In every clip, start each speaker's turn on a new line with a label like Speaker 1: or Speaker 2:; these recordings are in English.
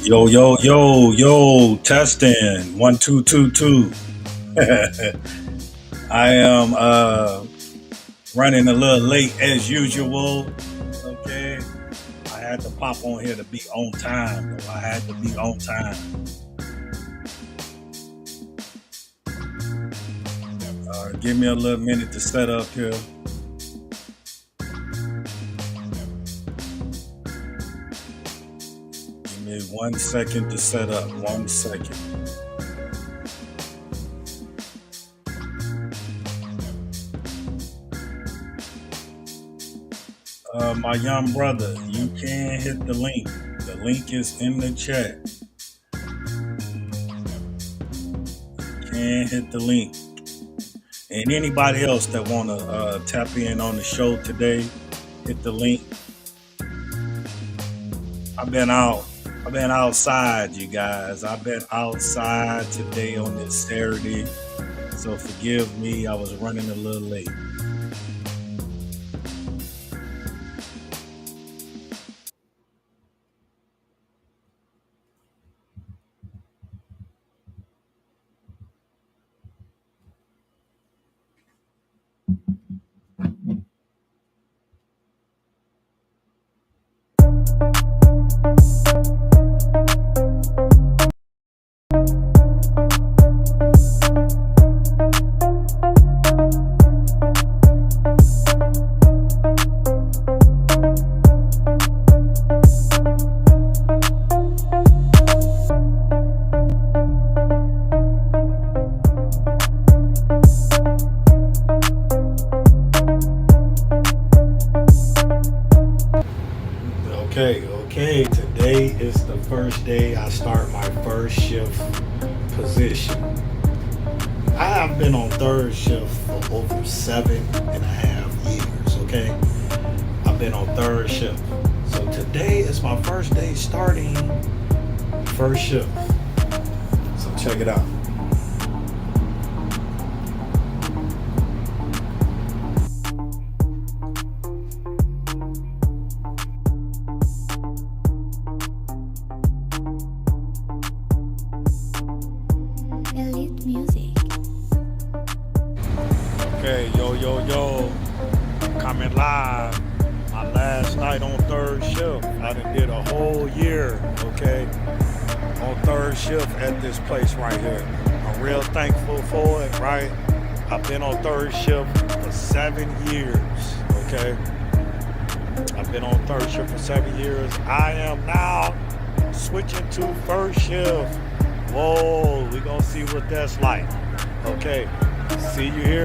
Speaker 1: Yo, yo, yo, yo, testing 1 2 2 2. I am running a little late as usual. Okay. I had to pop on here to be on time, though. I had to be on time. Give me a little minute to set up here. Give me 1 second to set up. 1 second. My young brother, you can hit the link. The link is in the chat. Can hit the link. And anybody else that want to tap in on the show today, hit the link. I've been out. I've been outside, you guys. I've been outside today on this Saturday. So forgive me, I was running a little late. Okay, okay. Today is the first day I start my first shift position. I have been on third shift for over 7.5 years, okay? I've been on third shift. So today is my first day starting first shift. So check it out.
Speaker 2: Elite Music.
Speaker 1: Okay, yo, yo, yo. Coming live. My last night on third shift. I done did a whole year, okay, on third shift at this place right here. I'm real thankful for it, right? I've been on third shift for 7 years, okay? I've been on third shift for 7 years. I am now switching to first shift. Whoa, we gonna see what that's like. Okay, see you here.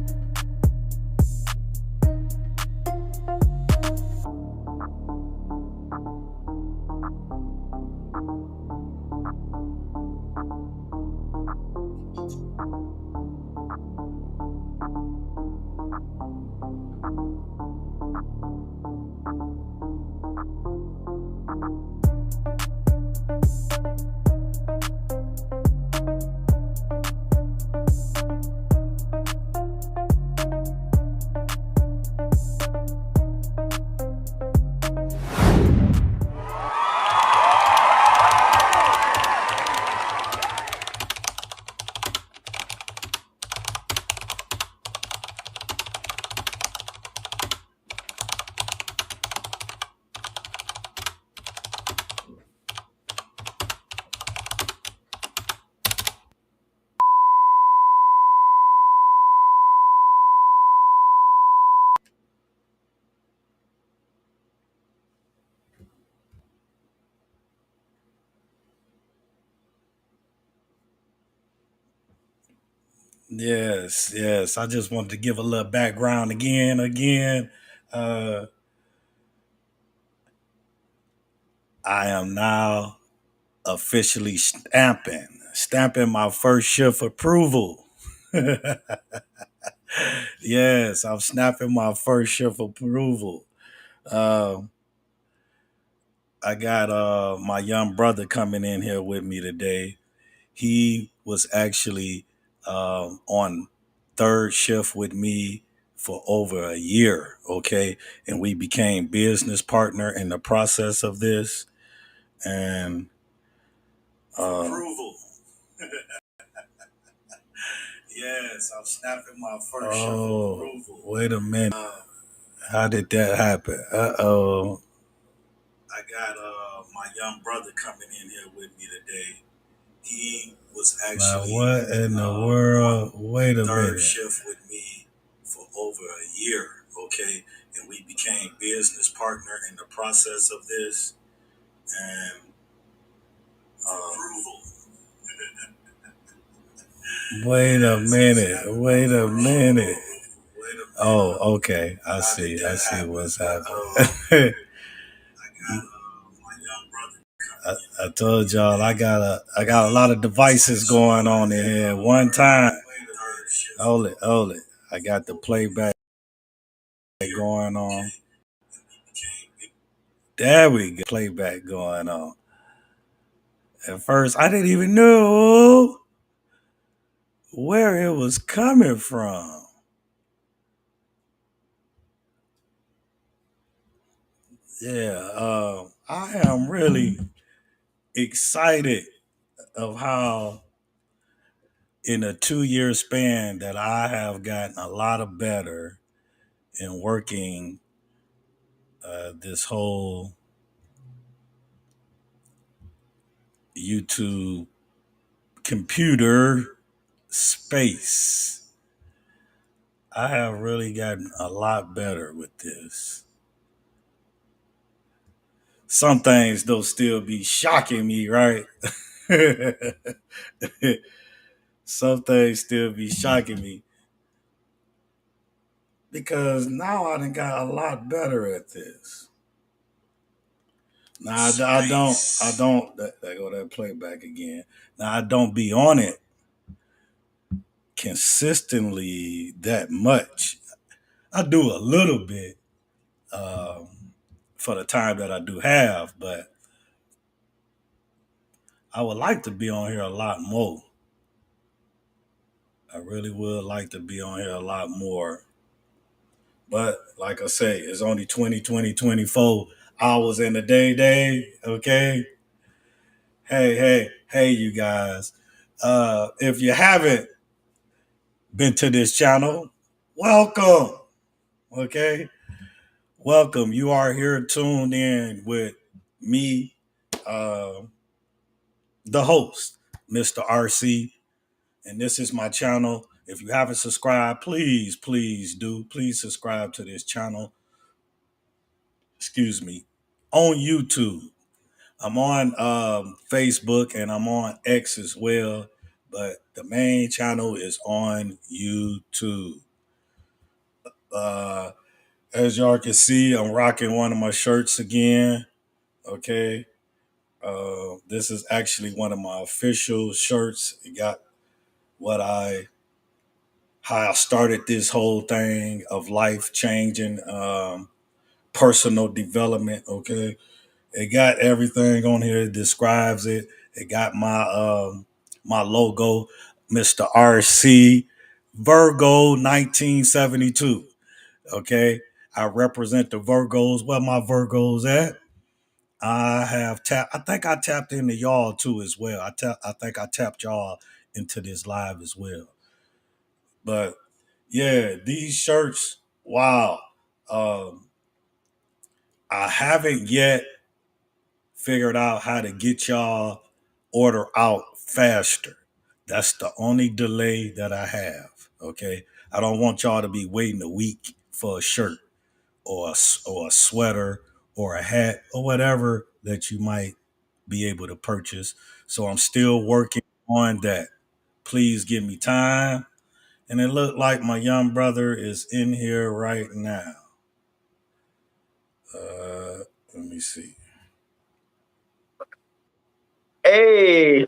Speaker 1: Yes, yes. I just wanted to give a little background again. Uh, I am now officially stamping my first shift approval. Yes, I'm snapping my first shift approval. Uh, I got my young brother coming in here with me today. He was actually on third shift with me for over a year, okay? And we became business partner in the process of this. And approval. Yes, I'm snapping my first shot of approval. Wait a minute. How did that happen? Uh-oh. I got my young brother coming in here with me today. He was actually now what in the world? Wait a third minute. Shift with me for over a year, okay? And we became business partner in the process of this. And approval. Wait a minute. Wait a minute. Oh, okay. I see. I see what's happening. I told y'all I got a lot of devices going on in here. One time. Hold it. I got the playback going on. There we go. Playback going on. At first, I didn't even know where it was coming from. Yeah, I am really excited of how in a 2-year span that I have gotten a lot of better in working this whole YouTube computer space. I have really gotten a lot better with this. Some things though still be shocking me, right? Some things still be shocking me because now I done got a lot better at this. Now I don't. There go that playback again. Now I don't be on it consistently that much. I do a little bit for the time that I do have, but I would like to be on here a lot more. I really would like to be on here a lot more. But like I say, it's only 24 hours in a day, okay? Hey, you guys. If you haven't been to this channel, welcome, okay? Welcome. You are here tuned in with me, the host, Mr. RC, and this is my channel. If you haven't subscribed, please do. Please subscribe to this channel. Excuse me. On YouTube. I'm on Facebook and I'm on X as well, but the main channel is on YouTube. As y'all can see, I'm rocking one of my shirts again. Okay. This is actually one of my official shirts. It got how I started this whole thing of life changing, personal development. Okay. It got everything on here. It describes it. It got my logo, Mr. RC Virgo 1972. Okay. I represent the Virgos. Where my Virgos at? I think I tapped into y'all too as well. I think I tapped y'all into this live as well. But yeah, these shirts, wow. I haven't yet figured out how to get y'all order out faster. That's the only delay that I have. Okay. I don't want y'all to be waiting a week for a shirt or a sweater or a hat or whatever that you might be able to purchase. So I'm still working on that. Please give me time. And it looked like my young brother is in here right now. Let me see.
Speaker 3: Hey,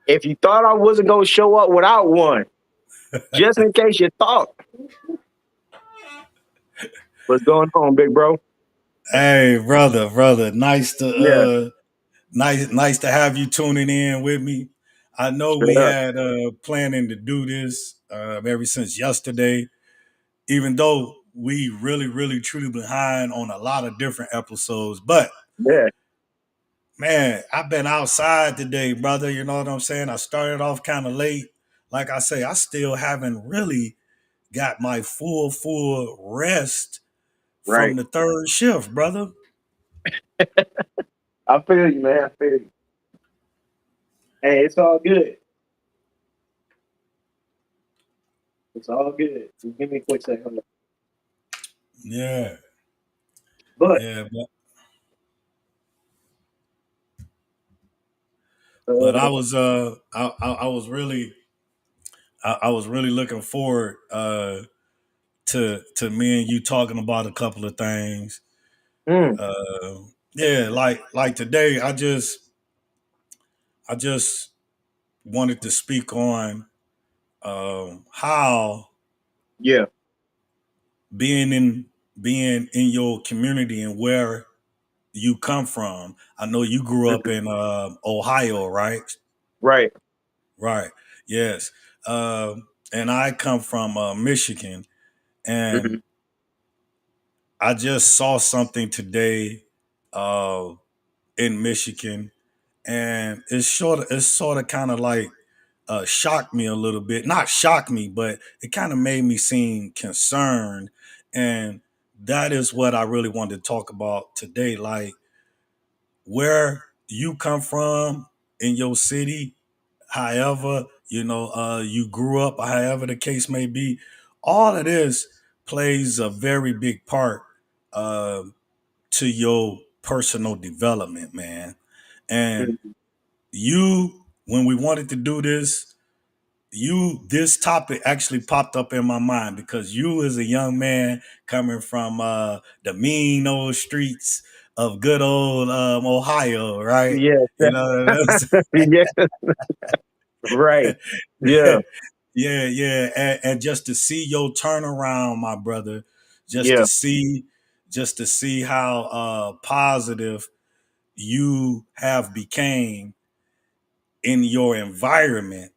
Speaker 3: if you thought I wasn't going to show up without one, just in case you thought. What's going on, big bro?
Speaker 1: Hey, brother. Nice to nice to have you tuning in with me. I know we had planning to do this ever since yesterday, even though we really truly behind on a lot of different episodes. But
Speaker 3: Yeah.
Speaker 1: Man, I've been outside today, brother. You know what I'm saying? I started off kind of late. Like I say, I still haven't really got my full rest from
Speaker 3: Right.
Speaker 1: the third shift, brother.
Speaker 3: I feel you, man. I feel you. Hey, it's all good. It's all good. Just give me a quick second.
Speaker 1: Yeah,
Speaker 3: But
Speaker 1: yeah, but I
Speaker 3: uh,
Speaker 1: was I was really I was really looking forward to me and you talking about a couple of things.
Speaker 3: mm,
Speaker 1: Uh, yeah, like today, I just wanted to speak on how
Speaker 3: yeah.
Speaker 1: being in being in your community and where you come from. I know you grew up
Speaker 3: Mhm.
Speaker 1: in Ohio, right?
Speaker 3: Right.
Speaker 1: Right. Yes. And I come from Michigan, and
Speaker 3: Mhm.
Speaker 1: I just saw something today uh, in Michigan, and it's sort of kind of like shocked me a little bit. Not shocked me, but it kind of made me seem concerned, and that is what I really wanted to talk about today. Like where you come from in your city, however you grew up, however the case may be, all of this plays a very big part uh, to your personal development, man. And
Speaker 3: Mhm.
Speaker 1: you, when we wanted to do this, this topic actually popped up in my mind because you, as a young man coming from the mean old streets of good old Ohio, right?
Speaker 3: Yeah.
Speaker 1: You know what I'm
Speaker 3: Yeah. Right. Yeah.
Speaker 1: saying? Yeah. And just to see your turnaround, my brother, just to
Speaker 3: Yeah.
Speaker 1: see, just to see how positive you have became in your environment,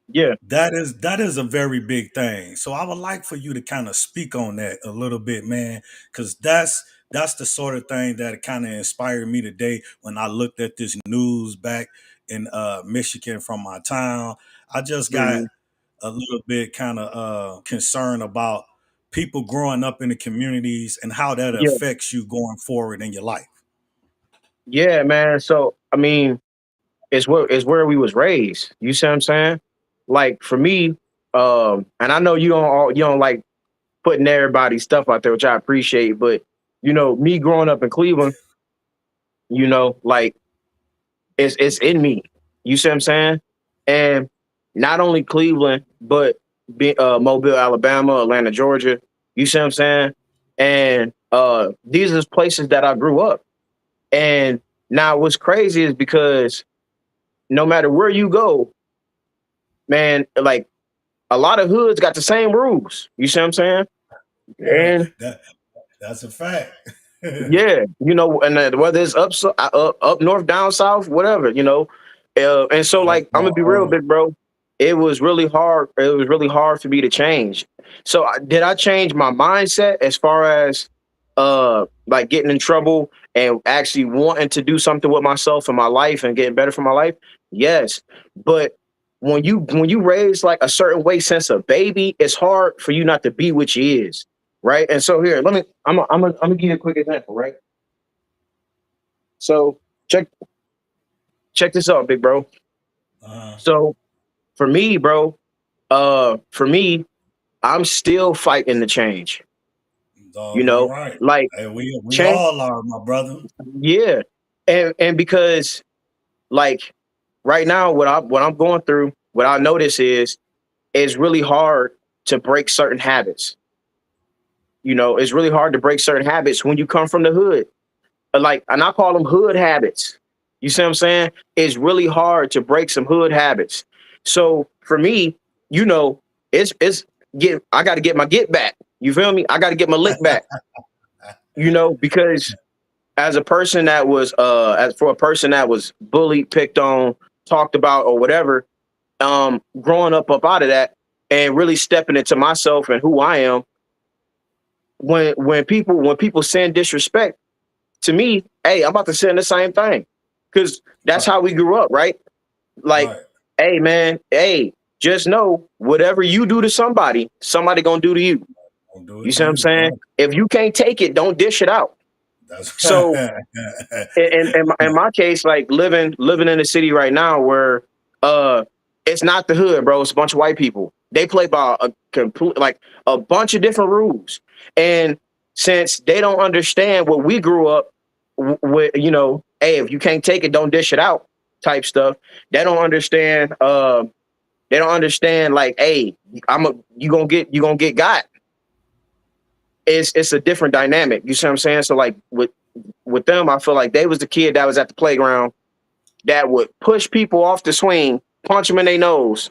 Speaker 3: Yeah.
Speaker 1: that is a very big thing. So I would like for you to kind of speak on that a little bit, man, because that's the sort of thing that kind of inspired me today when I looked at this news back in Michigan from my town. I just got
Speaker 3: Mhm.
Speaker 1: a little bit kind of concerned about people growing up in the communities and how that
Speaker 3: Yeah.
Speaker 1: affects you going forward in your life.
Speaker 3: Yeah, man. So I mean, it's where we was raised. You see what I'm saying? Like for me, and I know you don't like putting everybody's stuff out there, which I appreciate, but me growing up in Cleveland, like it's in me. You see what I'm saying? And not only Cleveland, but Mobile, Alabama, Atlanta, Georgia. You see what I'm saying? And these are places that I grew up. And now what's crazy is because no matter where you go, man, like a lot of hoods got the same rules. You see what I'm saying? And
Speaker 1: that that's a fact.
Speaker 3: yeah, and whether it's up north, down south, whatever, and so
Speaker 1: Up
Speaker 3: like I'm gonna be real,
Speaker 1: north.
Speaker 3: big bro. It was really hard. It was really hard for me to change. So did I change my mindset as far as like getting in trouble and actually wanting to do something with myself and my life and getting better for my life? Yes, but when you raise like a certain way since a baby, it's hard for you not to be what you is, right? And so here, I'm gonna give you a quick example, right? So check this out, big bro.
Speaker 1: Uh,
Speaker 3: So for me, bro, for me, I'm still fighting the change. You
Speaker 1: doggone
Speaker 3: know,
Speaker 1: right.
Speaker 3: like
Speaker 1: Hey, we
Speaker 3: change,
Speaker 1: all are, my brother.
Speaker 3: yeah, and because like right now, what I'm going through, what I notice is it's really hard to break certain habits. It's really hard to break certain habits when you come from the hood. Like, and I call them hood habits. You see what I'm saying? It's really hard to break some hood habits. So for me, you know, it's get I got to get my get back. You feel me? I got to get my lick back. Because as a person that was as for a person that was bullied, picked on, talked about, or whatever, growing up out of that and really stepping into myself and who I am. When people send disrespect, to me, hey, I'm about to send the same thing. Cause that's
Speaker 1: Right.
Speaker 3: how we grew up, right? Like,
Speaker 1: Right.
Speaker 3: hey man, hey, just know whatever you do to somebody gonna do to you.
Speaker 1: Don't do
Speaker 3: You
Speaker 1: it to
Speaker 3: see what I'm
Speaker 1: you.
Speaker 3: saying?
Speaker 1: Right.
Speaker 3: If you can't take it, don't dish it out.
Speaker 1: That's
Speaker 3: So in my case, like living in a city right now where uh it's not the hood, bro. It's a bunch of white people. They play by a complete like a bunch of different rules. And since they don't understand what we grew up with, hey, if you can't take it, don't dish it out type stuff. They don't understand they don't understand like, hey, you gonna get got. It's a different dynamic. You see what I'm saying? So like with them, I feel like they was the kid that was at the playground that would push people off the swing, punch them in their nose,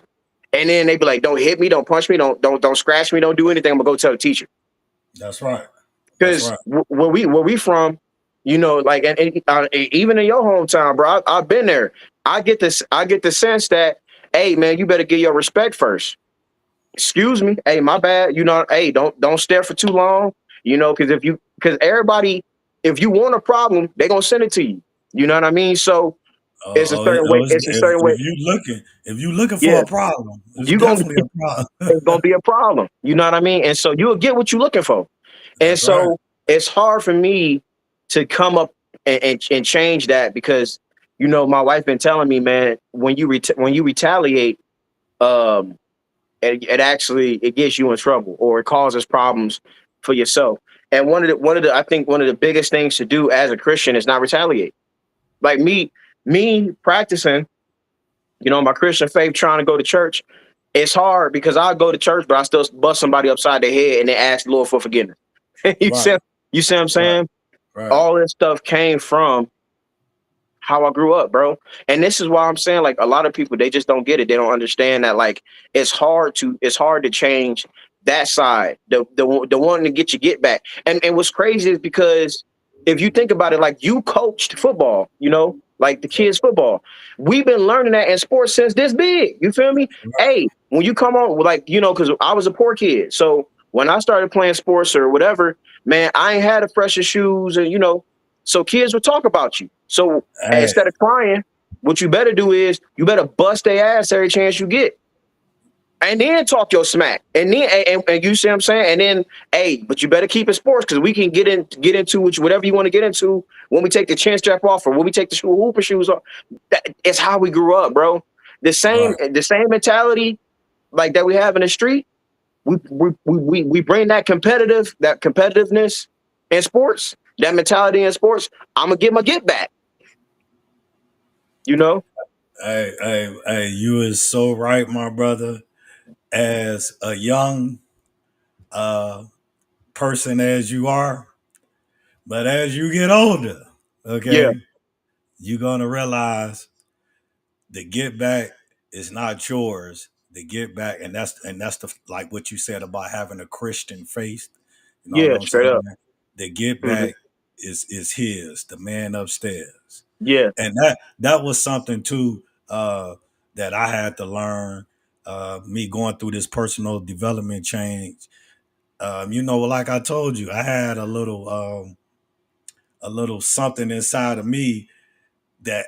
Speaker 3: and then they'd be like, "Don't hit me, don't punch me, don't scratch me, don't do anything. I'm gonna go tell the teacher."
Speaker 1: That's right. That's
Speaker 3: Because
Speaker 1: right.
Speaker 3: where we from, like even in your hometown, bro, I've been there. I get the sense that, hey man, you better get your respect first. Excuse me, hey, my bad. Hey, don't stare for too long. Because everybody, if you want a problem, they gonna send it to you. You know what I mean? So it's a certain way. It's a certain way.
Speaker 1: If you looking for
Speaker 3: Yeah,
Speaker 1: a problem, it's
Speaker 3: you gonna
Speaker 1: definitely a problem.
Speaker 3: it's gonna be a problem. You know what I mean? And so you'll get what you're looking for. And
Speaker 1: That's right.
Speaker 3: so it's hard for me to come up and change that because my wife been telling me, man, when you retaliate, um, it actually it gets you in trouble or it causes problems for yourself. And one of the I think one of the biggest things to do as a Christian is not retaliate. Like me practicing, my Christian faith, trying to go to church, it's hard because I go to church, but I still bust somebody upside their head and they ask the Lord for forgiveness. you
Speaker 1: Right.
Speaker 3: see, you see what I'm
Speaker 1: Right.
Speaker 3: saying?
Speaker 1: Right.
Speaker 3: All this stuff came from how I grew up, bro. And this is why I'm saying, like, a lot of people, they just don't get it. They don't understand that, like, it's hard to change that side, the one to get your get back. And what's crazy is because if you think about it, like, you coached football, like the kids football. We've been learning that in sports since this big. You feel me? Hey, when you come on, like, because I was a poor kid. So when I started playing sports or whatever, man, I ain't had the freshest shoes and so kids would talk about you. So
Speaker 1: Hey,
Speaker 3: instead of crying, what you better do is you better bust their ass every chance you get. And then talk your smack. And then and you see what I'm saying? And then, hey, but you better keep it sports because we can get into whatever you want to get into when we take the chin strap off or when we take the hooper shoes off. It's how we grew up, bro.
Speaker 1: right.
Speaker 3: The same mentality like that we have in the street. We bring that competitiveness in sports, that mentality in sports. I'm gonna get my get back. You know?
Speaker 1: Hey, you is so right, my brother. As a young uh, person as you are, but as you get older,
Speaker 3: Yeah,
Speaker 1: okay, you're gonna realize the get back is not yours. The get back, and that's the like what you said about having a Christian faith. You know what
Speaker 3: yeah,
Speaker 1: I'm
Speaker 3: straight
Speaker 1: saying?
Speaker 3: up.
Speaker 1: The get
Speaker 3: Hmm.
Speaker 1: back is his, the man upstairs,
Speaker 3: Yeah,
Speaker 1: and that was something too that I had to learn. Me going through this personal development change. Like I told you, I had a little something inside of me that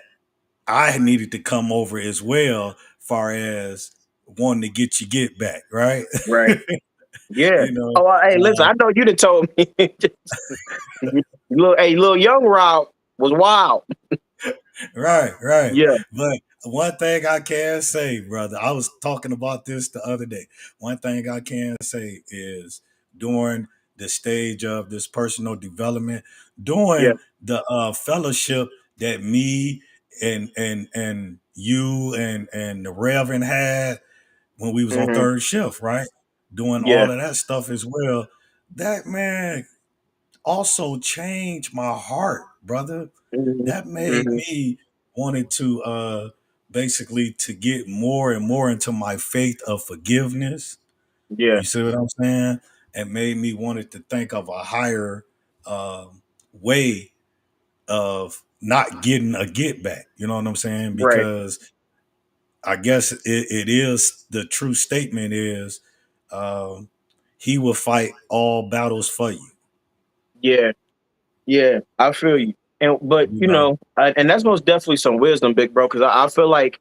Speaker 1: I needed to come over as well, far as wanting to get you get back, right?
Speaker 3: right. Yeah.
Speaker 1: you know,
Speaker 3: Oh, hey, listen,
Speaker 1: uh,
Speaker 3: I know you done told me. Little young Rob was wild.
Speaker 1: right.
Speaker 3: Yeah.
Speaker 1: But one thing I can say, brother, I was talking about this the other day. One thing I can say is during the stage of this personal development,
Speaker 3: Yeah.
Speaker 1: during the fellowship that me and you and the Reverend had when we was on
Speaker 3: Hmm.
Speaker 1: third shift, right? Doing
Speaker 3: Yeah.
Speaker 1: all of that stuff as well. That man also changed my heart, brother.
Speaker 3: Hmm.
Speaker 1: That made
Speaker 3: Hmm.
Speaker 1: me wanted to basically to get more and more into my faith of forgiveness.
Speaker 3: Yeah.
Speaker 1: You see what I'm saying? It made me wanted to think of a higher way of not getting a get back. You know what I'm saying?
Speaker 3: Right.
Speaker 1: Because I guess it is the true statement is um, he will fight all battles for you.
Speaker 3: Yeah. Yeah. I feel you. but
Speaker 4: You
Speaker 3: you
Speaker 4: know,
Speaker 3: know, and that's most definitely some wisdom, big bro. Because I feel like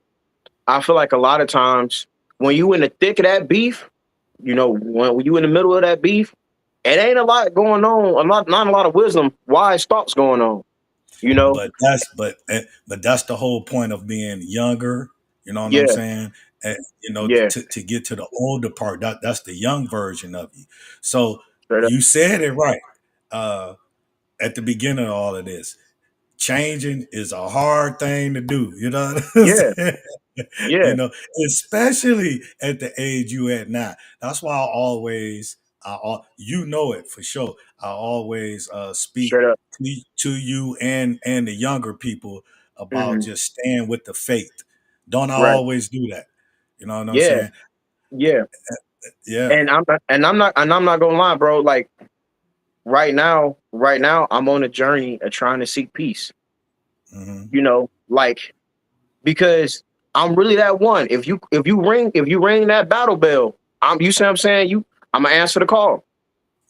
Speaker 3: a lot of times when you in the thick of that beef, you know, when you in the middle of that beef, it ain't a lot going on. Not a lot of wisdom, wise thoughts going on. You know,
Speaker 4: but that's the whole point of being younger. You know what I'm
Speaker 3: yeah,
Speaker 4: saying? And,
Speaker 3: yeah,
Speaker 4: to get to the older part, that's the young version of you. So
Speaker 3: straight up,
Speaker 4: you said it right uh, at the beginning of all of this. Changing is a hard thing to do. You know what I'm
Speaker 3: yeah,
Speaker 4: saying?
Speaker 3: yeah,
Speaker 4: Especially at the age you at now. That's why you know it for sure. I always speak
Speaker 3: straight up,
Speaker 4: to you and the younger people about
Speaker 3: hmm,
Speaker 4: just staying with the faith. Don't I
Speaker 3: right,
Speaker 4: always do that? You know what I'm
Speaker 3: yeah,
Speaker 4: saying?
Speaker 3: yeah.
Speaker 4: Yeah.
Speaker 3: And I'm not gonna lie, bro. Like right now, I'm on a journey of trying to seek peace.
Speaker 4: Hmm.
Speaker 3: You know, like because I'm really that one. If you ring that battle bell, you see what I'm saying? I'm gonna answer the call.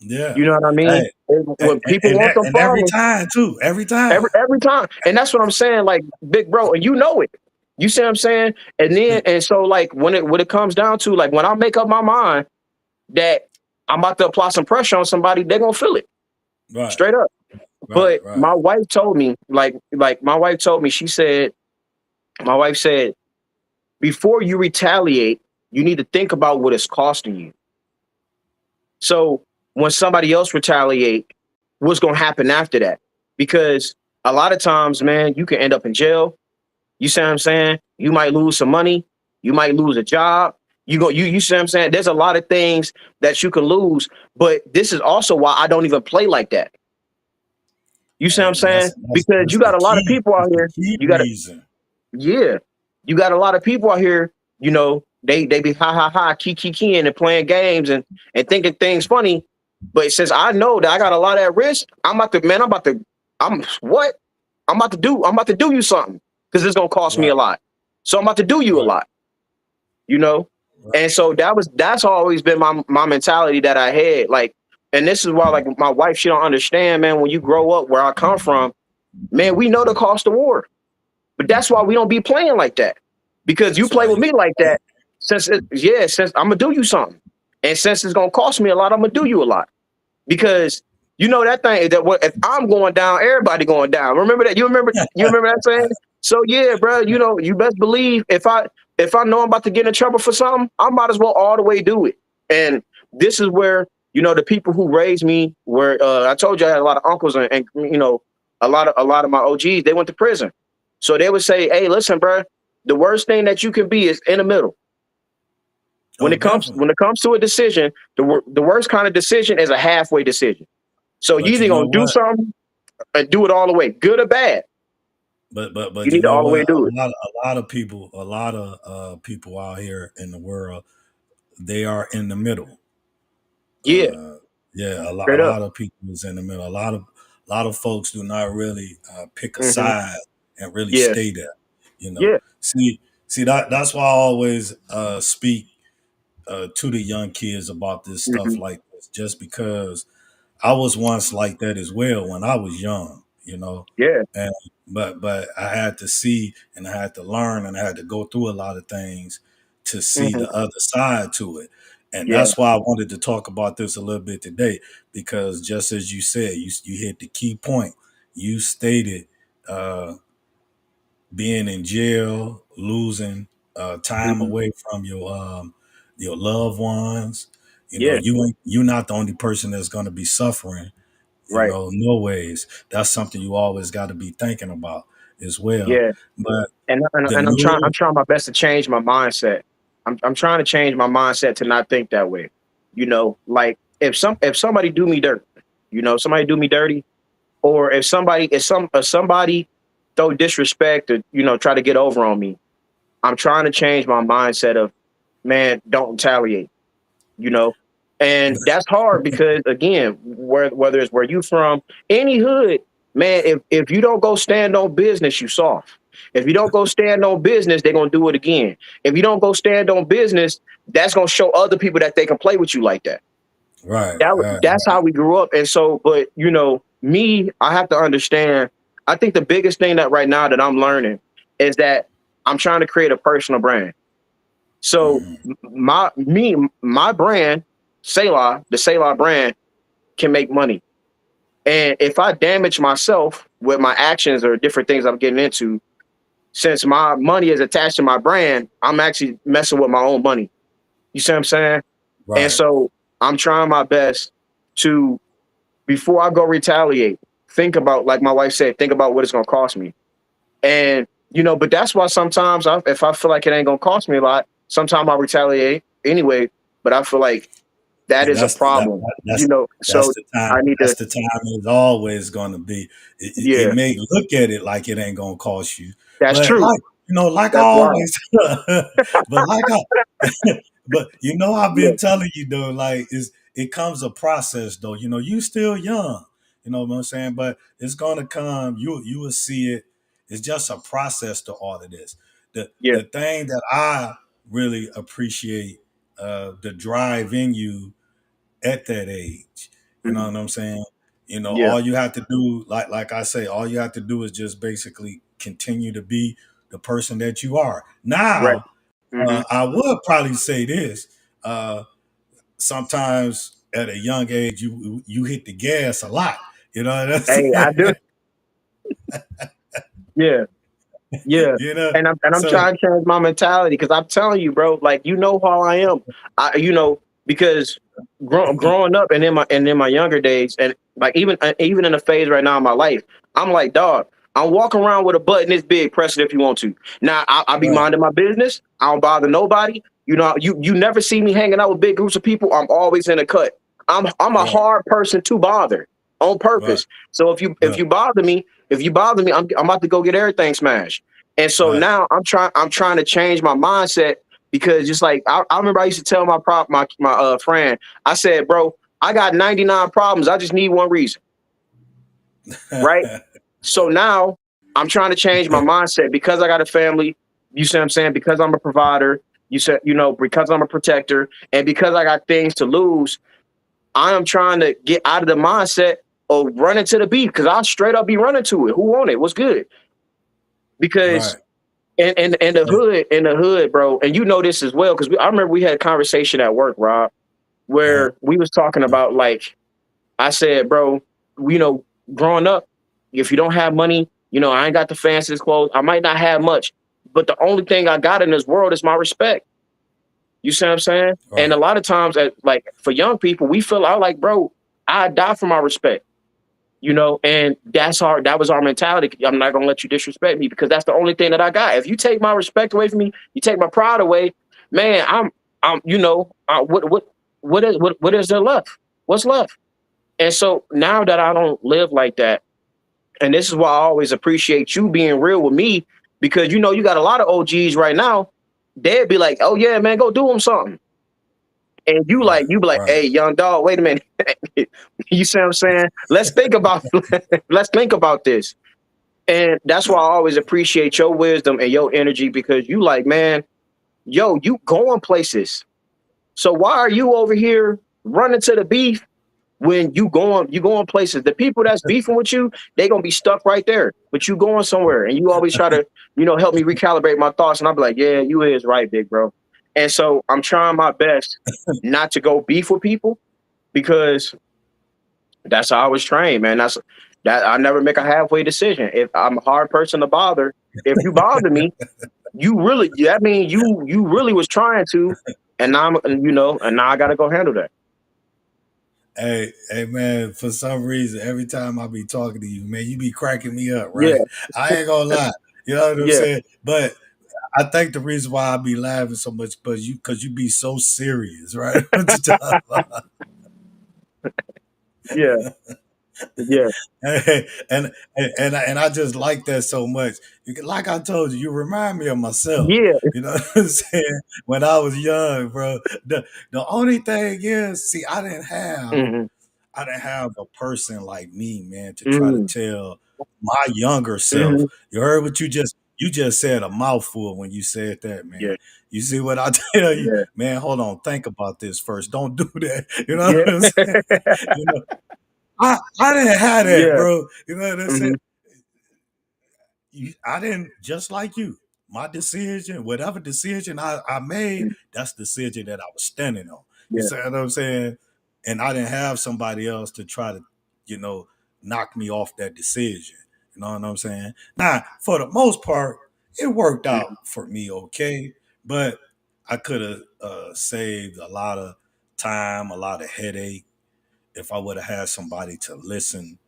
Speaker 4: Yeah.
Speaker 3: You know what I mean?
Speaker 4: Hey,
Speaker 3: When people want some
Speaker 4: and every
Speaker 3: problems,
Speaker 4: time too. Every time.
Speaker 3: every time, and that's what I'm saying, like big bro, and you know it. You see what I'm saying? And so like when it comes down to like when I make up my mind that I'm about to apply some pressure on somebody, they're gonna feel it
Speaker 4: Right.
Speaker 3: straight up.
Speaker 4: Right.
Speaker 3: But
Speaker 4: Right.
Speaker 3: my wife told me, like my wife told me, my wife said, before you retaliate, you need to think about what it's costing you. So when somebody else retaliate, what's gonna happen after that? Because a lot of times, man, you can end up in jail. You see what I'm saying? You might lose some money. You might lose a job. You see what I'm saying? There's a lot of things that you can lose, but this is also why I don't even play like that. You see what I'm
Speaker 4: And
Speaker 3: saying? Because
Speaker 4: that's
Speaker 3: you
Speaker 4: the
Speaker 3: got a lot of
Speaker 4: key.
Speaker 3: people out
Speaker 4: That's the
Speaker 3: here.
Speaker 4: key
Speaker 3: You got
Speaker 4: reason.
Speaker 3: Yeah, you got a lot of people out here. You know, they be ha ha ha, keying and playing games and thinking things funny. But since I know that I got a lot at risk, I'm about to, man. I'm what? I'm about to do you something because it's gonna cost me
Speaker 4: Right.
Speaker 3: a lot. So I'm about to do you a
Speaker 4: Right.
Speaker 3: lot. You know,
Speaker 4: Right.
Speaker 3: and so that's always been my mentality that I had. Like, and this is why like my wife, she don't understand, man. When you grow up where I come from, man, we know the cost of war. But that's why we don't be playing like that. Because you
Speaker 4: That's
Speaker 3: play
Speaker 4: why
Speaker 3: with
Speaker 4: you.
Speaker 3: me like that, since I'm gonna do you something. And since it's gonna cost me a lot, I'm gonna do you a lot. Because you know that thing that what if I'm going down, everybody going down. Remember that? You remember that saying? So yeah, bro, you know, you best believe if I know I'm about to get in trouble for something, I might as well all the way do it. And this is where, you know, the people who raised me were I told you I had a lot of uncles and you know, a lot of my OGs, they went to prison. So they would say, hey, listen, bro, the worst thing that you can be is in the middle. When
Speaker 4: Oh,
Speaker 3: it comes
Speaker 4: definitely.
Speaker 3: when it comes to a decision, the worst kind of decision is a halfway decision. So you
Speaker 4: But you
Speaker 3: either
Speaker 4: know
Speaker 3: gonna do
Speaker 4: what?
Speaker 3: something and do it all the way, good or bad.
Speaker 4: But
Speaker 3: You
Speaker 4: you
Speaker 3: need to
Speaker 4: know
Speaker 3: all the way
Speaker 4: what?
Speaker 3: do it.
Speaker 4: A lot of people out here in the world, they are in the middle.
Speaker 3: Yeah,
Speaker 4: Yeah, a
Speaker 3: straight up.
Speaker 4: lot of people is in the middle. A lot of folks do not really pick a
Speaker 3: Hmm.
Speaker 4: side and really
Speaker 3: Yeah,
Speaker 4: stay there.
Speaker 3: yeah.
Speaker 4: See that's why I always speak to the young kids about this stuff
Speaker 3: Hmm.
Speaker 4: like this, just because I was once like that as well when I was young,
Speaker 3: Yeah.
Speaker 4: and but I had to see and I had to learn and I had to go through a lot of things to see
Speaker 3: Hmm.
Speaker 4: the other side to it. And
Speaker 3: Yeah.
Speaker 4: that's why I wanted to talk about this a little bit today, because just as you said, you hit the key point. You stated uh, being in jail, losing time
Speaker 3: Hmm.
Speaker 4: away from your loved ones.
Speaker 3: Yeah.
Speaker 4: You're not the only person that's going to be suffering.
Speaker 3: Right.
Speaker 4: No ways. That's something you always got to be thinking about as well.
Speaker 3: Yeah.
Speaker 4: But
Speaker 3: And
Speaker 4: the
Speaker 3: I'm
Speaker 4: new,
Speaker 3: trying my best to change my mindset. I'm trying to change my mindset to not think that way. You know, like if somebody do me dirt, you know, somebody do me dirty, or if somebody throw disrespect or you know try to get over on me, I'm trying to change my mindset of man, don't retaliate. You know, and that's hard because again, whether it's where you from, any hood, man, if you don't go stand on business, you soft. If you don't go stand on business, they're gonna do it again. If you don't go stand on business, that's gonna show other people that they can play with you like that.
Speaker 4: right,
Speaker 3: That
Speaker 4: right,
Speaker 3: that's how we grew up. And so, but you know, me, I have to understand. I think the biggest thing that right now that I'm learning is that I'm trying to create a personal brand. So
Speaker 4: Mhm.
Speaker 3: my brand, Selah, the Selah brand, can make money. And if I damage myself with my actions or different things I'm getting into, since my money is attached to my brand, I'm actually messing with my own money. You see what I'm saying? And
Speaker 4: Right.
Speaker 3: so I'm trying my best to, before I go retaliate, think about, like my wife said, think about what it's gonna cost me. And but that's why sometimes if I feel like it ain't gonna cost me a lot, sometimes I'll retaliate anyway. But I feel like that
Speaker 4: Yeah,
Speaker 3: is a problem.
Speaker 4: that's
Speaker 3: So
Speaker 4: the time.
Speaker 3: I need
Speaker 4: That's
Speaker 3: to,
Speaker 4: the time it's always going to be. It
Speaker 3: yeah,
Speaker 4: may look at it like it ain't going to cost you,
Speaker 3: that's
Speaker 4: but
Speaker 3: true.
Speaker 4: like I
Speaker 3: That's wild.
Speaker 4: always, but like I, but I've
Speaker 3: Yeah,
Speaker 4: been telling you though, like it comes a process though. You still young. You know what I'm saying? But it's gonna come. You will see it. It's just a process to all of this. The
Speaker 3: yeah,
Speaker 4: the thing that I really appreciate, the drive in you at that age. You know
Speaker 3: mhm,
Speaker 4: what I'm saying?
Speaker 3: yeah,
Speaker 4: All you have to do, like I say, all you have to do is just basically continue to be the person that you are.
Speaker 3: right.
Speaker 4: Now,
Speaker 3: Hmm.
Speaker 4: I would probably say this. Uh, Sometimes at a young age, you hit the gas a lot. You know what I'm
Speaker 3: Hey, I do.
Speaker 4: saying?
Speaker 3: Yeah, yeah.
Speaker 4: you know,
Speaker 3: And I'm
Speaker 4: so
Speaker 3: trying to change my mentality because I'm telling you, bro, like how I am. Because growing up and in my younger days, and like even in a phase right now in my life, I'm like, dog, I'm walking around with a button this big, press it if you want to. Now I'll be
Speaker 4: right,
Speaker 3: minding my business. I don't bother nobody. You never see me hanging out with big groups of people. I'm always in a cut. I'm a
Speaker 4: right,
Speaker 3: hard person to bother on
Speaker 4: right,
Speaker 3: purpose. So if
Speaker 4: right,
Speaker 3: you bother me, I'm about to go get everything smashed. And so
Speaker 4: right,
Speaker 3: now I'm trying to change my mindset because just like I remember I used to tell my friend, I said, bro, I got 99 problems. I just need one reason, right? So now I'm trying to change my mindset because I got a family. You see what I'm saying? Because I'm a provider. Because I'm a protector, and because I got things to lose. I am trying to get out of the mindset of running to the beef because I'll straight up be running to it. Who want it? What's good? Because
Speaker 4: right.
Speaker 3: in the hood, bro, and you know this as well, because I remember we had a conversation at work, Rob,
Speaker 4: Uh,
Speaker 3: where we was talking about, like, I said, bro, you know, growing up, if you don't have money, I ain't got the fanciest clothes. I might not have much, but the only thing I got in this world is my respect. You see what I'm saying? And a
Speaker 4: right,
Speaker 3: lot of times, like for young people, we feel out like, bro, I die for my respect. And that was our mentality. I'm not gonna let you disrespect me because that's the only thing that I got. If you take my respect away from me, you take my pride away, man. What is there left? What's left? And so now that I don't live like that, and this is why I always appreciate you being real with me, because you got a lot of OGs right now. They'd be like, "Oh yeah, man, go do them something," and
Speaker 4: right,
Speaker 3: you be like,
Speaker 4: right.
Speaker 3: "Hey, young dog, wait a minute." You see what I'm saying? Let's think about this. And that's why I always appreciate your wisdom and your energy because you like, man, yo, you going places. So why are you over here running to the beef when you going places? The people that's beefing with you, they gonna be stuck right there. But you going somewhere and you always try to, help me recalibrate my thoughts. And I'll be like, yeah, you is right, big bro. And so I'm trying my best not to go beef with people because that's how I was trained, man. That I never make a halfway decision. If I'm a hard person to bother, if you bother me, that mean you really was trying to, and now and now I gotta go handle that.
Speaker 4: Hey, man, for some reason, every time I be talking to you, man, you be cracking me up, right?
Speaker 3: Yeah,
Speaker 4: I ain't gonna lie. You know what I'm
Speaker 3: yeah,
Speaker 4: saying? But I think the reason why I be laughing so much, but because you be so serious, right? What you talking about?
Speaker 3: yeah, yeah,
Speaker 4: And I just like that so much. Like I told you, you remind me of myself.
Speaker 3: yeah.
Speaker 4: You know what I'm saying? When I was young, bro. The only thing is, see,
Speaker 3: Hmm.
Speaker 4: I didn't have a person like me, man, to try to
Speaker 3: Hmm.
Speaker 4: tell my younger self.
Speaker 3: Hmm.
Speaker 4: You heard what you just said a mouthful when you said that, man.
Speaker 3: Yeah,
Speaker 4: You see what I tell you,
Speaker 3: yeah,
Speaker 4: man? Hold on, think about this first. Don't do that. You know
Speaker 3: yeah,
Speaker 4: what I'm saying? You know, I didn't have that,
Speaker 3: yeah.
Speaker 4: bro. You know what I'm saying?
Speaker 3: Hmm.
Speaker 4: I didn't, just like you. My decision, whatever decision I made, that's the decision that I was standing on. You
Speaker 3: Yeah.
Speaker 4: see what I'm saying? And I didn't have somebody else to try to, you know, knock me off that decision. You know what I'm saying? Now, for the most part, it worked out
Speaker 3: Mhm.
Speaker 4: for me okay, but I could have saved a lot of time, a lot of headache if I would have had somebody to listen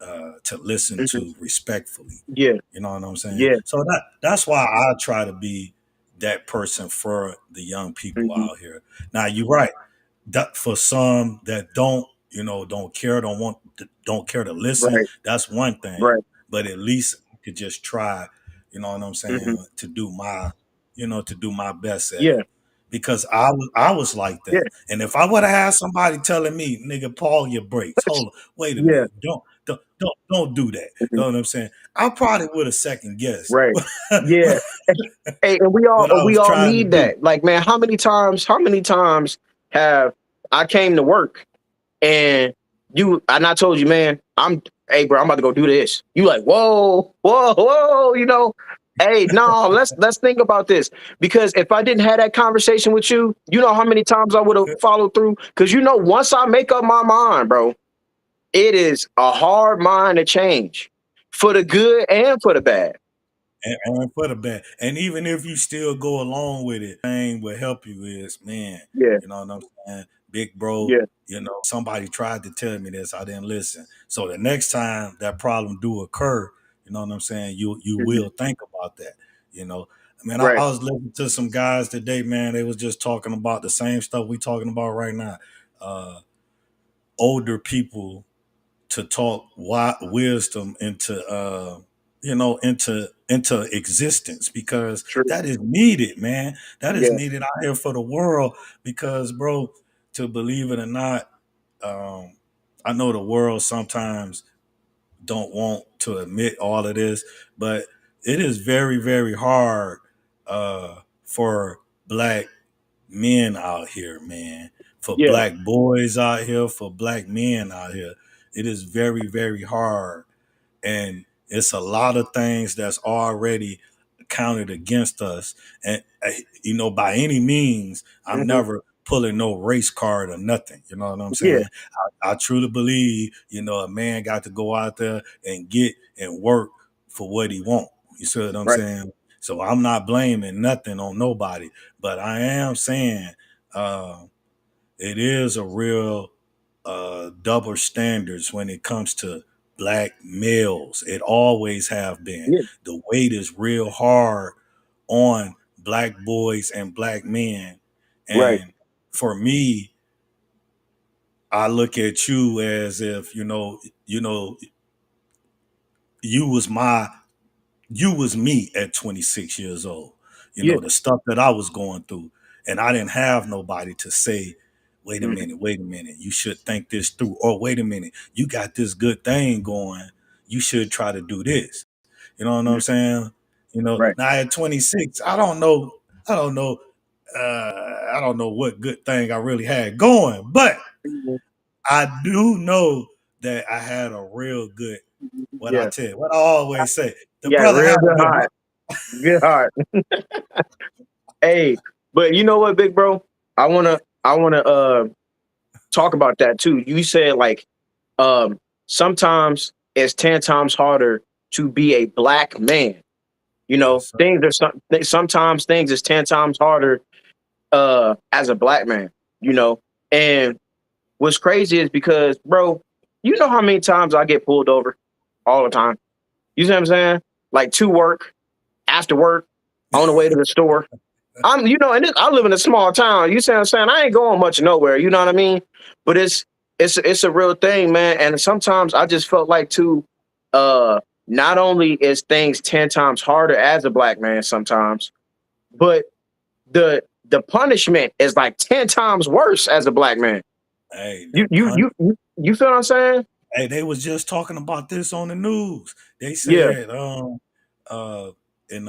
Speaker 3: Mhm.
Speaker 4: to respectfully.
Speaker 3: Yeah.
Speaker 4: You know what I'm saying?
Speaker 3: Yeah.
Speaker 4: So that's why I try to be that person for the young people
Speaker 3: Mhm.
Speaker 4: out here. Now you're right. That for some that don't, you know, don't care, don't care to listen,
Speaker 3: Right.
Speaker 4: that's one thing.
Speaker 3: Right.
Speaker 4: But at least I could just try, you know what I'm
Speaker 3: Mhm.
Speaker 4: saying, to do my, to do my best at it.
Speaker 3: Yeah.
Speaker 4: Because I was like
Speaker 3: Yeah.
Speaker 4: that. And if I would have had somebody telling me, nigga, Paul your brakes, hold on, wait a
Speaker 3: Yeah.
Speaker 4: minute, don't do that. You
Speaker 3: Mhm.
Speaker 4: know what I'm saying? I probably would have second guessed
Speaker 3: Right. Yeah. Hey, and
Speaker 4: what I
Speaker 3: we
Speaker 4: was
Speaker 3: all
Speaker 4: trying to
Speaker 3: need
Speaker 4: do.
Speaker 3: that. Like, man, how many times have I came to work and I told you, man, hey, bro, I'm about to go do this. You like, whoa, whoa, whoa, hey, no, let's think about this. Because if I didn't have that conversation with you, you know how many times I would have followed through? Because once I make up my mind, bro, it is a hard mind to change for the good and for the bad.
Speaker 4: And for the bad. And even if you still go along with it, thing will help you is, man,
Speaker 3: Yeah,
Speaker 4: you know what I'm saying? Big bro,
Speaker 3: yeah,
Speaker 4: somebody tried to tell me this, I didn't listen. So the next time that problem do occur, you know what I'm saying, you
Speaker 3: mhm,
Speaker 4: will think about that, you know. I mean, I
Speaker 3: right,
Speaker 4: was listening to some guys today, man, they was just talking about the same stuff we talking about right now. Uh Older people to talk wisdom into into existence, because
Speaker 3: true,
Speaker 4: that is needed, man. That is
Speaker 3: yeah,
Speaker 4: needed out here for the world. Because, bro, to believe it or not, um, I know the world sometimes don't want to admit all of this, but it is very, very hard for black men out here, man. For
Speaker 3: yeah,
Speaker 4: black boys out here, for black men out here, it is very, very hard. And it's a lot of things that's already counted against us. And, by any means, I'm
Speaker 3: mhm,
Speaker 4: never pulling no race card or nothing. You know what I'm
Speaker 3: yeah,
Speaker 4: saying? I truly believe, a man got to go out there and get and work for what he want. You see what I'm
Speaker 3: right,
Speaker 4: saying? So I'm not blaming nothing on nobody, but I am saying uh, it is a real double standards when it comes to black males. It always have been.
Speaker 3: yeah,
Speaker 4: The weight is real hard on black boys and black men.
Speaker 3: right,
Speaker 4: And for me, I look at you as if, you was my you was me at 26 years old.
Speaker 3: yeah,
Speaker 4: The stuff that I was going through. And I didn't have nobody to say,
Speaker 3: mhm,
Speaker 4: wait a minute, you should think this through. Or wait a minute, you got this good thing going. You should try to do this. You know what I'm
Speaker 3: mhm,
Speaker 4: saying?
Speaker 3: right,
Speaker 4: Now at 26, I don't know, I don't know what good thing I really had going, but
Speaker 3: mhm,
Speaker 4: I do know that I had a real good,
Speaker 3: yeah,
Speaker 4: what I always say, the
Speaker 3: yeah,
Speaker 4: brother
Speaker 3: real
Speaker 4: had a
Speaker 3: good
Speaker 4: good
Speaker 3: heart, good heart. Hey, but you know what, big bro? I wanna talk about that too. You said like sometimes it's 10 times harder to be a black man.
Speaker 4: yes, sir.
Speaker 3: Sometimes things is 10 times harder as a black man, you know. And what's crazy is because, bro, you know how many times I get pulled over all the time. You see what I'm saying? Like to work, after work, on the way to the store. I live in a small town. You see what I'm saying? I ain't going much nowhere. You know what I mean? But it's a real thing, man. And sometimes I just felt like too, not only is things 10 times harder as a black man sometimes, but the punishment is like 10 times worse as a black man.
Speaker 4: Hey,
Speaker 3: You
Speaker 4: the
Speaker 3: you
Speaker 4: pun.
Speaker 3: you you, you feel what I'm saying?
Speaker 4: Hey, they was just talking about this on the news. They
Speaker 3: Yeah.
Speaker 4: said, uh, in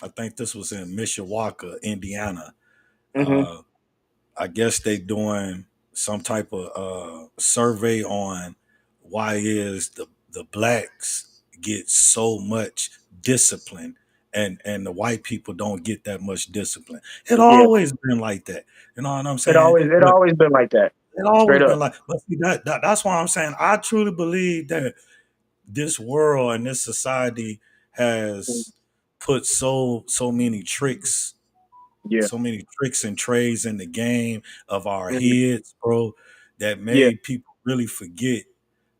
Speaker 4: I think this was in Mishawaka, Indiana.
Speaker 3: Hmm.
Speaker 4: Uh, I guess they doing some type of survey on why is the blacks get so much discipline, and the white people don't get that much discipline. It
Speaker 3: Yeah.
Speaker 4: always been like that. You know what I'm
Speaker 3: It
Speaker 4: saying?
Speaker 3: always it
Speaker 4: But
Speaker 3: always been like that.
Speaker 4: it
Speaker 3: Straight
Speaker 4: always been
Speaker 3: up.
Speaker 4: like, but see, that's why I'm saying I truly believe that this world and this society has put so many tricks,
Speaker 3: Yeah.
Speaker 4: so many tricks and trades in the game of our
Speaker 3: Mhm.
Speaker 4: heads, bro, that
Speaker 3: Yeah.
Speaker 4: made people really forget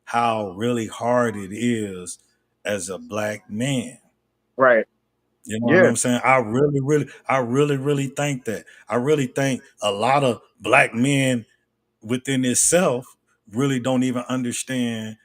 Speaker 4: how really hard it is as a black man.
Speaker 3: Right.
Speaker 4: You know what
Speaker 3: Yeah.
Speaker 4: I'm saying? I really think that. I really think a lot of black men within itself really don't even understand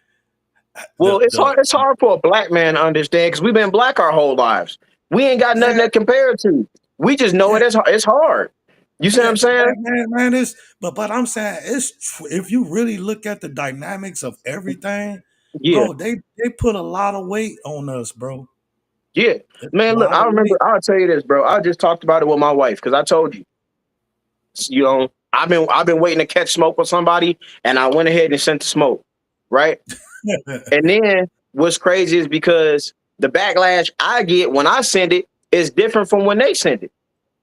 Speaker 3: Well,
Speaker 4: the
Speaker 3: it's hard for a black man to understand because we've been black our whole lives. We ain't got nothing
Speaker 4: yeah,
Speaker 3: to compare it to. We just know
Speaker 4: yeah,
Speaker 3: it's hard. You see what
Speaker 4: yeah,
Speaker 3: I'm saying?
Speaker 4: man, it's but I'm saying if you really look at the dynamics of everything,
Speaker 3: Yeah.
Speaker 4: bro, they put a lot of weight on us, bro.
Speaker 3: Yeah.
Speaker 4: It's a
Speaker 3: Man, look,
Speaker 4: lot
Speaker 3: I
Speaker 4: of
Speaker 3: remember
Speaker 4: weight.
Speaker 3: I'll tell you this, bro. I just talked about it with my wife because I told you know, I've been waiting to catch smoke with somebody and I went ahead and sent the smoke. Right. And then what's crazy is because the backlash I get when I send it is different from when they send it.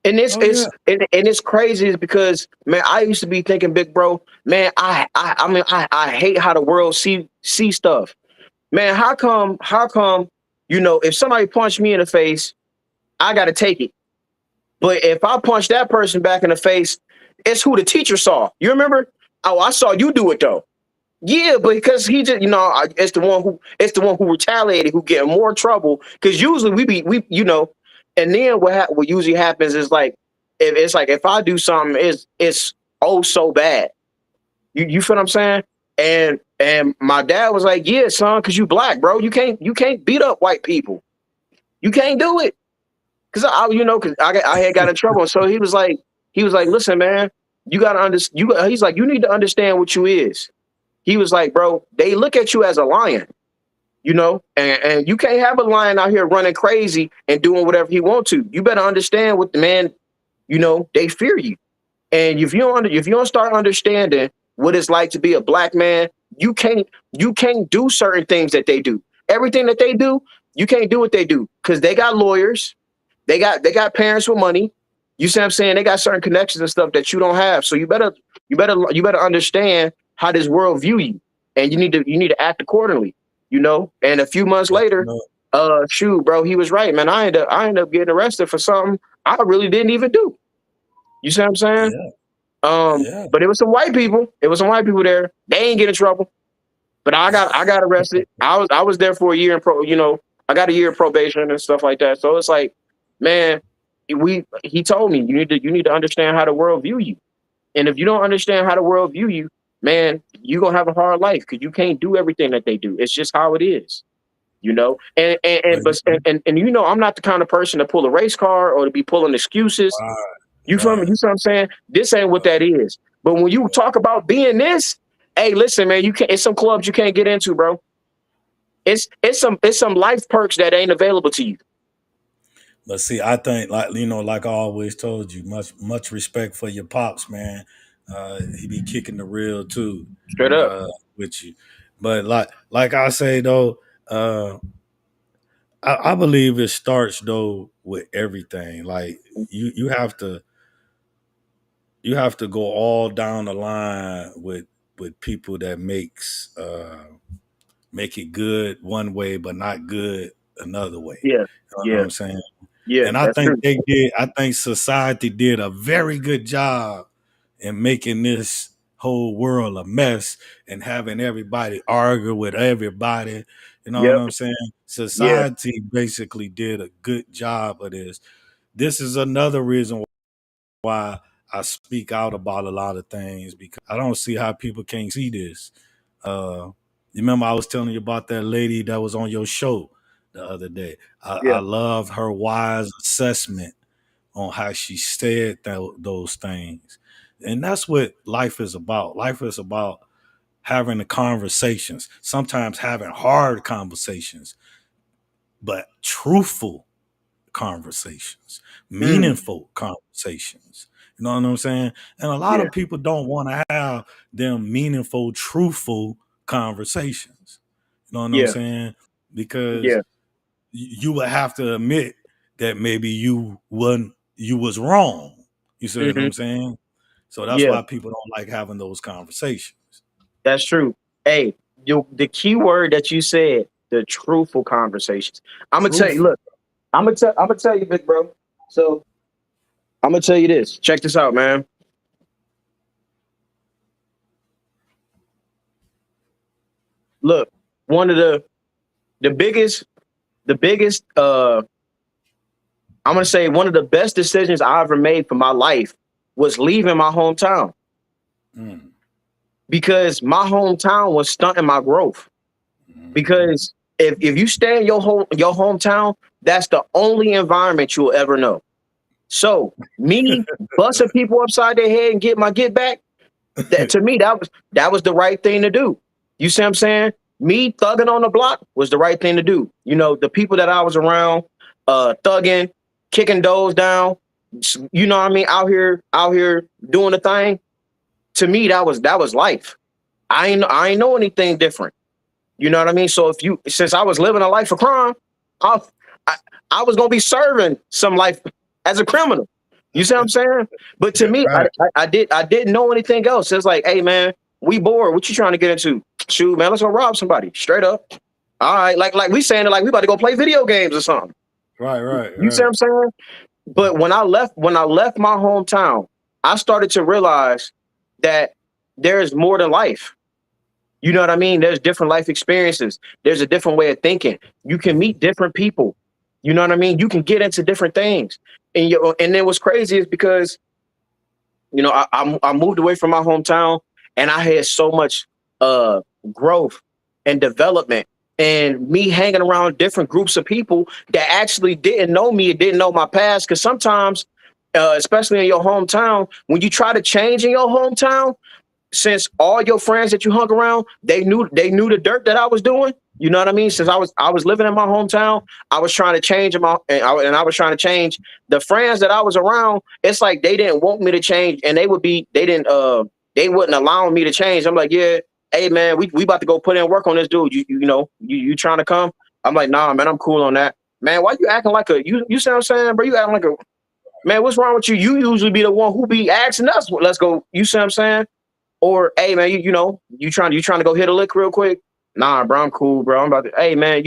Speaker 3: And it's
Speaker 4: Oh yeah.
Speaker 3: it's and it's crazy is because man, I used to be thinking, big bro, man, I hate how the world see stuff. Man, how come, if somebody punched me in the face, I gotta take it. But if I punch that person back in the face, it's who the teacher saw. You remember? Oh, I saw you do it though. Yeah, because he just, it's the one who retaliated, who get in more trouble. Because usually and then what usually happens is like, if it's like if I do something, it's oh so bad. You feel what I'm saying? And my dad was like, yeah, son, because you black, bro. You can't beat up white people. You can't do it. Because I had got in trouble. So he was like, listen, man, you gotta understand. He's like, you need to understand what you is. He was like, bro, they look at you as a lion, and you can't have a lion out here running crazy and doing whatever he want to. You better understand what the man, they fear you. And if you don't start understanding what it's like to be a black man, you can't do certain things that they do. Everything that they do, you can't do what they do because they got lawyers, they got parents with money. You see what I'm saying? They got certain connections and stuff that you don't have. So you better understand how this world view you, and you need to act accordingly. And a few months
Speaker 4: But
Speaker 3: later, shoot, bro, he was right, man. I ended up getting arrested for something I really didn't even do. You see what I'm saying?
Speaker 4: yeah,
Speaker 3: Um,
Speaker 4: yeah.
Speaker 3: but it was some white people. It was some white people there. They ain't get in trouble. But I got arrested. I was there for a year in I got a year of probation and stuff like that. So it's like, man, he told me you need to understand how the world view you. And if you don't understand how the world view you, man, you're gonna have a hard life because you can't do everything that they do. It's just how it is. And
Speaker 4: But
Speaker 3: but and I'm not the kind of person to pull a race car or to be pulling excuses.
Speaker 4: right,
Speaker 3: You feel me?
Speaker 4: right,
Speaker 3: You see what I'm saying? This ain't what that is. But when you talk about being this, hey, listen, man, you can't. It's some clubs you can't get into, bro. It's some life perks that ain't available to you.
Speaker 4: but see, I think like I always told you, much respect for your pops, man. He be kicking the real too,
Speaker 3: Straight up.
Speaker 4: with you. But like I say though, uh, I believe it starts though with everything. Like you have to go all down the line with people that make it good one way but not good another way.
Speaker 3: Yeah.
Speaker 4: You know what
Speaker 3: Yeah.
Speaker 4: I'm saying?
Speaker 3: Yeah.
Speaker 4: And I
Speaker 3: That's
Speaker 4: think
Speaker 3: true.
Speaker 4: I think society did a very good job in making this whole world a mess and having everybody argue with everybody. You know what
Speaker 3: Yep.
Speaker 4: I'm saying?
Speaker 3: Yeah.
Speaker 4: Society basically did a good job of this. This is another reason why I speak out about a lot of things because I don't see how people can't see this. You remember I was telling you about that lady that was on your show the other day. I
Speaker 3: Yeah.
Speaker 4: love her wise assessment on how she said those things. And that's what life is about. Life is about having the conversations, sometimes having hard conversations, but truthful conversations,
Speaker 3: Mm.
Speaker 4: meaningful conversations. You know what I'm saying? And a lot
Speaker 3: Yeah.
Speaker 4: of people don't want to have them meaningful, truthful conversations. You know what I'm
Speaker 3: Yeah.
Speaker 4: saying? because
Speaker 3: Yeah.
Speaker 4: you would have to admit that maybe you was wrong. You see what
Speaker 3: Hmm.
Speaker 4: I'm saying? So that's
Speaker 3: Yeah,
Speaker 4: why people don't like having those conversations.
Speaker 3: that's true. Hey, the key word that you said, the truthful conversations. I'm gonna tell you.
Speaker 4: Truthful.
Speaker 3: Look, I'm gonna tell you, big bro. So I'm gonna tell you this. Check this out, man. Look, one of the biggest the biggest I'm gonna say one of the best decisions I ever made for my life was leaving my hometown,
Speaker 4: Mm,
Speaker 3: because my hometown was stunting my growth.
Speaker 4: mhm.
Speaker 3: Because if you stay in your hometown, that's the only environment you'll ever know. So me busting people upside their head and get my get back, that to me that was the right thing to do. You see what I'm saying? Me thugging on the block was the right thing to do. You know, the people that I was around, thugging, kicking doors down, you know what I mean, out here doing the thing. To me, that was life. I ain't know anything different. You know what I mean? So since I was living a life of crime, I, I, I was gonna be serving some life as a criminal. You see what I'm saying? But to me,
Speaker 4: Right.
Speaker 3: I didn't know anything else. It's like, hey man, we bored. What you trying to get into? Shoot, man, let's go rob somebody. Straight up. All right, like we saying it like we about to go play video games or something.
Speaker 4: Right, right,
Speaker 3: You see what
Speaker 4: right.
Speaker 3: I'm saying? But when I left my hometown, I started to realize that there's more to life. You know what I mean? There's different life experiences. There's a different way of thinking. You can meet different people. You know what I mean? You can get into different things. And then what's crazy is because I moved away from my hometown, and I had so much uh growth and development, and me hanging around different groups of people that actually didn't know me and didn't know my past. Because sometimes, especially in your hometown, when you try to change in your hometown, since all your friends that you hung around, they knew the dirt that I was doing. You know what I mean? Since I was living in my hometown, I was trying to change and I was trying to change the friends that I was around. It's like they didn't want me to change, and they wouldn't allow me to change. I'm like, yeah, hey man, we about to go put in work on this dude. You trying to come? I'm like, nah, man, I'm cool on that. Man, why you acting like you see what I'm saying, bro? You acting like a man. What's wrong with you? You usually be the one who be asking us, let's go. You see what I'm saying? Or hey man, you trying to go hit a lick real quick? Nah, bro, I'm cool, bro. I'm about to. Hey man,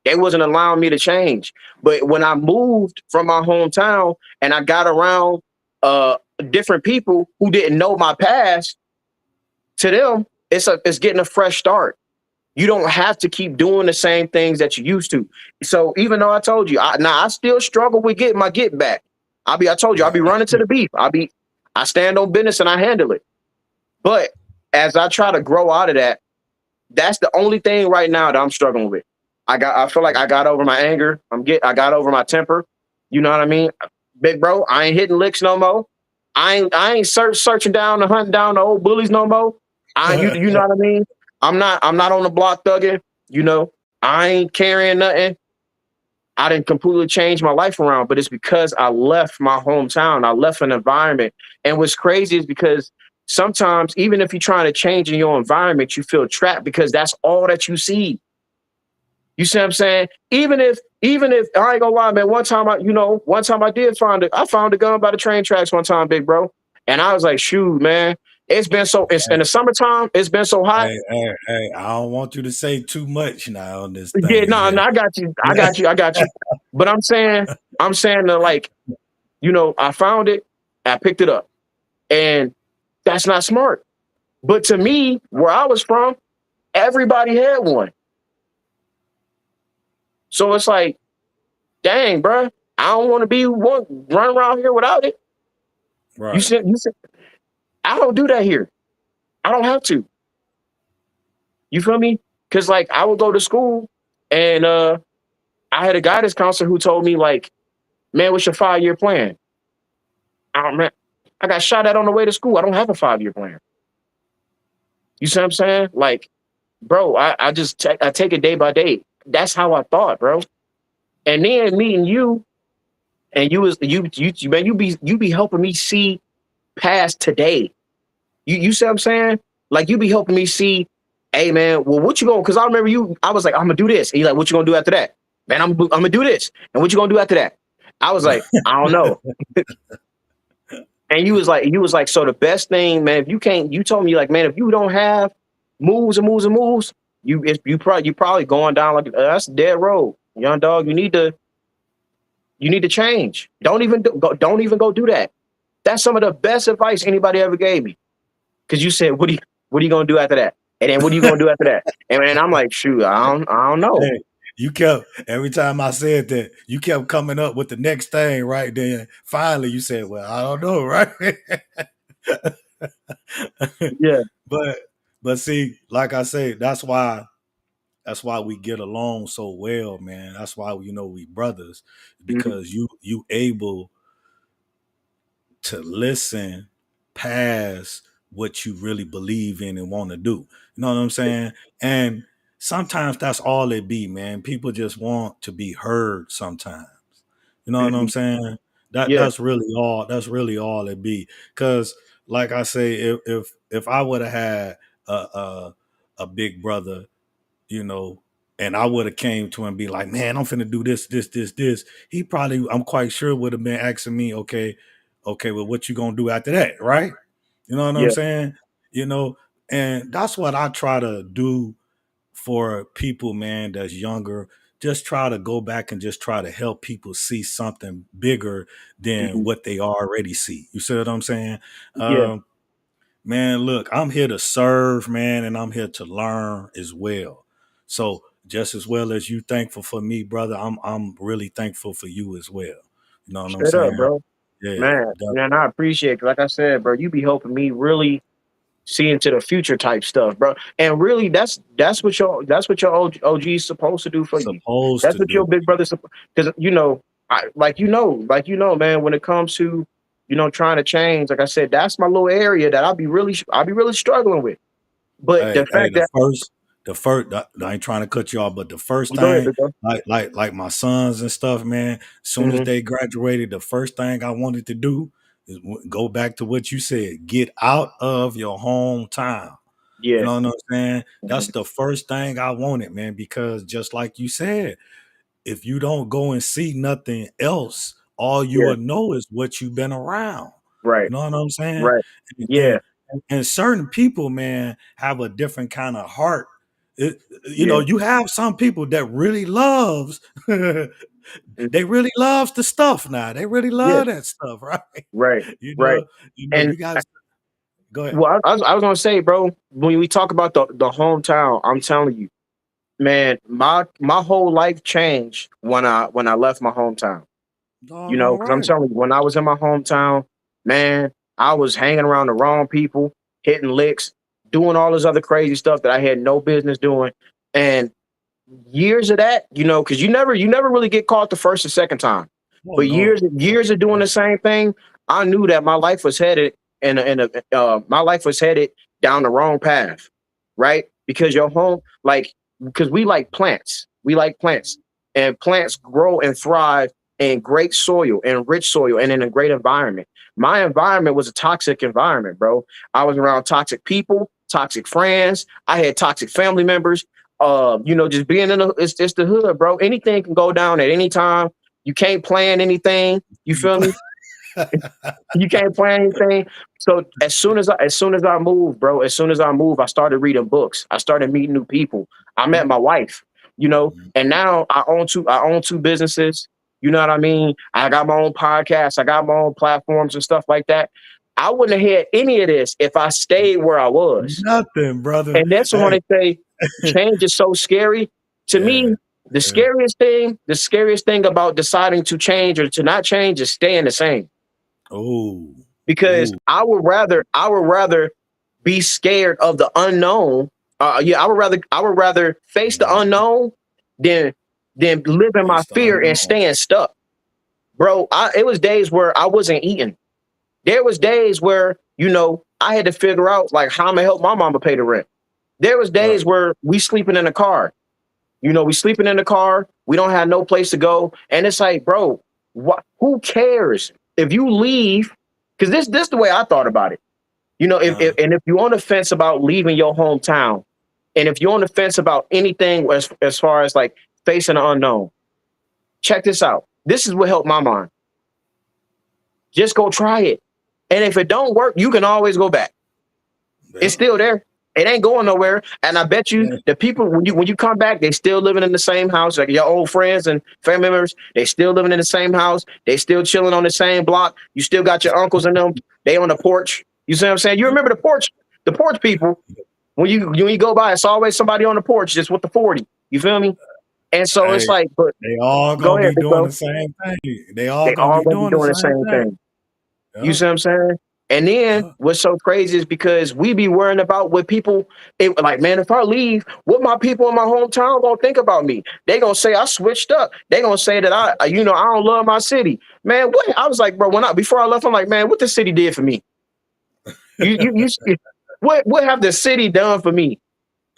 Speaker 3: they wasn't allowing me to change. But when I moved from my hometown and I got around uh different people who didn't know my past, to them it's getting a fresh start. You don't have to keep doing the same things that you used to. So even though I told you, I still struggle with getting my get back. I told you, I'll be
Speaker 4: Right.
Speaker 3: running to the beef. I stand on business and I handle it. But as I try to grow out of that, that's the only thing right now that I'm struggling with. I feel like I got over my anger. I got over my temper. You know what I mean? Big bro, I ain't hitting licks no more. I ain't searching down and hunting down the old bullies no more. You know what I mean? I'm not on the block thugging, you know. I ain't carrying nothing. I didn't completely change my life around, but it's because I left my hometown. I left an environment. And what's crazy is because sometimes, even if you're trying to change in your environment, you feel trapped because that's all that you see. You see what I'm saying? Even if I ain't gonna lie, man, one time I did I found a gun by the train tracks one time, big bro. And I was like, shoot, man, it's in the summertime, it's been so hot.
Speaker 4: Hey, I don't want you to say too much now on this
Speaker 3: Yeah,
Speaker 4: thing
Speaker 3: no,
Speaker 4: here.
Speaker 3: no, I got you. I got you. I got you. But I'm saying that, like, I found it, I picked it up. And that's not smart. But to me, where I was from, everybody had one. So it's like, dang, bro, I don't want to be one run around here without it.
Speaker 4: Right.
Speaker 3: You said, I don't do that here. I don't have to. You feel me? Because like I would go to school, and I had a guidance counselor who told me like, man, what's your 5-year plan? Man, I got shot at on the way to school. I don't have a 5-year plan. You see what I'm saying? Like, bro, I take it day by day. That's how I thought, bro. And then meeting you, and man, you be helping me see past today. You see what I'm saying? Like you be helping me see. hey man, well, what you going? Because I remember you. I was like, I'm gonna do this. And he's like, what you gonna do after that? Man, I'm gonna do this. And what you gonna do after that? I was like, I don't know. And you was like, so the best thing, man, if you can't, you told me like, man, if you don't have moves and moves and moves, you probably going down like that's a dead road, young dog. You need to change. Don't even go do that. That's some of the best advice anybody ever gave me. Because you said, what are you gonna do after that? And then what are you gonna do after that? And I'm like, shoot, I don't know.
Speaker 4: Hey, you kept every time I said that, you kept coming up with the next thing, right? Then finally you said, well, I don't know, right?
Speaker 3: Yeah.
Speaker 4: but see, like I say, that's why we get along so well, man. That's why we brothers,
Speaker 3: Mhm.
Speaker 4: because you able to listen past what you really believe in and want to do. You know what I'm saying? And sometimes that's all it be, man. People just want to be heard sometimes. You know what I'm
Speaker 3: Mhm.
Speaker 4: saying?
Speaker 3: Yeah.
Speaker 4: That's really all it be. Cause like I say, if I would have had a, a big brother, you know, and I would have came to him and be like, man, I'm finna do this. He probably, I'm quite sure, would have been asking me, okay, well, what you gonna do after that, right? You know what I'm
Speaker 3: Yeah.
Speaker 4: saying? You know, and that's what I try to do for people, man, that's younger. Just try to go back and just try to help people see something bigger than
Speaker 3: Mhm.
Speaker 4: what they already see. You see what I'm saying?
Speaker 3: Yeah.
Speaker 4: Um, Man, look, I'm here to serve, man, and I'm here to learn as well. So just as well as you thankful for me, brother, I'm really thankful for you as well. You know what I'm
Speaker 3: Straight up,
Speaker 4: saying?
Speaker 3: bro.
Speaker 4: Yeah,
Speaker 3: Man, I appreciate it. Like I said, bro, you be helping me really see into the future type stuff, bro. And really, that's what your OG is supposed to do for you.
Speaker 4: supposed
Speaker 3: That's
Speaker 4: to
Speaker 3: what your
Speaker 4: do.
Speaker 3: big brother, because man, when it comes to trying to change, like I said, that's my little area that I'll be really struggling with. But the
Speaker 4: Hey,
Speaker 3: fact that
Speaker 4: the first, I ain't trying to cut you off, but the first
Speaker 3: go ahead,
Speaker 4: thing,
Speaker 3: big bro.
Speaker 4: like my sons and stuff, man, as soon as
Speaker 3: Hmm.
Speaker 4: they graduated, the first thing I wanted to do is go back to what you said, get out of your hometown. You
Speaker 3: Yeah.
Speaker 4: know what I'm saying? That's
Speaker 3: Mhm.
Speaker 4: the first thing I wanted, man, because just like you said, if you don't go and see nothing else, all you
Speaker 3: Yeah.
Speaker 4: will know is what you've been around.
Speaker 3: Right.
Speaker 4: You know what I'm saying?
Speaker 3: Right.
Speaker 4: And
Speaker 3: Yeah.
Speaker 4: and certain people, man, have a different kind of heart.
Speaker 3: Yeah.
Speaker 4: You have some people that really loves
Speaker 3: Mhm.
Speaker 4: they really loves the stuff now. They really
Speaker 3: Yeah.
Speaker 4: love that stuff, right?
Speaker 3: Right.
Speaker 4: You
Speaker 3: Right.
Speaker 4: know,
Speaker 3: And
Speaker 4: you guys go ahead.
Speaker 3: well, I was gonna say, bro, when we talk about the hometown, I'm telling you, man, my whole life changed when I left my hometown.
Speaker 4: Doggone
Speaker 3: Because I'm
Speaker 4: right.
Speaker 3: telling you, when I was in my hometown, man, I was hanging around the wrong people, hitting licks, doing all this other crazy stuff that I had no business doing. And years of that, because you never really get caught the first or second time.
Speaker 4: Oh
Speaker 3: But
Speaker 4: no.
Speaker 3: years of doing the same thing, I knew that my life was headed my life was headed down the wrong path, right? Because your home, like, because we like plants, and plants grow and thrive in great soil and rich soil and in a great environment. My environment was a toxic environment, bro. I was around toxic people, toxic friends. I had toxic family members. Just being it's the hood, bro. Anything can go down at any time. You can't plan anything. You feel me? You can't plan anything. So as soon as I moved, bro, I started reading books. I started meeting new people. I met my wife, and now I own two businesses. You know what I mean? I got my own podcast, I got my own platforms and stuff like that. I wouldn't have had any of this if I stayed where I was.
Speaker 4: Nothing, brother.
Speaker 3: And that's when
Speaker 4: Hey,
Speaker 3: I say change is so scary. To
Speaker 4: yeah,
Speaker 3: me, the
Speaker 4: yeah.
Speaker 3: scariest thing about deciding to change or to not change is staying the same.
Speaker 4: Oh,
Speaker 3: Because
Speaker 4: oh,
Speaker 3: I would rather be scared of the unknown. I would rather face the unknown than live in my
Speaker 4: face the
Speaker 3: fear and
Speaker 4: unknown.
Speaker 3: staying stuck. Bro, it was days where I wasn't eating. There was days where, I had to figure out like how I'm gonna help my mama pay the rent. There was days
Speaker 4: Right.
Speaker 3: where we sleeping in the car. We sleeping in the car. We don't have no place to go, and it's like, bro, what? Who cares if you leave? Because this is the way I thought about it. If
Speaker 4: Uh,
Speaker 3: and if you're on the fence about leaving your hometown, And if you're on the fence about anything as far as like facing the unknown, check this out. This is what helped my mind. Just go try it. And if it don't work, you can always go back.
Speaker 4: Yeah.
Speaker 3: It's still there. It ain't going nowhere. And I bet you
Speaker 4: Yeah.
Speaker 3: the people when you come back, they still living in the same house. Like your old friends and family members, they still living in the same house. They still chilling on the same block. You still got your uncles and them. They on the porch. You see what I'm saying? You remember the porch people. When you go by, it's always somebody on the porch just with the 40. You feel me? And so it's
Speaker 4: Hey,
Speaker 3: like, but
Speaker 4: they all
Speaker 3: go
Speaker 4: gonna
Speaker 3: ahead,
Speaker 4: be
Speaker 3: big
Speaker 4: doing
Speaker 3: bro.
Speaker 4: the same thing. They all
Speaker 3: They
Speaker 4: gonna
Speaker 3: all
Speaker 4: be
Speaker 3: gonna be
Speaker 4: doing the
Speaker 3: doing the
Speaker 4: same
Speaker 3: same
Speaker 4: thing.
Speaker 3: thing. You
Speaker 4: Yeah.
Speaker 3: see what I'm saying? And then
Speaker 4: Yeah.
Speaker 3: what's so crazy is because we be worrying about what people like, man, if I leave, what my people in my hometown gonna think about me? They gonna say I switched up. They gonna say that I don't love my city. Man, what I was like, bro, before I left, I'm like, man, what the city did for me? What have the city done for me?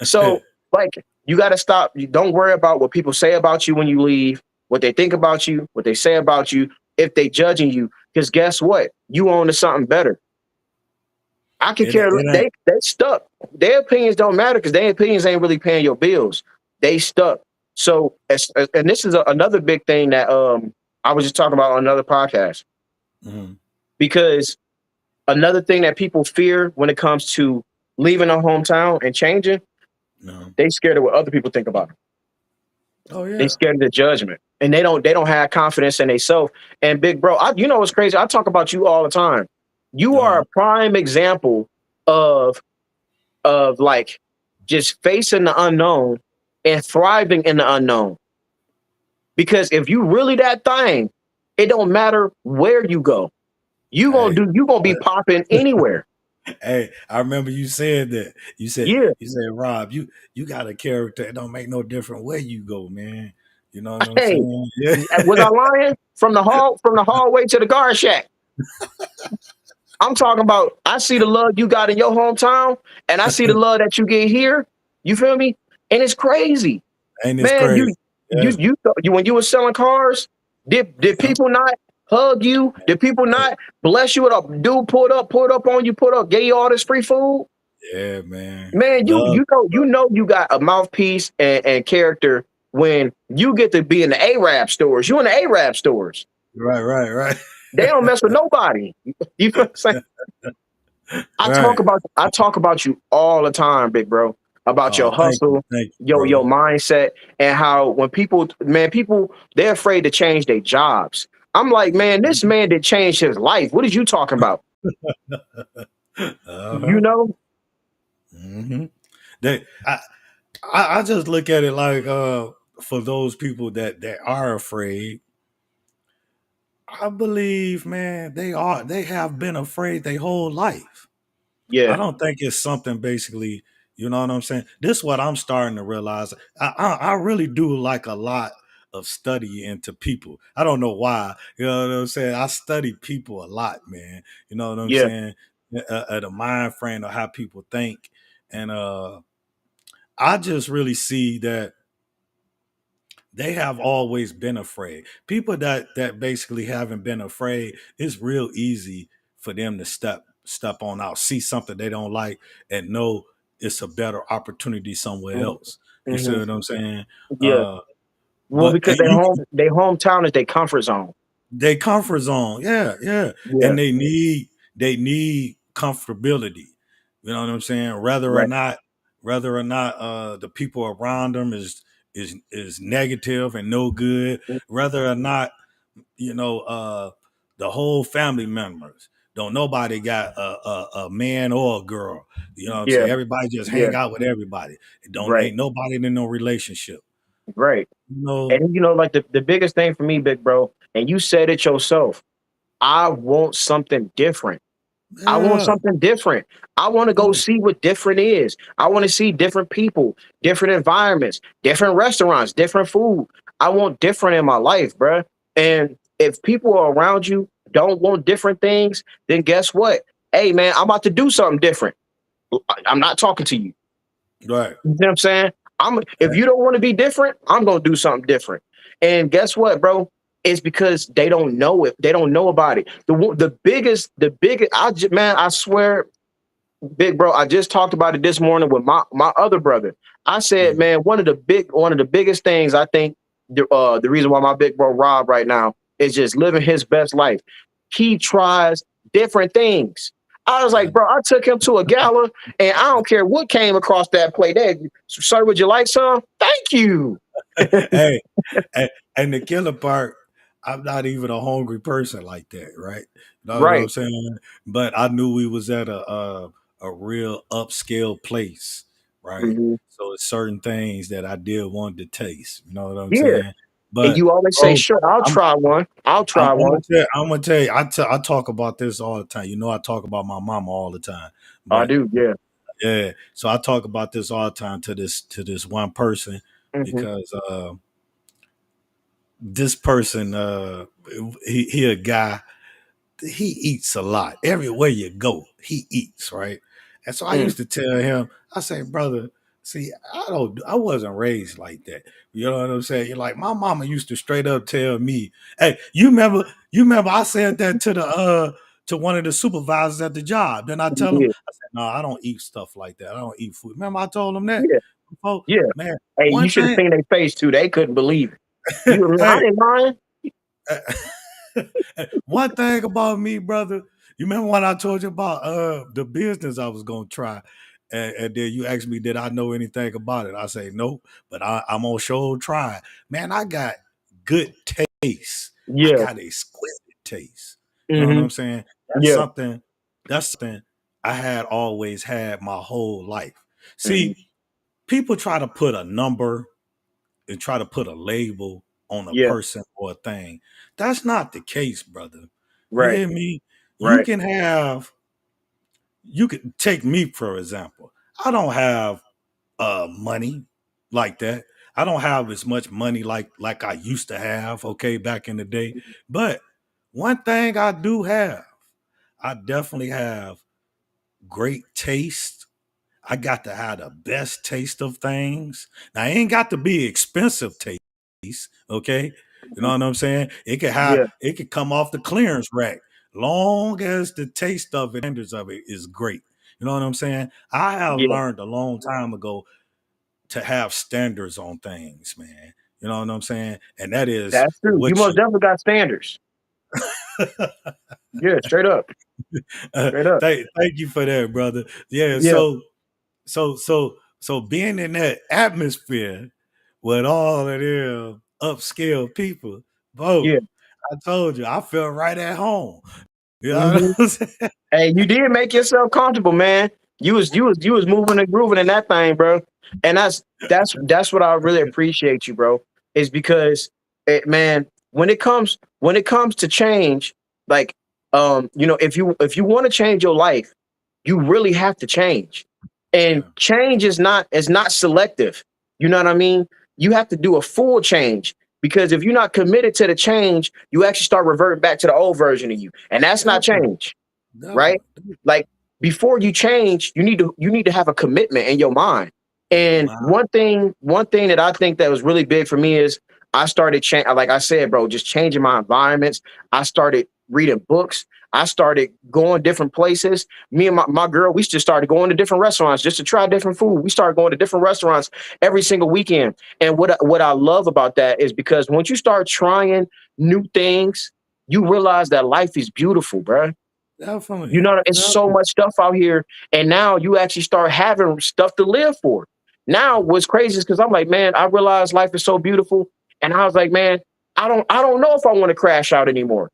Speaker 3: So like you gotta stop. You don't worry about what people say about you when you leave, what they think about you, what they say about you, if they judging you. Because guess what? You on to something better. I could care.
Speaker 4: it ain't.
Speaker 3: They stuck. Their opinions don't matter because their opinions ain't really paying your bills. They stuck. So, and this is another big thing that I was just talking about on another podcast
Speaker 4: Mhm.
Speaker 3: because another thing that people fear when it comes to leaving a hometown and changing,
Speaker 4: No.
Speaker 3: they scared of what other people think about them.
Speaker 4: Oh
Speaker 3: They
Speaker 4: yeah.
Speaker 3: scared of the judgment, and they don't have confidence in themselves. And big bro, you know what's crazy? I talk about you all the time. You are
Speaker 4: Uh,
Speaker 3: a prime example of like just facing the unknown and thriving in the unknown. Because if you really that thing, it don't matter where you go.
Speaker 4: hey,
Speaker 3: You gonna be popping anywhere.
Speaker 4: hey, I remember you said that.
Speaker 3: Yeah.
Speaker 4: You said, Rob, you got a character. It don't make no difference where you go, man. You know what I'm
Speaker 3: Hey,
Speaker 4: saying? Yeah.
Speaker 3: was I lying? From the hallway to the guard shack. I'm talking about I see the love you got in your hometown and I see the love that you get here. You feel me? And it's crazy.
Speaker 4: Ain't this
Speaker 3: Man,
Speaker 4: crazy? Yeah.
Speaker 3: you when you were selling cars, did
Speaker 4: Yeah.
Speaker 3: people not hug you? Did people not bless you with a dude pulled up on you, gave you all this free food?
Speaker 4: Yeah, man.
Speaker 3: Man,
Speaker 4: Love.
Speaker 3: you got a mouthpiece and character when you get to be in the Arab stores. You in the Arab stores.
Speaker 4: Right, right, right.
Speaker 3: They don't mess with nobody. You feel what I'm saying?
Speaker 4: Right.
Speaker 3: I talk about you all the time, big bro, about your
Speaker 4: Oh,
Speaker 3: hustle,
Speaker 4: thank you,
Speaker 3: your
Speaker 4: bro.
Speaker 3: mindset, and how when people they're afraid to change their jobs. I'm like, man, this man did change his life. What are you talking about? You
Speaker 4: Uh-huh.
Speaker 3: know?
Speaker 4: Hmm. They, I just look at it like for those people that are afraid, I believe, man, they have been afraid their whole life. I
Speaker 3: Yeah,
Speaker 4: don't think it's something basically, you know what I'm saying? This is what I'm starting to realize. I really do like a lot of study into people. I don't know why. You know what I'm saying? I study people a lot, man. You know what I'm
Speaker 3: yeah,
Speaker 4: saying? The mind frame of how people think. And I just really see that they have always been afraid. People that basically haven't been afraid, it's real easy for them to step on out, see something they don't like, and know it's a better opportunity somewhere else. You see
Speaker 3: mm-hmm.
Speaker 4: what I'm saying?
Speaker 3: Yeah.
Speaker 4: Uh,
Speaker 3: Well,
Speaker 4: but
Speaker 3: because their hometown is their comfort zone.
Speaker 4: they comfort zone, yeah, yeah,
Speaker 3: Yeah,
Speaker 4: and they need comfortability. You know what I'm saying?
Speaker 3: right.
Speaker 4: Whether or not the people around them is negative and no good, whether or not you know the whole family members don't nobody got a man or a girl. You know what I'm
Speaker 3: Yeah,
Speaker 4: saying? Everybody just
Speaker 3: yeah,
Speaker 4: hang out with everybody. It don't
Speaker 3: right,
Speaker 4: ain't nobody in no relationship.
Speaker 3: right.
Speaker 4: You know?
Speaker 3: And like the biggest thing for me, big bro, and you said it yourself. I want something different. I want
Speaker 4: Yeah.
Speaker 3: something different. I want to go see what different is. I want to see different people, different environments, different restaurants, different food. I want different in my life, bruh. And if people around you don't want different things, then guess what? Hey, man, I'm about to do something different. I'm not talking to you.
Speaker 4: Right.
Speaker 3: You know what I'm saying? If you don't want to be different, I'm gonna do something different. And guess what, bro? It's because they don't know it. They don't know about it. The biggest. Man, I swear, big bro, I just talked about it this morning with my other brother. I said,
Speaker 4: Mhm.
Speaker 3: man, one of the biggest things I think the reason why my big bro Rob right now is just living his best life. He tries different things. I was
Speaker 4: Yeah.
Speaker 3: like, bro, I took him to a gala, and I don't care what came across that plate. Hey, sir, would you like some? Thank you.
Speaker 4: Hey, and the killer part, I'm not even a hungry person like that, right? You know what I'm
Speaker 3: Right.
Speaker 4: saying? But I knew we was at a real upscale place, right?
Speaker 3: Hmm.
Speaker 4: So it's certain things that I did want to taste. You know what I'm
Speaker 3: Yeah.
Speaker 4: saying?
Speaker 3: And
Speaker 4: But
Speaker 3: you always say,
Speaker 4: bro,
Speaker 3: sure, I'll
Speaker 4: I'm
Speaker 3: try one. I'll
Speaker 4: I'm,
Speaker 3: try
Speaker 4: I'm
Speaker 3: one.
Speaker 4: gonna tell you. I talk about this all the time. You know, I talk about my mama all the time.
Speaker 3: I
Speaker 4: But
Speaker 3: do. Yeah.
Speaker 4: yeah, so I talk about this all the time to this one person
Speaker 3: Hmm.
Speaker 4: because this person he a guy, he eats a lot. Everywhere you go, he eats, right? And so I
Speaker 3: Mm.
Speaker 4: used to tell him, I say, brother, see, I wasn't raised like that. You know what I'm saying? You're like, my mama used to straight up tell me, hey, you remember I said that to one of the supervisors at the job. Then I
Speaker 3: You
Speaker 4: tell him,
Speaker 3: did.
Speaker 4: I said, no, I don't eat stuff like that. I don't eat food. Remember I told him that
Speaker 3: Yeah.
Speaker 4: before?
Speaker 3: Yeah.
Speaker 4: Man,
Speaker 3: Hey, you
Speaker 4: one
Speaker 3: should have
Speaker 4: thing,
Speaker 3: seen their face too. They couldn't believe it. You were
Speaker 4: hey,
Speaker 3: I didn't mind.
Speaker 4: one thing about me, brother, you remember when I told you about the business I was gonna try, and then you asked me, did I know anything about it? I say nope, but I'm gonna show try. Man, I got good taste. I
Speaker 3: Yeah.
Speaker 4: got exquisite taste. You know what
Speaker 3: Hmm.
Speaker 4: I'm saying? That's
Speaker 3: Yeah.
Speaker 4: something. That's something I had always had my whole life.
Speaker 3: Hmm.
Speaker 4: See, people try to put a number and try to put a label on a
Speaker 3: Yeah.
Speaker 4: person or a thing. That's not the case, brother. You
Speaker 3: Right.
Speaker 4: hear me? You
Speaker 3: Right.
Speaker 4: can have, you could take me for example. I don't have money like that. I don't have as much money like I used to have, okay, back in the day. But one thing I do have, I definitely have great taste. I got to have the best taste of things. Now, I ain't got to be expensive taste, okay? You know what I'm saying?
Speaker 3: Yeah.
Speaker 4: It could come off the clearance rack, long as the taste of it, standards of it is great. You know what I'm saying? I have
Speaker 3: Yeah.
Speaker 4: learned a long time ago to have standards on things, man. You know what I'm saying? And that is
Speaker 3: That's true. You
Speaker 4: what
Speaker 3: most
Speaker 4: you.
Speaker 3: definitely got standards. Yeah. Straight up. Straight up.
Speaker 4: Thank you for that, brother. Yeah.
Speaker 3: Yeah.
Speaker 4: So being in that atmosphere with all of them upscale people, bro,
Speaker 3: Yeah.
Speaker 4: I told you, I felt right at home. You know what
Speaker 3: Hmm.
Speaker 4: I'm saying?
Speaker 3: Hey, you did make yourself comfortable, man. You was moving and grooving in that thing, bro. And that's what I really appreciate you, bro. Is because man, when it comes to change, like if you want to change your life, you really have to change. And
Speaker 4: Yeah.
Speaker 3: change is not selective. You know what I mean? You have to do a full change because if you're not committed to the change, you actually start reverting back to the old version of you. And that's not
Speaker 4: Definitely,
Speaker 3: change, right?
Speaker 4: definitely.
Speaker 3: Like before you change, you need to have a commitment in your mind.
Speaker 4: In your
Speaker 3: And
Speaker 4: mind.
Speaker 3: one thing that I think that was really big for me is I started change. Like I said, bro, just changing my environments. I started reading books. I started going different places. Me and my girl, we just started going to different restaurants just to try different food. We started going to different restaurants every single weekend. And what I love about that is because once you start trying new things, you realize that life is beautiful, bro. You
Speaker 4: Definitely.
Speaker 3: know, it's so
Speaker 4: Definitely.
Speaker 3: much stuff out here, and now you actually start having stuff to live for. Now, what's crazy is because I'm like, man, I realize life is so beautiful, and I was like, man, I don't know if I want to crash out anymore.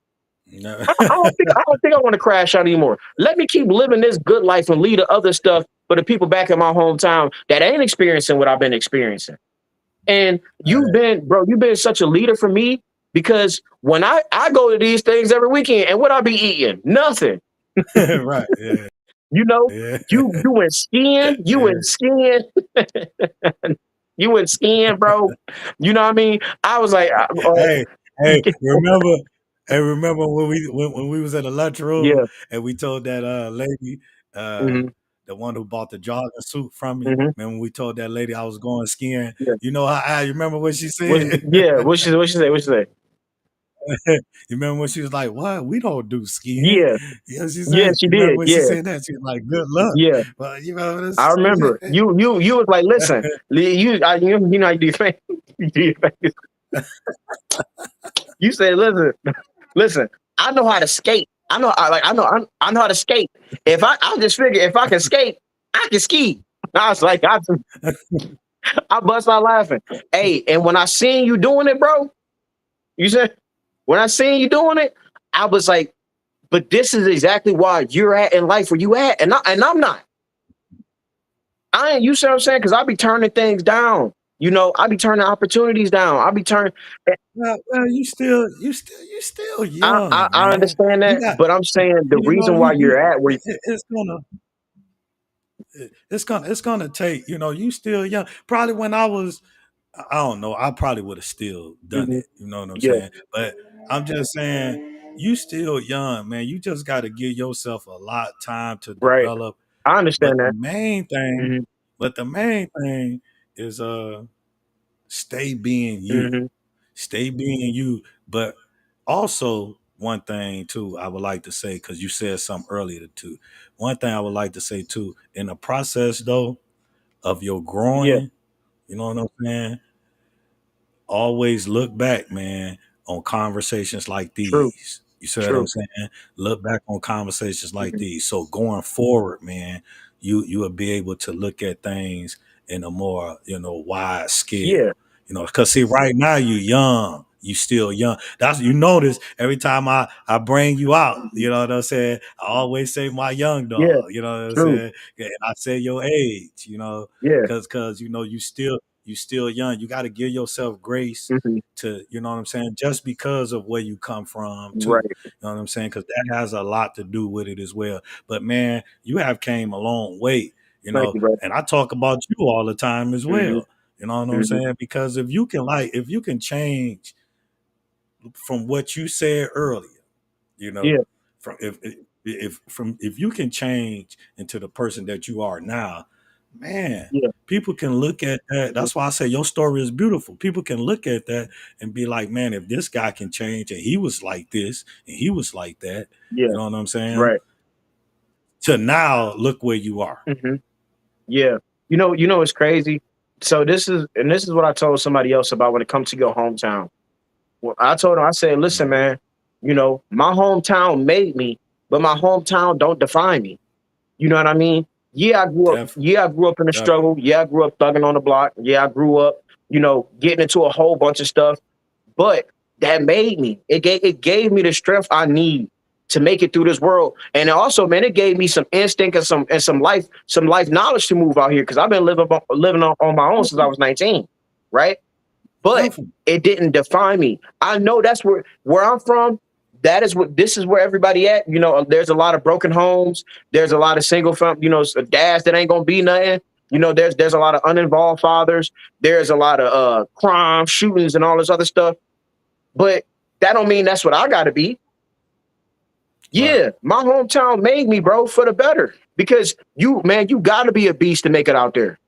Speaker 4: No.
Speaker 3: I don't think I want to crash out anymore. Let me keep living this good life and lead to other stuff for the people back in my hometown that ain't experiencing what I've been experiencing. And you've been such a leader for me because when I go to these things every weekend, and what I be eating, nothing.
Speaker 4: Right. Yeah.
Speaker 3: You know,
Speaker 4: Yeah.
Speaker 3: you went skiing, you
Speaker 4: Yeah.
Speaker 3: went skiing, you went skiing, bro. You know what I mean? I was like,
Speaker 4: Hey, hey, remember, hey, remember when we was in the lunchroom
Speaker 3: yeah,
Speaker 4: and we told that lady, uh,
Speaker 3: hmm,
Speaker 4: the one who bought the jogging suit from me,
Speaker 3: hmm,
Speaker 4: man, when we told that lady I was going skiing,
Speaker 3: yeah.
Speaker 4: you know how you remember what she
Speaker 3: What,
Speaker 4: said?
Speaker 3: yeah, what she say? What she say?
Speaker 4: You remember when she was like, "What? We don't do skiing."
Speaker 3: Yeah,
Speaker 4: Yeah, she
Speaker 3: yeah,
Speaker 4: said.
Speaker 3: she
Speaker 4: You remember
Speaker 3: did.
Speaker 4: when she
Speaker 3: Yeah,
Speaker 4: said that? She was like, "Good luck."
Speaker 3: yeah.
Speaker 4: But you know what I'm
Speaker 3: I remember
Speaker 4: saying?
Speaker 3: you was like, listen, you know how you do your thing. You do your thing. You said, listen. I know how to skate. I know how to skate. I just figure if I can skate, I can ski. I was like, I bust out laughing. Hey, and when I seen you doing it, bro, you said when I seen you doing it, I was like, but this is exactly why you're at in life where you at, and I'm not. I ain't. You see what I'm saying? Because I be turning things down. I be turning opportunities down. I be turning.
Speaker 4: Well, you still
Speaker 3: I
Speaker 4: young,
Speaker 3: I
Speaker 4: man.
Speaker 3: understand
Speaker 4: You
Speaker 3: that,
Speaker 4: got,
Speaker 3: but I'm saying the reason why you're at where
Speaker 4: it's gonna, it's gonna take. You still young. Probably when I don't know. I probably would have still done
Speaker 3: Mhm.
Speaker 4: it. You know what I'm
Speaker 3: Yeah,
Speaker 4: saying? But I'm just saying, you still young, man. You just got to give yourself a lot of time to
Speaker 3: right.
Speaker 4: develop.
Speaker 3: I
Speaker 4: But
Speaker 3: understand
Speaker 4: the
Speaker 3: that.
Speaker 4: main thing,
Speaker 3: Hmm.
Speaker 4: is stay being you.
Speaker 3: Hmm.
Speaker 4: Stay being you. But also one thing too, I would like to say, because you said something earlier too. One thing I would like to say too, in the process though of your
Speaker 3: Yeah,
Speaker 4: growing, you know what I'm saying? Always look back, man, on conversations like
Speaker 3: true,
Speaker 4: these. You see what I'm
Speaker 3: true.
Speaker 4: saying? Look back on conversations like
Speaker 3: Hmm.
Speaker 4: these. So going forward, man, you will be able to look at things in a more, wide
Speaker 3: Yeah,
Speaker 4: scale. Because see, right now you young. You still young. That's you notice every time I bring you out, you know what I'm saying? I always say my young
Speaker 3: yeah,
Speaker 4: dog, you know what I'm
Speaker 3: true.
Speaker 4: saying? And I say your age,
Speaker 3: Yeah.
Speaker 4: because you still young. You got to give yourself grace
Speaker 3: Hmm.
Speaker 4: to, you know what I'm saying, just because of where you come from too.
Speaker 3: Right.
Speaker 4: You know what I'm saying? Because that has a lot to do with it as well. But man, you have came a long way,
Speaker 3: Thank you, bro.
Speaker 4: and I talk about you all the time as
Speaker 3: Hmm.
Speaker 4: well. You know what I'm
Speaker 3: Hmm.
Speaker 4: saying? Because if you can change from what you said earlier, you know,
Speaker 3: Yeah,
Speaker 4: from if you can change into the person that you are now, man,
Speaker 3: yeah,
Speaker 4: people can look at that.
Speaker 3: mhm,
Speaker 4: That's why I say your story is beautiful. People can look at that and be like, man, if this guy can change and he was like this and he was like that, you
Speaker 3: yeah.
Speaker 4: know what I'm saying?
Speaker 3: Right.
Speaker 4: To now, look where you are.
Speaker 3: Hmm. Yeah. It's crazy. So this is what I told somebody else about when it comes to your hometown. Well, I told him, I said, listen,
Speaker 4: Mhm.
Speaker 3: man, my hometown made me, but my hometown don't define me. You know what I mean?
Speaker 4: Definitely,
Speaker 3: Yeah, I grew up in the
Speaker 4: definitely.
Speaker 3: struggle. Yeah, I grew up thugging on the block. Yeah, I grew up, getting into a whole bunch of stuff. But that made me. It gave me the strength I need to make it through this world. And also, man, it gave me some instinct and some life knowledge to move out here because I've been living on my own since I
Speaker 4: Definitely,
Speaker 3: was 19, right? But
Speaker 4: definitely.
Speaker 3: it didn't define me. I know that's where I'm from. This is where everybody at. There's a lot of broken homes. There's a lot of single fam, dads that ain't gonna be nothing. There's a lot of uninvolved fathers. There's a lot of crime, shootings, and all this other stuff. But that don't mean that's what I gotta be.
Speaker 4: Right.
Speaker 3: Yeah, my hometown made me, bro, for the better. Because you gotta be a beast to make it out there.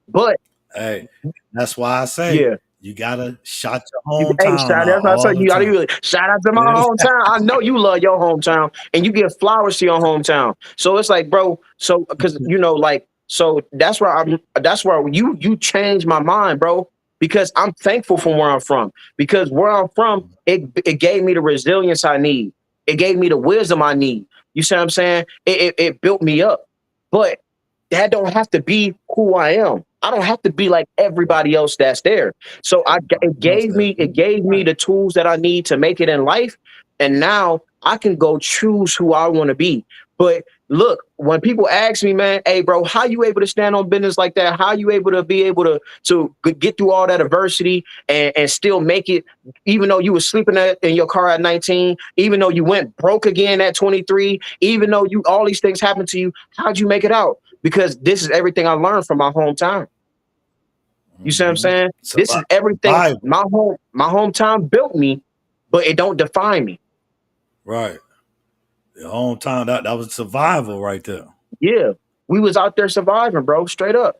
Speaker 3: But
Speaker 4: Hey, that's why I say
Speaker 3: yeah.
Speaker 4: you gotta shout your
Speaker 3: Hey,
Speaker 4: hometown
Speaker 3: shout
Speaker 4: out
Speaker 3: that's what I
Speaker 4: all
Speaker 3: said.
Speaker 4: the
Speaker 3: You gotta
Speaker 4: time.
Speaker 3: shout out to my hometown. I know you love your hometown and you give flowers to your hometown. So it's like, bro, so because like, so that's where you changed my mind, bro. Because I'm thankful for where I'm from. Because where I'm from, it gave me the resilience I need. It gave me the wisdom I need. You see what I'm saying? It built me up. But that don't have to be who I am. I don't have to be like everybody else that's there. So it
Speaker 4: Everybody else
Speaker 3: gave
Speaker 4: that
Speaker 3: me it gave me
Speaker 4: right.
Speaker 3: the tools that I need to make it in life, and now I can go choose who I want to be. But look, when people ask me, man, hey, bro, how you able to stand on business like that? How you able to be able to get through all that adversity and still make it, even though you were sleeping in your car at 19, even though you went broke again at 23, even though you all these things happened to you, how'd you make it out? Because this is everything I learned from my hometown. You see what I'm
Speaker 4: Mm-hmm.
Speaker 3: saying? This is everything
Speaker 4: Survival.
Speaker 3: my hometown built me, but it don't define me.
Speaker 4: Right. The hometown, that was survival right there.
Speaker 3: Yeah. We was out there surviving, bro, straight up.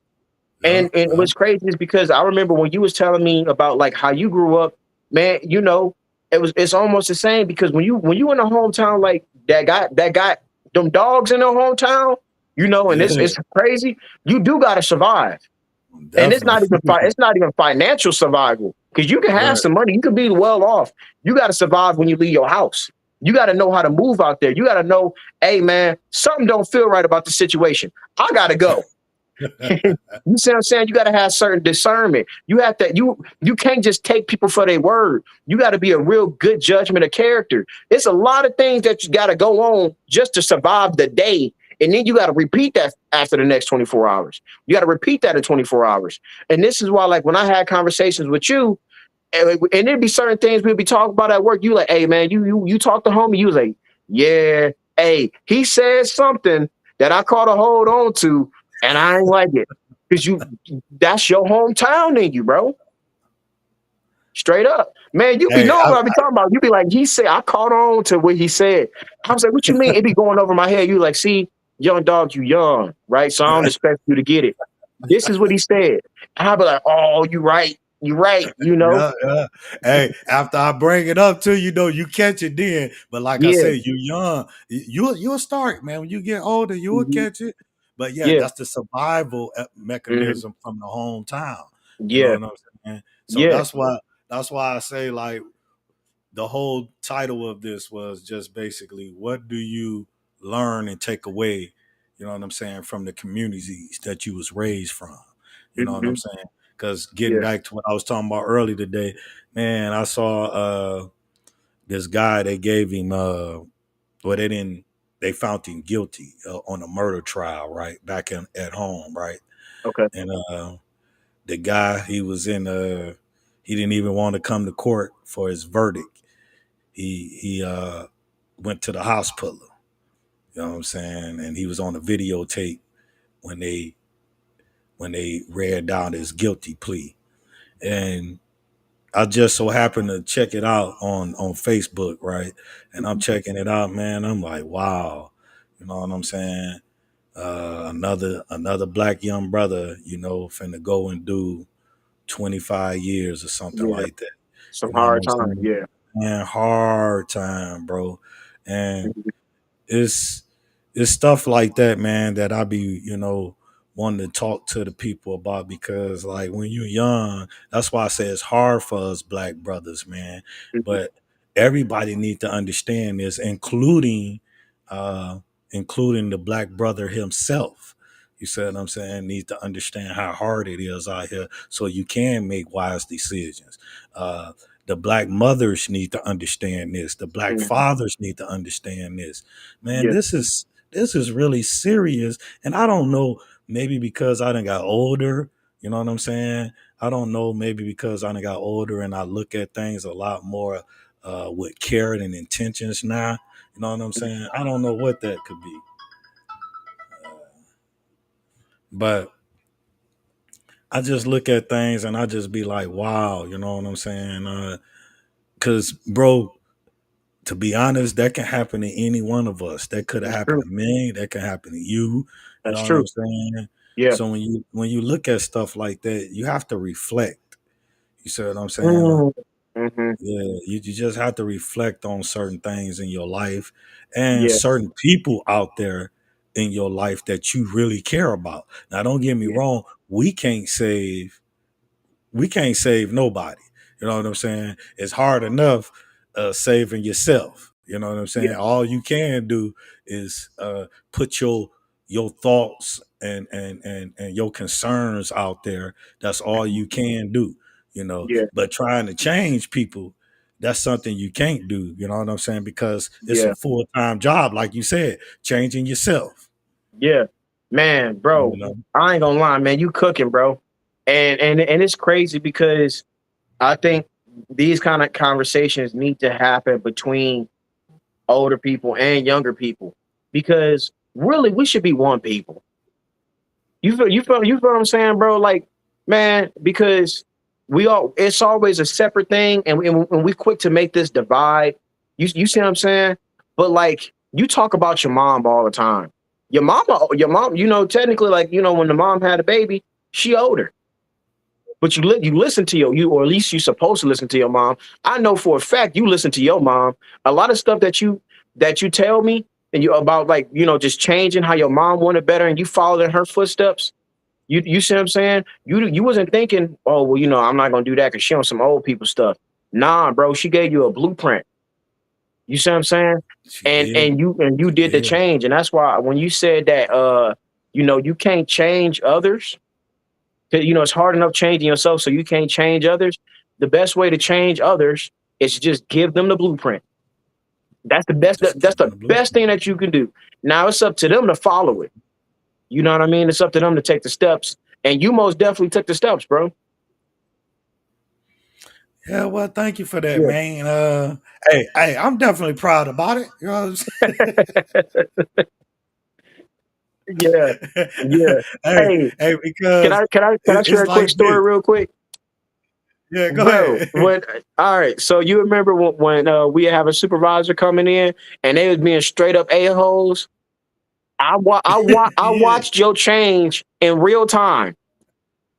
Speaker 4: Yeah,
Speaker 3: And
Speaker 4: yeah.
Speaker 3: what's crazy is because I remember when you was telling me about like how you grew up, man, it's almost the same because when you in a hometown like that got them dogs in their hometown, and
Speaker 4: Yeah,
Speaker 3: it's crazy. You do gotta survive, and it's not
Speaker 4: definitely.
Speaker 3: even it's not even financial survival because you can have
Speaker 4: Right.
Speaker 3: some money, you can be well off. You gotta survive when you leave your house. You gotta know how to move out there. You gotta know, hey man, something don't feel right about the situation. I gotta go. You see what I'm saying? You got to have certain discernment. You have to you can't just take people for their word. You got to be a real good judgment of character. It's a lot of things that you got to go on just to survive the day. And then you got to repeat that after the next 24 hours. You got to repeat that in 24 hours. And this is why, like, when I had conversations with you, and there'd be certain things we'd be talking about at work. You like, hey man, you talk to homie. You was like, yeah, hey, he said something that I caught a hold on to, and I ain't like it because that's your hometown in you, bro. Straight up, man. You be
Speaker 4: Hey,
Speaker 3: knowing what I be talking about. You be like, he said, I caught on to what he said. I was like, what you mean? It be going over my head. You like, see, young dog, you young, right? So I don't expect you to get it. This is what he said. I'll be like, oh, you right. You right.
Speaker 4: yeah, yeah. Hey, after I bring it up to you, you catch it then. But like I
Speaker 3: Yeah.
Speaker 4: said, you young, you'll start, man. When you get older, you will
Speaker 3: Mhm.
Speaker 4: catch it. But yeah,
Speaker 3: Yeah.
Speaker 4: that's the survival
Speaker 3: Mhm.
Speaker 4: mechanism from the hometown. You know
Speaker 3: Yeah.
Speaker 4: what I'm saying? So
Speaker 3: Yeah.
Speaker 4: that's why I say like the whole title of this was just basically what do you learn and take away, you know what I'm saying, from the communities that you was raised from. You know what I'm
Speaker 3: Mhm.
Speaker 4: saying? Because getting
Speaker 3: Yeah.
Speaker 4: back to what I was talking about early today, man, I saw this guy, they gave him well they found him guilty on a murder trial, right? Back at home, right?
Speaker 3: Okay.
Speaker 4: And the guy, he didn't even want to come to court for his verdict. He went to the hospital. You know what I'm saying? And he was on a videotape when they read down his guilty plea. And I just so happened to check it out on Facebook, right? And I'm checking it out, man. I'm like, wow, you know what I'm saying? Another black young brother, finna go and do 25 years or something
Speaker 3: Yeah.
Speaker 4: like that.
Speaker 3: Some
Speaker 4: You know what
Speaker 3: hard
Speaker 4: I'm
Speaker 3: time.
Speaker 4: saying?
Speaker 3: Yeah.
Speaker 4: Man, hard time, bro. And
Speaker 3: Mhm.
Speaker 4: it's it's stuff like that, man, that I be, wanting to talk to the people about because like when you're young, that's why I say it's hard for us black brothers, man.
Speaker 3: Mhm.
Speaker 4: But everybody need to understand this, uh including the black brother himself. You said what I'm saying? Need to understand how hard it is out here so you can make wise decisions. The black mothers need to understand this. The black
Speaker 3: Mhm.
Speaker 4: fathers need to understand this. Man,
Speaker 3: Yeah.
Speaker 4: this is really serious. And I don't know, maybe because I done got older, you know what I'm saying? I don't know, maybe because I done got older and I look at things a lot more with care and intentions now. You know what I'm saying? I don't know what that could be. But I just look at things and I just be like, wow, you know what I'm saying? Cause bro, to be honest, that can happen to any one of us. That could have
Speaker 3: That's
Speaker 4: happened
Speaker 3: true.
Speaker 4: to me. That can happen to you. You
Speaker 3: That's
Speaker 4: know what I'm
Speaker 3: true.
Speaker 4: saying?
Speaker 3: Yeah.
Speaker 4: So when you look at stuff like that, you have to reflect. You see what I'm saying?
Speaker 3: Mhm. Mhm.
Speaker 4: Yeah, you just have to reflect on certain things in your life and
Speaker 3: Yeah.
Speaker 4: certain people out there in your life that you really care about. Now, don't get me
Speaker 3: Yeah.
Speaker 4: wrong, we can't save nobody. You know what I'm saying? It's hard enough saving yourself. You know what I'm saying?
Speaker 3: Yeah.
Speaker 4: All you can do is put your thoughts and your concerns out there. That's all you can do.
Speaker 3: Yeah.
Speaker 4: But trying to change people, that's something you can't do. You know what I'm saying? Because it's a
Speaker 3: Yeah.
Speaker 4: full time job, like you said, changing yourself.
Speaker 3: Yeah. Man,
Speaker 4: You
Speaker 3: bro,
Speaker 4: know?
Speaker 3: I ain't gonna lie, man. You cooking, bro. And it's crazy because I think these kind of conversations need to happen between older people and younger people because really we should be one people. You feel what I'm saying, bro? Like, man, because it's always a separate thing, and we quick to make this divide. You see what I'm saying? But like, you talk about your mom all the time. Your mom, technically, like, when the mom had a baby, she older. but you listen to or at least you're supposed to listen to your mom. I know for a fact you listen to your mom. A lot of stuff that you tell me and you about, like, just changing how your mom wanted better and you followed in her footsteps. You see what I'm saying? You wasn't thinking, oh well, I'm not gonna do that because she on some old people stuff. Nah, bro, she gave you a blueprint. You see what I'm saying?
Speaker 4: She
Speaker 3: And
Speaker 4: did.
Speaker 3: and you
Speaker 4: She
Speaker 3: did the
Speaker 4: did.
Speaker 3: change, and that's why when you said that, you can't change others. 'Cause, it's hard enough changing yourself, so you can't change others. The best way to change others is just give them the blueprint. That's the best.
Speaker 4: Just
Speaker 3: That's
Speaker 4: give them
Speaker 3: the
Speaker 4: the
Speaker 3: best thing
Speaker 4: blueprint.
Speaker 3: that you can do. Now it's up to them to follow it. You know what I mean? It's up to them to take the steps, and you most definitely took the steps, bro.
Speaker 4: Yeah, well, thank you for that,
Speaker 3: Yeah,
Speaker 4: man. Hey, I'm definitely proud about it. You know what
Speaker 3: yeah,
Speaker 4: I'm saying?
Speaker 3: yeah.
Speaker 4: hey,
Speaker 3: Hey,
Speaker 4: hey,
Speaker 3: can
Speaker 4: because
Speaker 3: I can I can I share
Speaker 4: it's
Speaker 3: a quick
Speaker 4: like this.
Speaker 3: story real quick?
Speaker 4: Yeah, go
Speaker 3: Bro,
Speaker 4: ahead.
Speaker 3: all right, so you remember when we have a supervisor coming in and they was being straight up a-holes? I
Speaker 4: Yeah,
Speaker 3: watched your change in real time.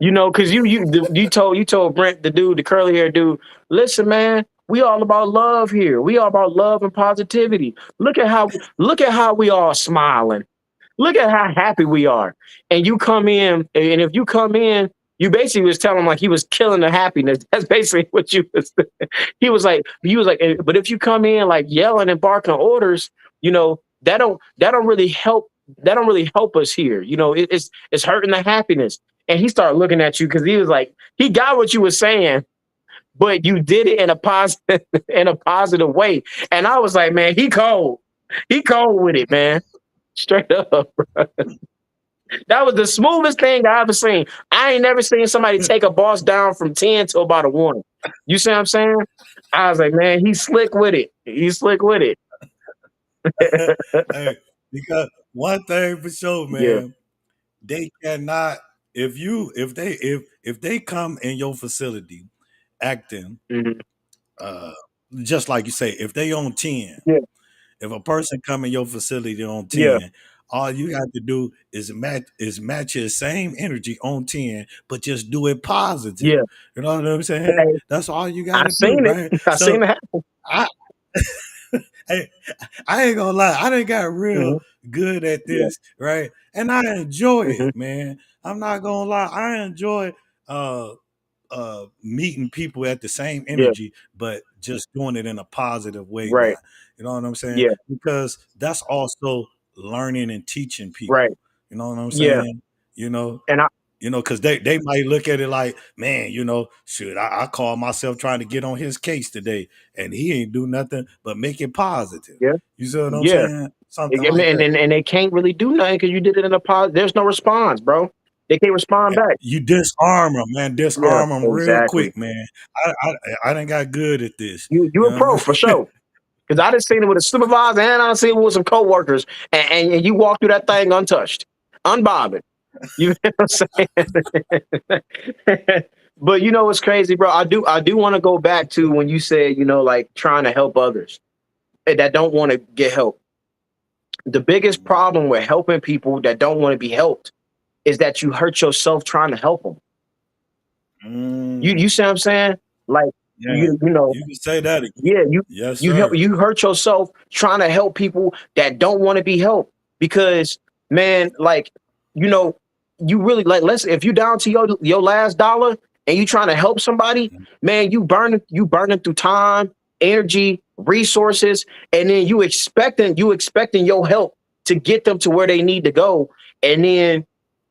Speaker 3: Because you told Brent, the dude, the curly hair dude, listen, man, we all about love here. We all about love and positivity. Look at how we all smiling. Look at how happy we are. And you come in, and if you come in, you basically was telling him like he was killing the happiness. That's basically what you was. He was like, but if you come in like yelling and barking orders, that don't really help. That don't really help us here. It's hurting the happiness. And he started looking at you because he was like, he got what you were saying, but you did it in a positive in a positive way. And I was like, man, he cold. He cold with it, man. Straight up. That was the smoothest thing I ever seen. I ain't never seen somebody take a boss down from 10 to about a 1. You see what I'm saying? I was like, man, he's slick with it. He's slick with it.
Speaker 4: hey, because one thing for sure,
Speaker 3: Yeah.
Speaker 4: man, they cannot if they come in your facility acting
Speaker 3: Mhm.
Speaker 4: uh just like you say, if they on 10,
Speaker 3: Yeah.
Speaker 4: if a person come in your facility on
Speaker 3: Yeah.
Speaker 4: 10, all you got to do is match your same energy on 10, but just do it positive.
Speaker 3: Yeah.
Speaker 4: You know what I'm saying?
Speaker 3: Hey,
Speaker 4: That's all you
Speaker 3: I
Speaker 4: got to do,
Speaker 3: seen it.
Speaker 4: right?
Speaker 3: I seen
Speaker 4: So
Speaker 3: it happen.
Speaker 4: I hey, I ain't gonna lie, I done got real
Speaker 3: Mhm.
Speaker 4: good at
Speaker 3: Yeah.
Speaker 4: this, right? And I enjoy
Speaker 3: Mhm.
Speaker 4: it, man. I'm not gonna lie, I enjoy uh meeting people at the same
Speaker 3: Yeah.
Speaker 4: energy, but just doing it in a positive way now.
Speaker 3: Right.
Speaker 4: You know what I'm saying?
Speaker 3: Yeah.
Speaker 4: Because that's also learning and teaching
Speaker 3: Right.
Speaker 4: people. You know what I'm
Speaker 3: Yeah.
Speaker 4: saying? You know,
Speaker 3: And I
Speaker 4: because they might look at it like, man, shoot, I call myself trying to get on his case today, and he ain't do nothing but make it positive.
Speaker 3: yeah.
Speaker 4: You see what I'm
Speaker 3: Yeah.
Speaker 4: saying? Something
Speaker 3: And,
Speaker 4: like
Speaker 3: and,
Speaker 4: that.
Speaker 3: and and they can't really do nothing because you did it in a positive. There's no response, bro. They can't respond back.
Speaker 4: You disarm them, man.
Speaker 3: Yeah,
Speaker 4: Disarm them real
Speaker 3: exactly.
Speaker 4: quick, man. I done got good at this.
Speaker 3: You
Speaker 4: You
Speaker 3: a
Speaker 4: know
Speaker 3: pro
Speaker 4: what
Speaker 3: for
Speaker 4: I mean?
Speaker 3: sure. Because I done seen it with a supervisor and I seen it with some coworkers, and you walk through that thing untouched, unbothered. You know what I'm saying? But what's crazy, bro? I do want to go back to when you said, like trying to help others that don't want to get help. The biggest problem with helping people that don't want to be helped is that you hurt yourself trying to help them. You
Speaker 4: Mm,
Speaker 3: see what I'm saying? Like
Speaker 4: yeah,
Speaker 3: you you know,
Speaker 4: you can say that again.
Speaker 3: yeah, you
Speaker 4: Yes,
Speaker 3: you help
Speaker 4: sir.
Speaker 3: you hurt yourself trying to help people that don't want to be helped because man, like you know, you really like let's if you down to your last dollar and you trying to help somebody, man, you burning through time, energy, resources, and then you expecting your help to get them to where they need to go, and then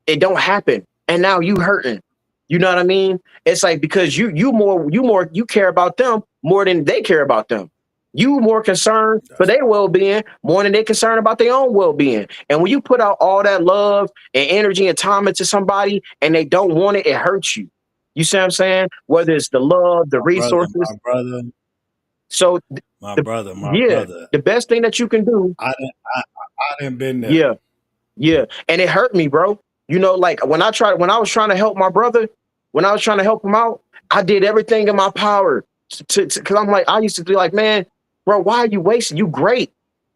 Speaker 3: it don't happen, and now you hurting. You know what I mean? It's like because you care about them more than they care about them. You more concerned for
Speaker 4: That's
Speaker 3: their well-being more than they concerned about their own well-being. And when you put out all that love and energy and time into somebody and they don't want it, it hurts you. You see what I'm saying? Whether it's the love, the
Speaker 4: my brother,
Speaker 3: resources.
Speaker 4: my brother,
Speaker 3: So
Speaker 4: my
Speaker 3: the
Speaker 4: brother, my
Speaker 3: yeah,
Speaker 4: brother.
Speaker 3: the best thing that you can do,
Speaker 4: I done, I done been there.
Speaker 3: yeah, yeah. And it hurt me, bro. Like when I was trying to help my brother, when I was trying to help him out, I did everything in my power because I'm like, I used to be like, man, bro, why are you wasting? You great.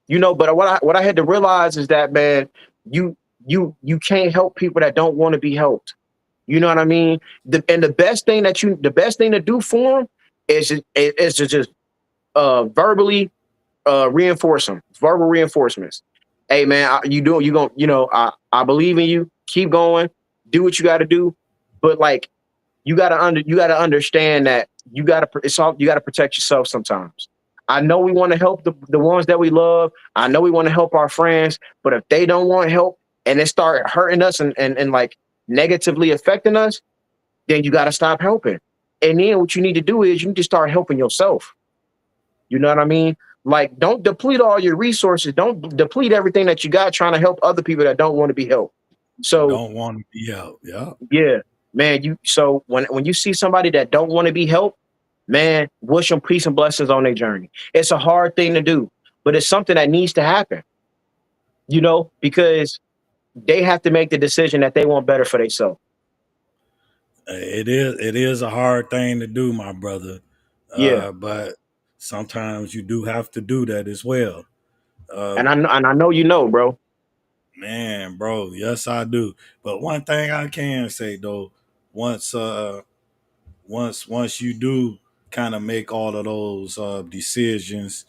Speaker 3: But what I had to realize is that, man, you you can't help people that don't want to be helped. You know what I mean? And the best thing to do for them is to just verbally reinforce them, verbal reinforcements. Hey man, you going I believe in you. Keep going. Do what you got to do. But like you got to understand that you got to protect yourself sometimes. I know we want to help the ones that we love. I know we want to help our friends, but if they don't want help and they start hurting us and like negatively affecting us, then you got to stop helping. And then what you need to do is you need to start helping yourself. You know what I mean? Like, don't deplete all your resources. Don't deplete everything that you got trying to help other people that don't want to be helped. So
Speaker 4: Don't want to be out. Yeah.
Speaker 3: yeah, man. So when you see somebody that don't want to be helped, man, wish them peace and blessings on their journey. It's a hard thing to do, but it's something that needs to happen. Because they have to make the decision that they want better for themselves.
Speaker 4: It is a hard thing to do, my brother.
Speaker 3: Yeah,
Speaker 4: But sometimes you do have to do that as well. Uh,
Speaker 3: and I know bro.
Speaker 4: Man, bro, yes I do. But one thing I can say though, once once you do kind of make all of those decisions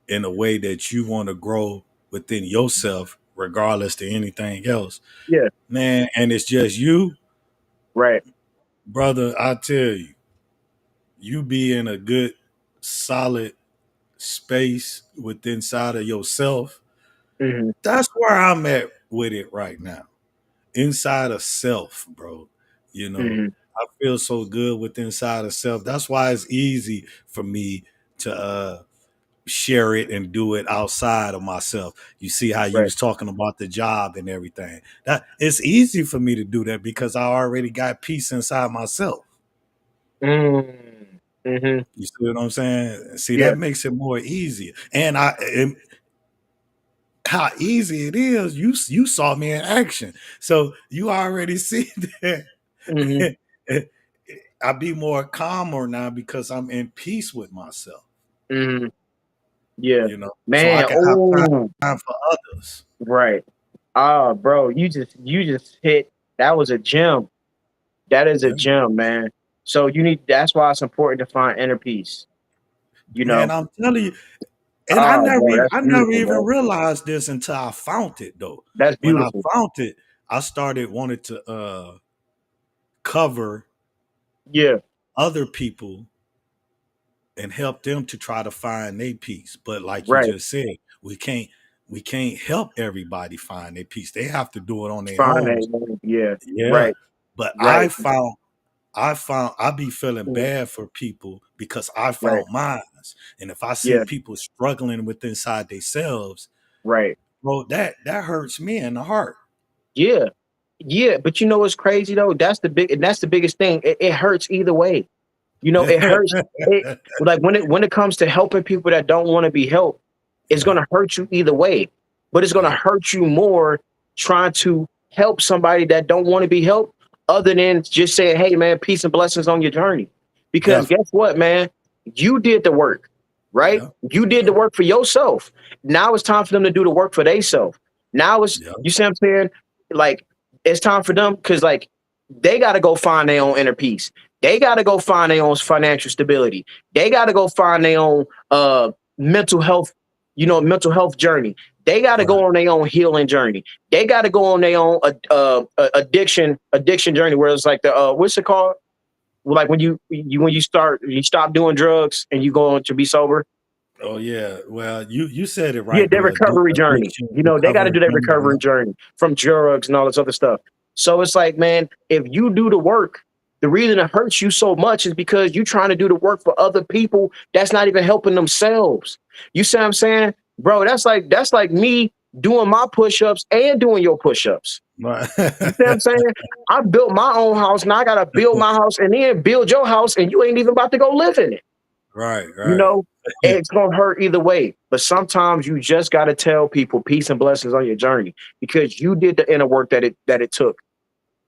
Speaker 4: in a way that you want to grow within yourself, regardless to anything else,
Speaker 3: Yeah,
Speaker 4: man, and it's just you,
Speaker 3: right.
Speaker 4: brother, I tell you, you be in a good, solid space within inside of yourself.
Speaker 3: Hmm.
Speaker 4: That's where I'm at with it right now. Inside of self, bro. You know,
Speaker 3: Hmm.
Speaker 4: I feel so good with inside of self. That's why it's easy for me to share it and do it outside of myself. You see how you
Speaker 3: Right.
Speaker 4: was talking about the job and everything. That it's easy for me to do that because I already got peace inside myself.
Speaker 3: Mm. Hmm.
Speaker 4: You see what I'm saying? See,
Speaker 3: Yeah.
Speaker 4: that makes it more easier. And how easy it is, you saw me in action. So you already see that
Speaker 3: Hmm.
Speaker 4: I be more calmer now because I'm in peace with myself,
Speaker 3: Hmm. Yeah.
Speaker 4: so I
Speaker 3: Man.
Speaker 4: can have
Speaker 3: Oh,
Speaker 4: time for others.
Speaker 3: right. Ah, bro, you just hit. That was a gem. That is a
Speaker 4: Yeah.
Speaker 3: gem, man. So that's why it's important to find inner peace. You
Speaker 4: Man,
Speaker 3: know.
Speaker 4: I'm telling you, and
Speaker 3: Ah, bro, that's
Speaker 4: I never
Speaker 3: beautiful,
Speaker 4: even
Speaker 3: bro.
Speaker 4: realized this until I found it though.
Speaker 3: That's
Speaker 4: When I
Speaker 3: beautiful.
Speaker 4: found it, I started wanting to cover
Speaker 3: Yeah.
Speaker 4: other people and help them to try to find their peace. But like you
Speaker 3: Right.
Speaker 4: just said, we can't help everybody find their peace. They have to do it on their
Speaker 3: Find
Speaker 4: own.
Speaker 3: that. Yeah.
Speaker 4: Yeah.
Speaker 3: Right.
Speaker 4: But
Speaker 3: Right.
Speaker 4: I be feeling
Speaker 3: Mhm.
Speaker 4: bad for people because I
Speaker 3: Right.
Speaker 4: found mine. And if I see
Speaker 3: Yeah.
Speaker 4: people struggling with inside themselves,
Speaker 3: Right.
Speaker 4: bro, that hurts me in the heart.
Speaker 3: Yeah. Yeah. But you know what's crazy though? That's the biggest thing. It hurts either way. It hurts. It like when it comes to helping people that don't want to be helped, it's
Speaker 4: Yeah.
Speaker 3: gonna hurt you either way. But it's gonna
Speaker 4: Yeah.
Speaker 3: hurt you more trying to help somebody that don't want to be helped, other than just saying, "Hey, man, peace and blessings on your journey." Because
Speaker 4: Definitely.
Speaker 3: guess what, man? You did the work, right?
Speaker 4: Yeah.
Speaker 3: You did
Speaker 4: Yeah.
Speaker 3: the work for yourself. Now it's time for them to do the work for themselves. Now
Speaker 4: Yeah.
Speaker 3: you see what I'm saying? Like, it's time for them because like they got to go find their own inner peace. They got to go find their own financial stability. They got to go find their own mental health, mental health journey. They got to
Speaker 4: Right.
Speaker 3: go on their own healing journey. They got to go on their own addiction journey, where it's like the what's it called? Like when you stop doing drugs and you go on to be sober.
Speaker 4: Oh yeah. Well, you said it
Speaker 3: Yeah,
Speaker 4: right
Speaker 3: their
Speaker 4: though.
Speaker 3: recovery journey.
Speaker 4: Addiction
Speaker 3: They got to
Speaker 4: recovery
Speaker 3: do their
Speaker 4: journey.
Speaker 3: recovery journey from drugs and all this other stuff. So it's like, man, if you do the work, the reason it hurts you so much is because you're trying to do the work for other people that's not even helping themselves. You see what I'm saying? Bro, that's like me doing my push-ups and doing your push-ups.
Speaker 4: Right.
Speaker 3: You see what I'm saying? I built my own house, now I gotta build my house and then build your house, and you ain't even about to go live in it.
Speaker 4: Right.
Speaker 3: You
Speaker 4: Right.
Speaker 3: know, it's gonna hurt either way. But sometimes you just gotta tell people peace and blessings on your journey because you did the inner work that it took.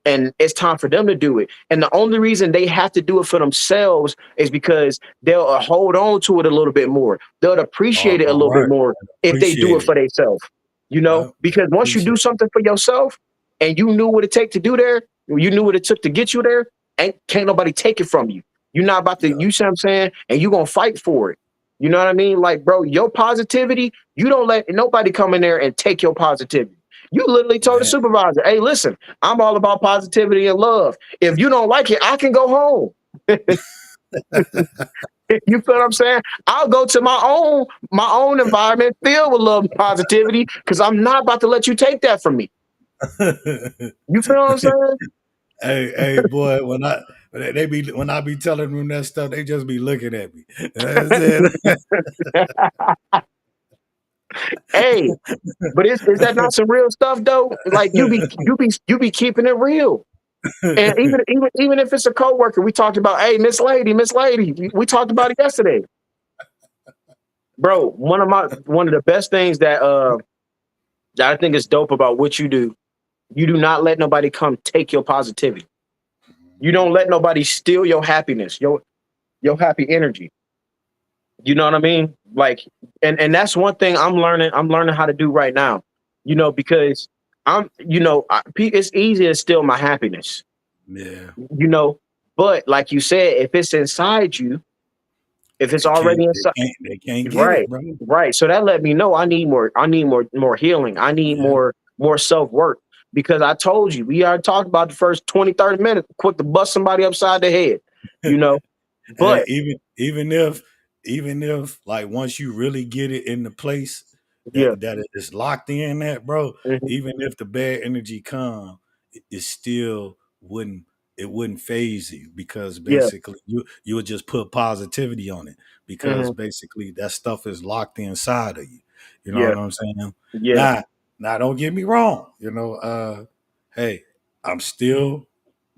Speaker 3: And it's time for them to do it. And the only reason they have to do it for themselves is because they'll hold on to it a little bit more. They'll appreciate it a
Speaker 4: All
Speaker 3: little bit
Speaker 4: right.
Speaker 3: more if they do
Speaker 4: Appreciate
Speaker 3: it
Speaker 4: it.
Speaker 3: for themselves.
Speaker 4: Yeah.
Speaker 3: Because once you
Speaker 4: Appreciate
Speaker 3: do
Speaker 4: it.
Speaker 3: something for yourself and you knew what it takes to do there, You knew what it took to get you there. Can't nobody take it from you. You're not about to,
Speaker 4: Yeah.
Speaker 3: you see what I'm saying? And you gonna fight for it. You know what I mean? Like, bro, your positivity, you don't let nobody come in there and take your positivity. You literally told the
Speaker 4: Man.
Speaker 3: supervisor, hey, listen, I'm all about positivity and love. If you don't like it, I can go home. You feel what I'm saying? I'll go to my own environment filled with love and positivity because I'm not about to let you take that from me. You feel what I'm saying?
Speaker 4: Hey, boy, when I be telling them that stuff, they just be looking at me. That's it.
Speaker 3: Hey, but is that not some real stuff though? Like you be keeping it real. And even if it's a coworker, we talked about, hey, Miss Lady, we talked about it yesterday. Bro, one of the best things that I think is dope about what you do not let nobody come take your positivity. You don't let nobody steal your happiness, your happy energy. You know what I mean? Like, and that's one thing I'm learning how to do right now. Because it's easy to steal my happiness.
Speaker 4: Yeah,
Speaker 3: You know, but like you said, if it's inside you, if it's already inside,
Speaker 4: they can't get it,
Speaker 3: right,
Speaker 4: bro.
Speaker 3: right. So that let me know I need more healing. I need
Speaker 4: Yeah.
Speaker 3: more self work because I told you we already talked about the first 20, 30 minutes, quick to bust somebody upside the head. You know,
Speaker 4: Hey,
Speaker 3: but
Speaker 4: even if like once you really get it in the place
Speaker 3: yeah,
Speaker 4: that it is locked in at, bro,
Speaker 3: mhm,
Speaker 4: even if the bad energy come, it still wouldn't phase you because
Speaker 3: yeah,
Speaker 4: basically you would just put positivity on it because
Speaker 3: mhm,
Speaker 4: basically that stuff is locked inside of you. You know
Speaker 3: yeah,
Speaker 4: what I'm saying?
Speaker 3: yeah,
Speaker 4: Now don't get me wrong. Hey, I'm still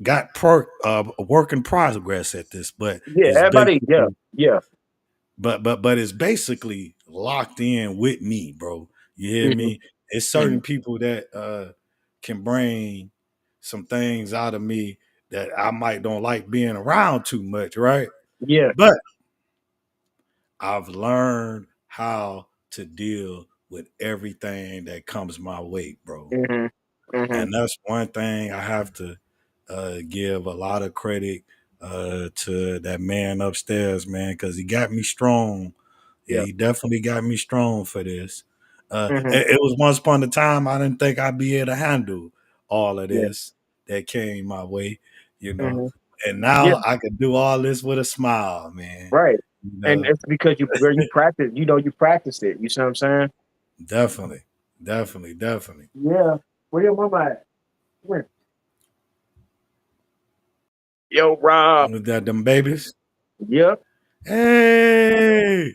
Speaker 4: got a work in progress at this, but
Speaker 3: yeah.
Speaker 4: it's
Speaker 3: Everybody, yeah,
Speaker 4: basically
Speaker 3: yeah,
Speaker 4: but it's basically locked in with me, bro. You hear
Speaker 3: mhm,
Speaker 4: me? It's certain people that can bring some things out of me that I might don't like being around too much, right?
Speaker 3: yeah,
Speaker 4: But I've learned how to deal with everything that comes my way, bro.
Speaker 3: mhm, mhm,
Speaker 4: And that's one thing I have to give a lot of credit to that man upstairs, man, because he got me strong. Yeah,
Speaker 3: yeah,
Speaker 4: he definitely got me strong for this.
Speaker 3: mhm,
Speaker 4: It was once upon a time I didn't think I'd be able to handle all of
Speaker 3: yeah,
Speaker 4: this that came my way, you know.
Speaker 3: mhm,
Speaker 4: And
Speaker 3: yeah,
Speaker 4: now I can do all this with a smile, man.
Speaker 3: right.
Speaker 4: You
Speaker 3: And
Speaker 4: know,
Speaker 3: it's because you practice, you practice it. You see what I'm saying?
Speaker 4: definitely, definitely, definitely.
Speaker 3: Yeah. Where your mama at? Where? Yo, Rob.
Speaker 4: With that, them babies.
Speaker 3: Yep.
Speaker 4: Hey,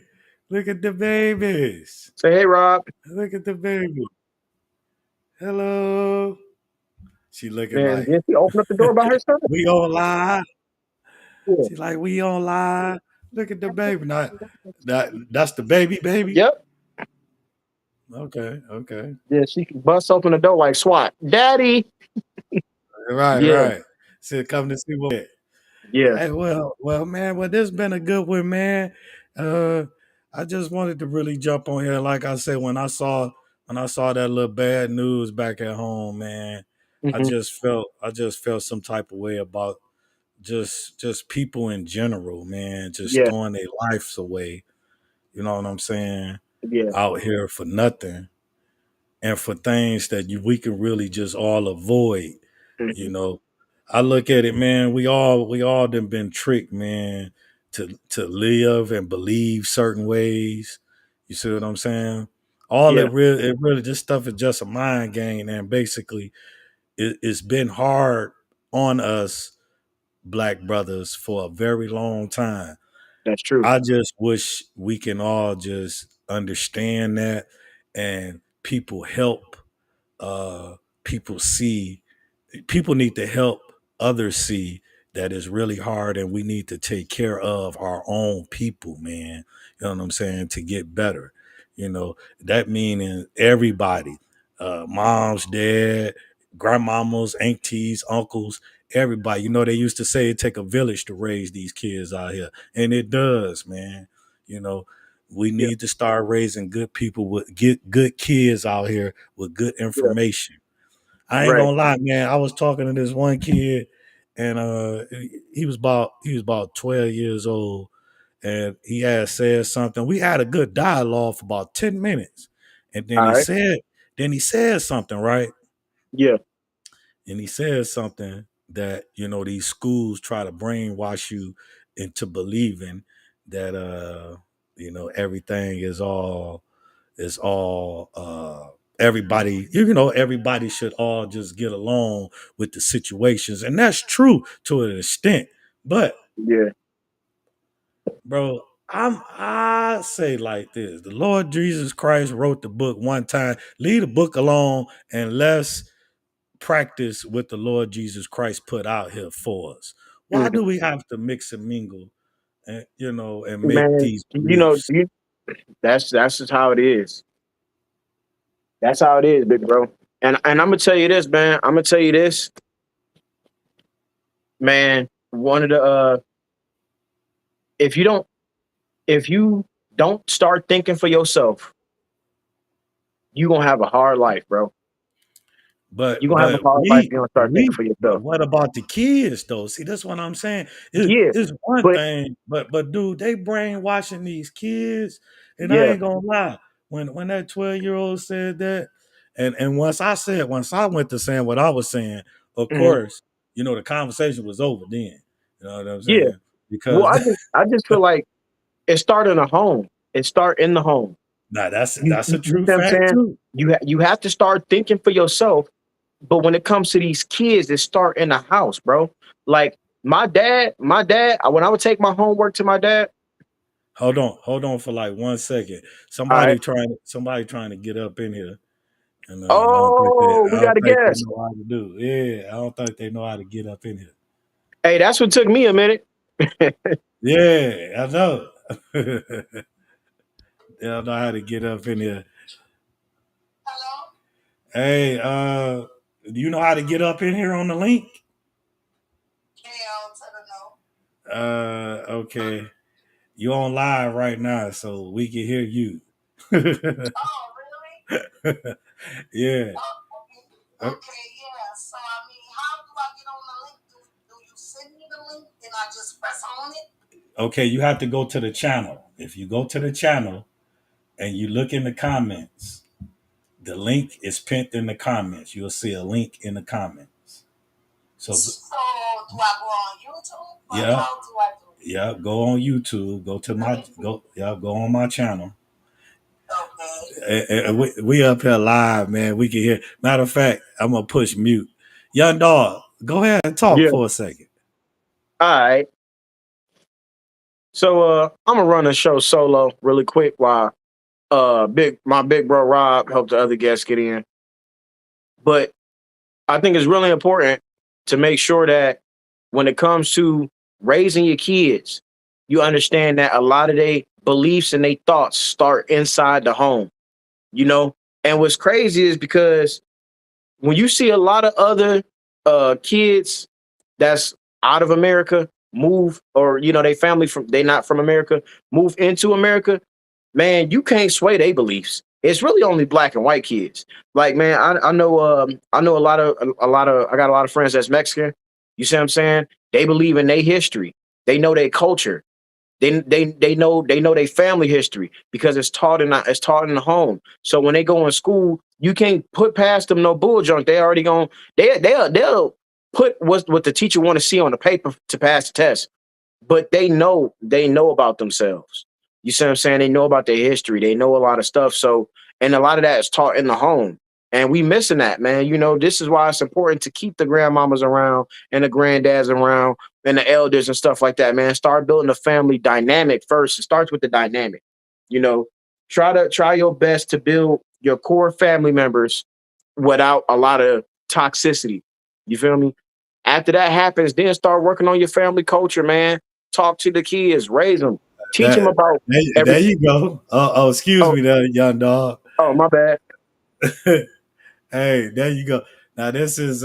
Speaker 4: look at the babies.
Speaker 3: Say, hey, Rob.
Speaker 4: Look at the baby. Hello. She looking
Speaker 3: Man,
Speaker 4: like
Speaker 3: did she open up the door by herself?
Speaker 4: we on live.
Speaker 3: Yeah.
Speaker 4: She like we on live. Look at the baby. Now, that's the baby, baby.
Speaker 3: Yep.
Speaker 4: Okay, okay.
Speaker 3: Yeah, she can bust open the door like SWAT. Daddy.
Speaker 4: Right,
Speaker 3: Yeah.
Speaker 4: right. Said come to see what.
Speaker 3: Yeah.
Speaker 4: Hey, well, man. Well, this been a good one, man. Uh, I just wanted to really jump on here. Like I said, when I saw that little bad news back at home, man,
Speaker 3: Hmm.
Speaker 4: I just felt some type of way about just people in general, man, just
Speaker 3: Yeah.
Speaker 4: throwing their lives away. You know what I'm saying?
Speaker 3: Yeah.
Speaker 4: Out here for nothing and for things that we can really just all avoid. You
Speaker 3: Hmm.
Speaker 4: know, I look at it, man. We all done been tricked, man, to live and believe certain ways. You see what I'm saying? All
Speaker 3: Yeah.
Speaker 4: it really, this stuff is just a mind game, and basically, it's been hard on us black brothers for a very long time.
Speaker 3: That's true.
Speaker 4: I just wish we can all just understand that and people help people see people need to help others see that it's really hard and we need to take care of our own people, man. You know what I'm saying? To get better. That meaning everybody, moms, dad, grandmamas, aunties, uncles, everybody. They used to say it take a village to raise these kids out here. And it does, man. You know, we
Speaker 3: Yeah.
Speaker 4: need to start raising good people with get good kids out here with good
Speaker 3: Yeah.
Speaker 4: information. I ain't
Speaker 3: Right.
Speaker 4: gonna lie, man. I was talking to this one kid, and he was about 12 years old, and he had said something. We had a good dialogue for about 10 minutes, and then
Speaker 3: All
Speaker 4: he
Speaker 3: right.
Speaker 4: said something, right?
Speaker 3: Yeah.
Speaker 4: And he said something that these schools try to brainwash you into believing that everything is all everybody everybody should all just get along with the situations, and that's true to an extent. But
Speaker 3: Yeah.
Speaker 4: bro, I say like this: the Lord Jesus Christ wrote the book one time. Leave the book alone and let's practice what the Lord Jesus Christ put out here for us. Why do
Speaker 3: Mhm.
Speaker 4: we have to mix and mingle and make
Speaker 3: Man,
Speaker 4: these beliefs?
Speaker 3: that's just how it is. That's how it is, big bro. And I'm gonna tell you this, man. I'm gonna tell you this, man. One of the if you don't if you don't start thinking for yourself, you gonna have a hard life, bro.
Speaker 4: But
Speaker 3: You gonna have a
Speaker 4: but
Speaker 3: hard life if
Speaker 4: we
Speaker 3: you don't start thinking
Speaker 4: we
Speaker 3: for
Speaker 4: but
Speaker 3: yourself.
Speaker 4: what about the kids though? See, that's what I'm saying.
Speaker 3: Yeah,
Speaker 4: It's one
Speaker 3: but
Speaker 4: thing, but dude, they brainwashing these kids, and I
Speaker 3: yeah,
Speaker 4: ain't gonna lie. When that 12-year-old said that, and once I went to saying what I was saying, of
Speaker 3: mhm,
Speaker 4: course, the conversation was over then. You know what I'm
Speaker 3: yeah.
Speaker 4: saying?
Speaker 3: Well,
Speaker 4: Because
Speaker 3: I just feel like it start in the home. It start in the home.
Speaker 4: nah, that's
Speaker 3: You
Speaker 4: that's
Speaker 3: you,
Speaker 4: a
Speaker 3: you see
Speaker 4: true
Speaker 3: what I'm
Speaker 4: fact
Speaker 3: saying?
Speaker 4: too.
Speaker 3: You have to start thinking for yourself. But when it comes to these kids, it start in the house, bro. Like my dad, when I would take my homework to my dad,
Speaker 4: Hold on for like 1 second.
Speaker 3: all right.
Speaker 4: Somebody trying to get up in here. And
Speaker 3: Oh,
Speaker 4: I
Speaker 3: we
Speaker 4: don't
Speaker 3: got a
Speaker 4: think they
Speaker 3: guest.
Speaker 4: know how to do. Yeah, I don't think they know how to get up in here.
Speaker 3: Hey, that's what took me a minute.
Speaker 4: Yeah, I know. They don't know how to get up in here. Hey, do you know how to get up in here on the link? Okay. You on live right now, so we can hear you. Yeah. Okay, you have to go to the channel. If you go to the channel and you look in the comments, the link is pinned in the comments. You'll see a link in the comments. So do I go on YouTube? Yeah. How do I do it? Yeah, go on YouTube. Go on my channel. Okay. And we up here live, man. We can hear. Matter of fact, I'm gonna push mute. Young dog, go ahead and talk
Speaker 3: Yeah.
Speaker 4: for a second.
Speaker 3: All right. So I'm gonna run the show solo really quick while my big bro Rob helped the other guests get in. But I think it's really important to make sure that when it comes to raising your kids, you understand that a lot of their beliefs and their thoughts start inside the home, you know? And what's crazy is because when you see a lot of other kids that's out of America move, or they family they not from America, move into America, man, you can't sway their beliefs. It's really only black and white kids. Like, man, I know a lot of I got a lot of friends that's Mexican. You see what I'm saying? They believe in their history. They know their culture. They know their family history because it's taught in the home. So when they go in school, you can't put past them no bull junk. They already going they'll put what the teacher want to see on the paper to pass the test. But they know about themselves. You see what I'm saying? They know about their history. They know a lot of stuff. So, and a lot of that is taught in the home. And we missing that, man. This is why it's important to keep the grandmamas around and the granddads around and the elders and stuff like that, man. Start building a family dynamic first. It starts with the dynamic. You know, try your best to build your core family members without a lot of toxicity. You feel me? After that happens, then start working on your family culture, man. Talk to the kids, raise them, teach them
Speaker 4: That
Speaker 3: about
Speaker 4: there
Speaker 3: everything.
Speaker 4: you go. Excuse
Speaker 3: Oh,
Speaker 4: me, there, young dog.
Speaker 3: oh, my bad.
Speaker 4: Hey, there you go. Now this is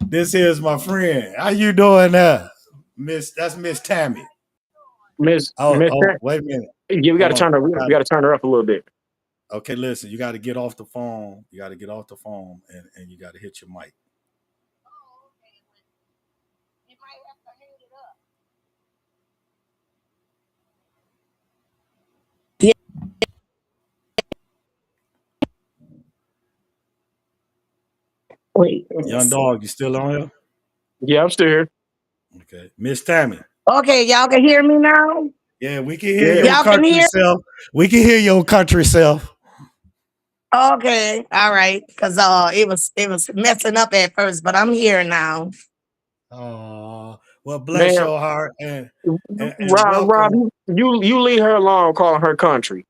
Speaker 4: this is my friend. How you doing there? That's Miss Tammy.
Speaker 3: Miss
Speaker 4: Oh,
Speaker 3: Miss.
Speaker 4: wait a minute.
Speaker 3: Yeah, we got
Speaker 4: Hold
Speaker 3: to
Speaker 4: on.
Speaker 3: turn her. We got to turn her up a little bit.
Speaker 4: Okay, listen, you got to get off the phone. You got to get off the phone and you got to hit your mic.
Speaker 5: Yeah. Wait.
Speaker 4: Young dog, you still on here?
Speaker 3: Yeah, I'm still here.
Speaker 4: Okay. Miss Tammy.
Speaker 5: Okay, y'all can hear me now.
Speaker 4: Yeah, we can hear
Speaker 3: Yeah.
Speaker 4: your
Speaker 5: Y'all can
Speaker 4: country
Speaker 5: hear.
Speaker 4: self. We can hear your country self.
Speaker 5: Okay, all right, because it was messing up at first, but I'm here now.
Speaker 4: Oh, well, bless
Speaker 3: Man,
Speaker 4: your heart and
Speaker 3: Rob,
Speaker 4: welcome.
Speaker 3: you leave her alone calling her country.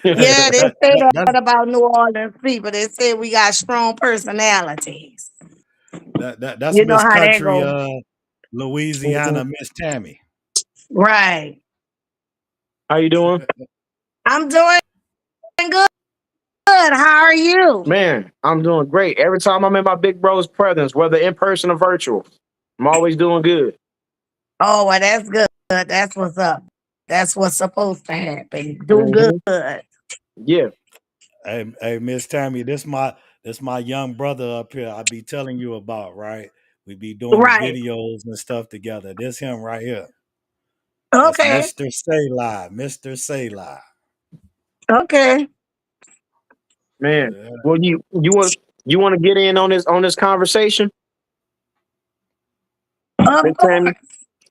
Speaker 4: Hey,
Speaker 5: Yeah, they
Speaker 4: that,
Speaker 5: say
Speaker 4: that, that,
Speaker 5: that about New Orleans people. They say we got strong personalities.
Speaker 4: that's
Speaker 5: You know
Speaker 4: Miss
Speaker 5: how that
Speaker 4: Country,
Speaker 5: go,
Speaker 3: Mhm.
Speaker 4: Louisiana, Miss Tammy.
Speaker 5: right?
Speaker 3: How you doing?
Speaker 5: I'm doing good. How are you?
Speaker 3: Man, I'm doing great. Every time I'm in my big bro's presence, whether in person or virtual, I'm always doing good.
Speaker 5: Oh, well, that's good. That's what's up. That's what's supposed to happen. Do
Speaker 3: Hmm.
Speaker 5: good.
Speaker 3: Yeah.
Speaker 4: Hey, Miss Tammy, this my young brother up here. I be telling you about, right? We be doing the
Speaker 5: Right.
Speaker 4: videos and stuff together. This him right here. That's
Speaker 5: Okay.
Speaker 4: Mr. Say Lie. Mr. Say Lie.
Speaker 5: Okay.
Speaker 3: Man.
Speaker 4: Yeah.
Speaker 3: Well, you want to get in on this conversation,
Speaker 5: Of
Speaker 3: Miss Tammy?
Speaker 5: course.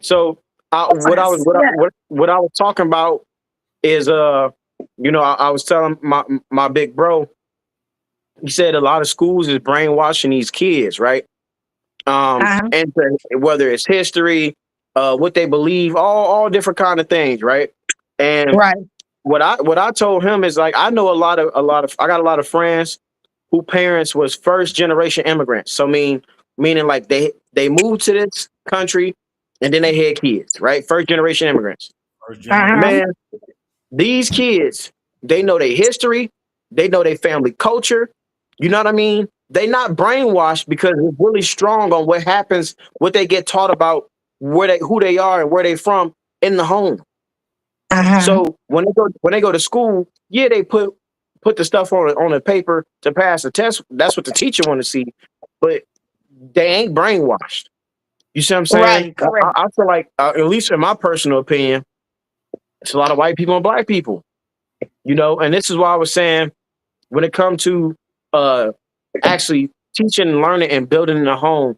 Speaker 3: So, what I was
Speaker 5: Course. Yeah.
Speaker 3: what I was talking about is I was telling my big bro. He said a lot of schools is brainwashing these kids, right?
Speaker 5: Uh-huh.
Speaker 3: And whether it's history, what they believe, all different kind of things, right? And
Speaker 5: Right.
Speaker 3: what I told him is like I know a lot of I got a lot of friends who parents was first generation immigrants. So meaning like they moved to this country and then they had kids, right? First generation immigrants.
Speaker 4: First
Speaker 5: Uh-huh.
Speaker 4: generation.
Speaker 3: Man, these kids, they know their history, they know their family culture. You know what I mean? They not brainwashed because they're really strong on what happens, what they get taught about who they are and where they from in the home.
Speaker 5: Uh-huh.
Speaker 3: So when they go to school, yeah, they put the stuff on the paper to pass the test. That's what the teacher want to see, but they ain't brainwashed. You see what I'm saying?
Speaker 5: Right.
Speaker 3: I,
Speaker 5: Correct.
Speaker 3: I I feel like, at least in my personal opinion, it's a lot of white people and black people. And this is why I was saying when it comes to uh actually teaching and learning and building in a home,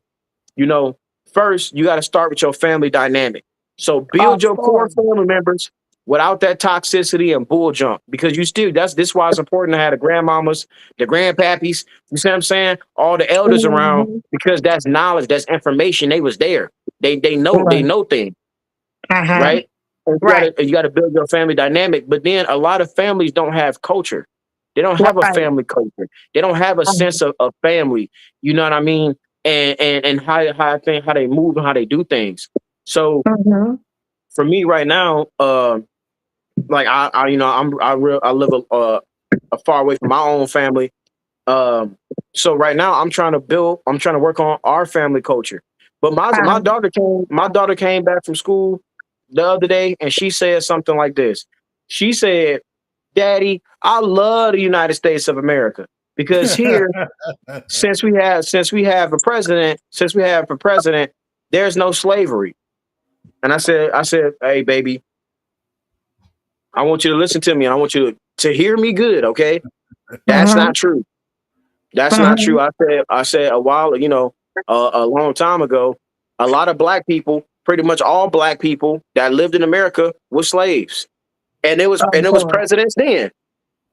Speaker 3: you know, first you got to start with your family dynamic. So build
Speaker 5: Of
Speaker 3: your core
Speaker 5: course.
Speaker 3: family members without that toxicity and bull jump because you still that's this why it's important to have the grandmamas, the grandpappies, you see what I'm saying? All the elders around
Speaker 5: Mhm.
Speaker 3: because that's knowledge, that's information. They was there. They
Speaker 5: Right.
Speaker 3: know things,
Speaker 5: Uh-huh.
Speaker 3: right? And
Speaker 5: Right.
Speaker 3: you gotta build your family dynamic. But then a lot of families don't have culture. They don't have a
Speaker 5: Right.
Speaker 3: family culture. They don't have a sense of family. You know what I mean? And how I think how they move and how they do things. So
Speaker 5: Mm-hmm.
Speaker 3: for me right now, like I live a far away from my own family. Um, so right now I'm trying to work on our family culture. But my daughter came back from school the other day and she said something like this. She said, "Daddy, I love the United States of America because here, since we have a president, there's no slavery." And I said, "Hey, baby, I want you to listen to me. I want you to hear me good, okay? That's
Speaker 5: Mm-hmm.
Speaker 3: not true. That's not
Speaker 5: Mm-hmm.
Speaker 3: true." I said a while, a long time ago, a lot of black people, pretty much all black people that lived in America were slaves. And
Speaker 5: Of
Speaker 3: it was
Speaker 5: course.
Speaker 3: presidents then.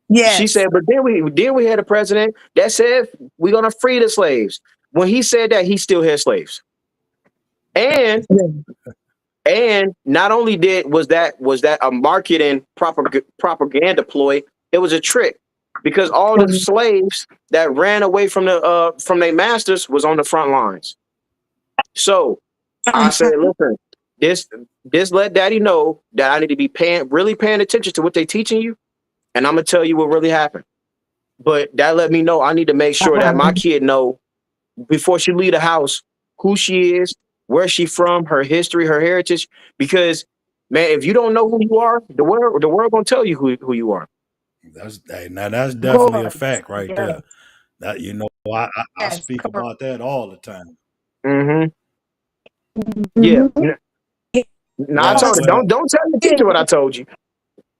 Speaker 3: She
Speaker 5: Yes.
Speaker 3: said, but then we had a president that said we're gonna free the slaves. When he said that, he still had slaves. And
Speaker 5: Yeah.
Speaker 3: and not only was that a marketing propaganda ploy, it was a trick because all the
Speaker 5: Mhm.
Speaker 3: slaves that ran away from their masters was on the front lines. So I said, listen, this this let daddy know that I need to be really paying attention to what they teaching you, and I'm gonna tell you what really happened. But that let me know I need to make sure that my
Speaker 5: Uh-huh.
Speaker 3: kid know before she leave the house who she is, where she from, her history, her heritage, because man, if you don't know who you are, the world gonna tell you who you are.
Speaker 4: That's
Speaker 5: Of
Speaker 4: definitely a
Speaker 5: course.
Speaker 4: fact right
Speaker 5: Yes.
Speaker 4: there. That I
Speaker 5: Yes.
Speaker 4: speak
Speaker 5: Correct.
Speaker 4: about that all the time.
Speaker 3: Mm-hmm. Yeah.
Speaker 5: Mhm.
Speaker 3: Now I
Speaker 4: Well,
Speaker 3: told her,
Speaker 5: Because
Speaker 4: well,
Speaker 3: don't tell your teacher what I told you.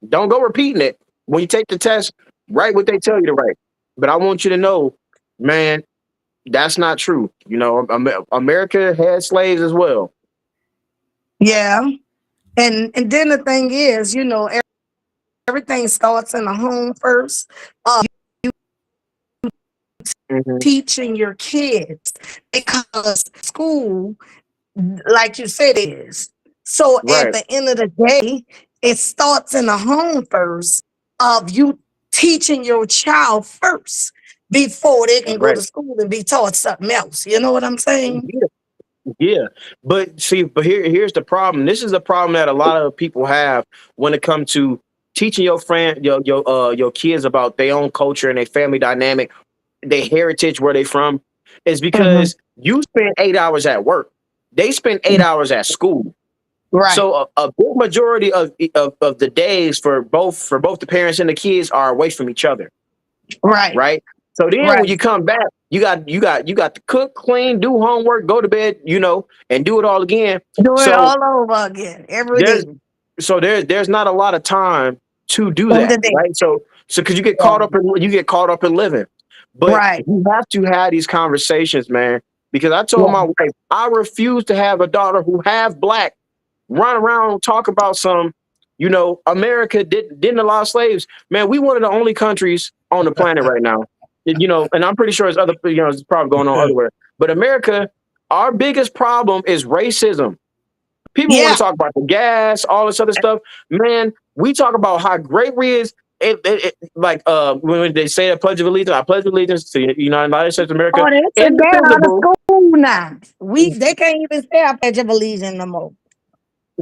Speaker 3: Don't go repeating it. When you take the test, write what they tell you to write. But I want you to know, man, that's not true. America had slaves as well.
Speaker 5: yeah. And then the thing is, everything starts in the home first.
Speaker 3: Hmm.
Speaker 5: Teaching your kids because school, like you said, is. So at
Speaker 3: Right,
Speaker 5: the end of the day, it starts in the home first of you teaching your child first before they can go
Speaker 3: right.
Speaker 5: to school and be taught something else. You know what I'm saying?
Speaker 3: Yeah, yeah. But see, here's the problem. This is the problem that a lot of people have when it comes to teaching your kids about their own culture and their family dynamic, their heritage, where they from, is
Speaker 5: Mhm.
Speaker 3: because you spend 8 hours at work. They spend 8 hours at school.
Speaker 5: Right,
Speaker 3: So a big majority of the days for both the parents and the kids are away from each other,
Speaker 5: right,
Speaker 3: right? So then when
Speaker 5: right.
Speaker 3: you come back, you got to cook, clean, do homework, go to bed, and do it all again.
Speaker 5: Do it
Speaker 3: So
Speaker 5: all over again every
Speaker 3: there's
Speaker 5: day
Speaker 3: there's not a lot of time to do
Speaker 5: of the
Speaker 3: that,
Speaker 5: day.
Speaker 3: right? So because
Speaker 5: Yeah.
Speaker 3: you get caught up in living, but
Speaker 5: Right.
Speaker 3: you have to have these conversations, man. Because I told
Speaker 5: Yeah.
Speaker 3: my wife I refuse to have a daughter who half black run around and talk about America didn't allow slaves. Man, we one of the only countries on the planet right now. And I'm pretty sure it's probably going on everywhere. But America, our biggest problem is racism. People want
Speaker 5: Yeah.
Speaker 3: to talk about the gas, all this other stuff. Man, we talk about how great we is. Like when they say a pledge of allegiance, I pledge allegiance to the United States of
Speaker 5: Oh,
Speaker 3: America,
Speaker 5: they took that out of
Speaker 3: indivisible.
Speaker 5: school now. They can't even say I pledge of allegiance no more.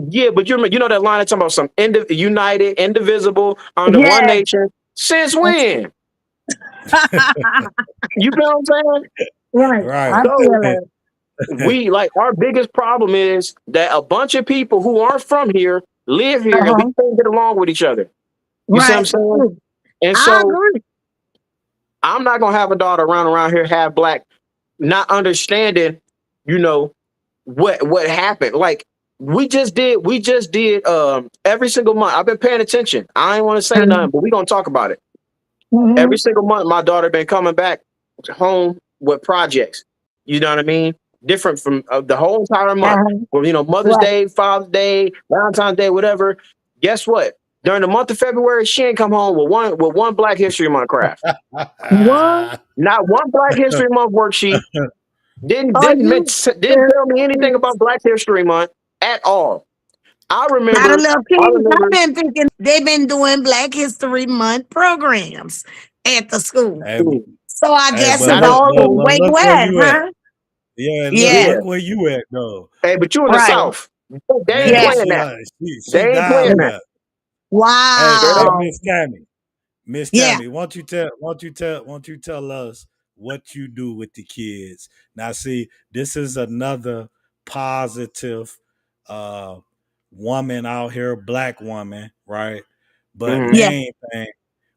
Speaker 3: Yeah, but you know that line that's talking about some united, indivisible, under one
Speaker 5: Yes.
Speaker 3: nation. Since when? You feel what I'm saying?
Speaker 5: Right.
Speaker 4: right.
Speaker 5: I
Speaker 3: So
Speaker 5: feel it.
Speaker 3: we like our biggest problem is that a bunch of people who aren't from here live here and we
Speaker 5: Uh-huh.
Speaker 3: can't get along with each other. You see what I'm
Speaker 5: Right.
Speaker 3: saying? And
Speaker 5: I
Speaker 3: so
Speaker 5: agree.
Speaker 3: I'm not gonna have a daughter around here half black, not understanding, you know, what happened. Like we just did every single month. I've been paying attention. I ain't want to say nothing, but we gonna talk about it. Every
Speaker 5: Mm-hmm.
Speaker 3: single month, my daughter been coming back home with projects. You know what I mean? Different from the whole entire month.
Speaker 5: Uh-huh.
Speaker 3: Well, Mother's
Speaker 5: Right.
Speaker 3: Day, Father's Day, Valentine's Day, whatever. Guess what? During the month of February, she ain't come home with one Black History Month craft.
Speaker 5: What?
Speaker 3: Not one Black History Month worksheet. Didn't
Speaker 5: Are
Speaker 3: didn't men-
Speaker 5: you
Speaker 3: didn't tell me anything about Black History Month at all. I
Speaker 5: Not a
Speaker 3: remember.
Speaker 5: little
Speaker 3: I
Speaker 5: kids? I've
Speaker 3: remember.
Speaker 5: been thinking they've been doing Black History Month programs at the school.
Speaker 4: Hey,
Speaker 5: So I
Speaker 4: hey,
Speaker 5: guess
Speaker 4: but
Speaker 5: it's
Speaker 3: Not a,
Speaker 4: look,
Speaker 5: all
Speaker 4: but,
Speaker 5: the
Speaker 4: but
Speaker 5: way
Speaker 4: look where
Speaker 5: west,
Speaker 4: you at.
Speaker 5: huh?
Speaker 4: Yeah,
Speaker 5: Yeah.
Speaker 3: yeah.
Speaker 4: look where you at though.
Speaker 3: Hey, but you in the
Speaker 5: Right.
Speaker 3: South. They ain't
Speaker 4: Man,
Speaker 5: Yeah.
Speaker 3: playing that.
Speaker 4: she
Speaker 3: They ain't
Speaker 4: down
Speaker 3: playing that.
Speaker 4: there. Hey,
Speaker 3: Straight
Speaker 4: hey,
Speaker 3: up.
Speaker 5: Wow.
Speaker 4: Miss
Speaker 5: Yeah.
Speaker 4: Tammy, won't you tell us what you do with the kids? Now, see, this is another positive uh woman out here, black woman, right? But
Speaker 3: Hmm.
Speaker 5: Yeah.
Speaker 4: main thing,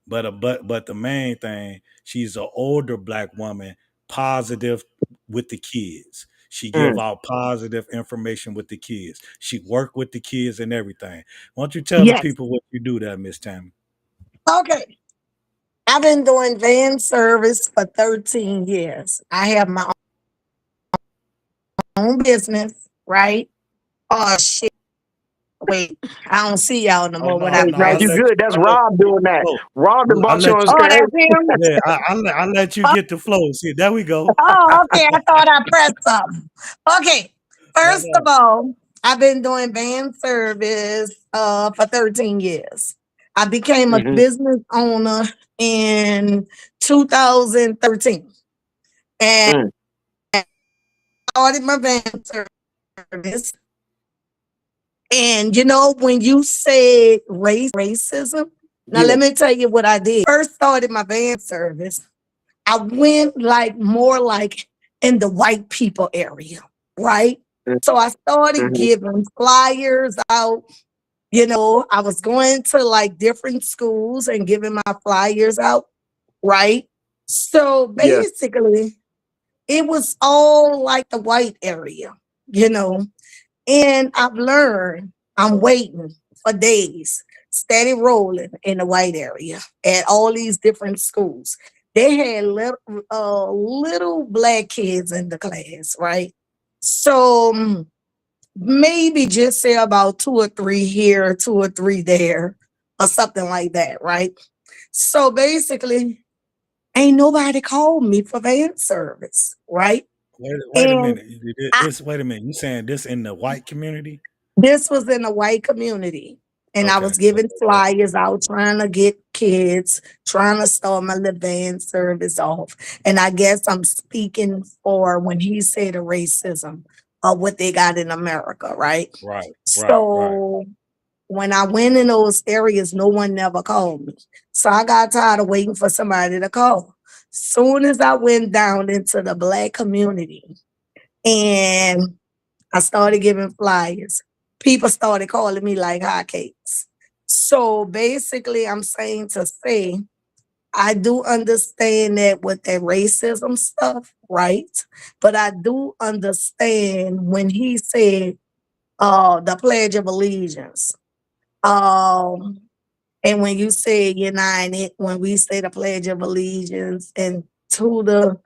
Speaker 4: but the main thing, she's an older black woman, positive with the kids. She give
Speaker 3: Mm.
Speaker 4: out positive information with the kids. She work with the kids and everything. Why don't you tell the
Speaker 5: Yes.
Speaker 4: people what you do there, Miss Tammy?
Speaker 5: Okay. I've been doing van service for 13 years. I have my own business, right? Oh shit. Wait, I don't see y'all no
Speaker 4: Oh
Speaker 5: more
Speaker 4: no,
Speaker 5: without
Speaker 4: no,
Speaker 3: Now you
Speaker 5: pressing.
Speaker 3: good. That's Rob
Speaker 4: you get
Speaker 3: doing
Speaker 4: the
Speaker 3: that.
Speaker 4: flow.
Speaker 3: Rob done
Speaker 4: I
Speaker 3: bought you
Speaker 4: let
Speaker 3: on
Speaker 4: you
Speaker 5: Oh,
Speaker 3: screen.
Speaker 5: that's him?
Speaker 4: yeah, I let you get the flow. See, there we go.
Speaker 5: Oh, okay. I thought I pressed something. Okay.
Speaker 4: No,
Speaker 5: First of
Speaker 4: no.
Speaker 5: all, I've been doing van service for 13 years. I became a
Speaker 3: Hmm.
Speaker 5: business owner in 2013 and
Speaker 3: Mm.
Speaker 5: started my van service. And when you said racism, now
Speaker 3: Yeah.
Speaker 5: let me tell you what I did. First started my van service. I went like more like in the white people area, right? So I started
Speaker 3: Mm-hmm.
Speaker 5: giving flyers out I was going to like different schools and giving my flyers out, right? So
Speaker 3: Yeah.
Speaker 5: basically, it was all like the white area, you know. And I've learned I'm waiting for days, steady rolling in the white area at all these different schools. They had little black kids in the class, right? So maybe just say about two or three here, two or three there, or something like that, right? So basically, ain't nobody called me for van service, right?
Speaker 4: Wait a
Speaker 5: And
Speaker 4: minute. You did
Speaker 5: I,
Speaker 4: this. Wait a minute. You saying this in the white community?
Speaker 5: this was in a white community. And I
Speaker 4: Okay.
Speaker 5: was giving
Speaker 4: Okay.
Speaker 5: flyers out, trying to get kids, trying to start my little van service off. And I guess I'm speaking for when he said the racism of what they got in America, right?
Speaker 4: Right. Right. Right.
Speaker 5: So when I went in those areas, no one never called me. So I got tired of waiting for somebody to call. Soon as I went down into the black community and I started giving flyers, people started calling me like hotcakes. So basically, I'm saying to say, I do understand that with that racism stuff, right? But I do understand when he said the Pledge of Allegiance. Um, and when you say united, when we say the Pledge of Allegiance and to the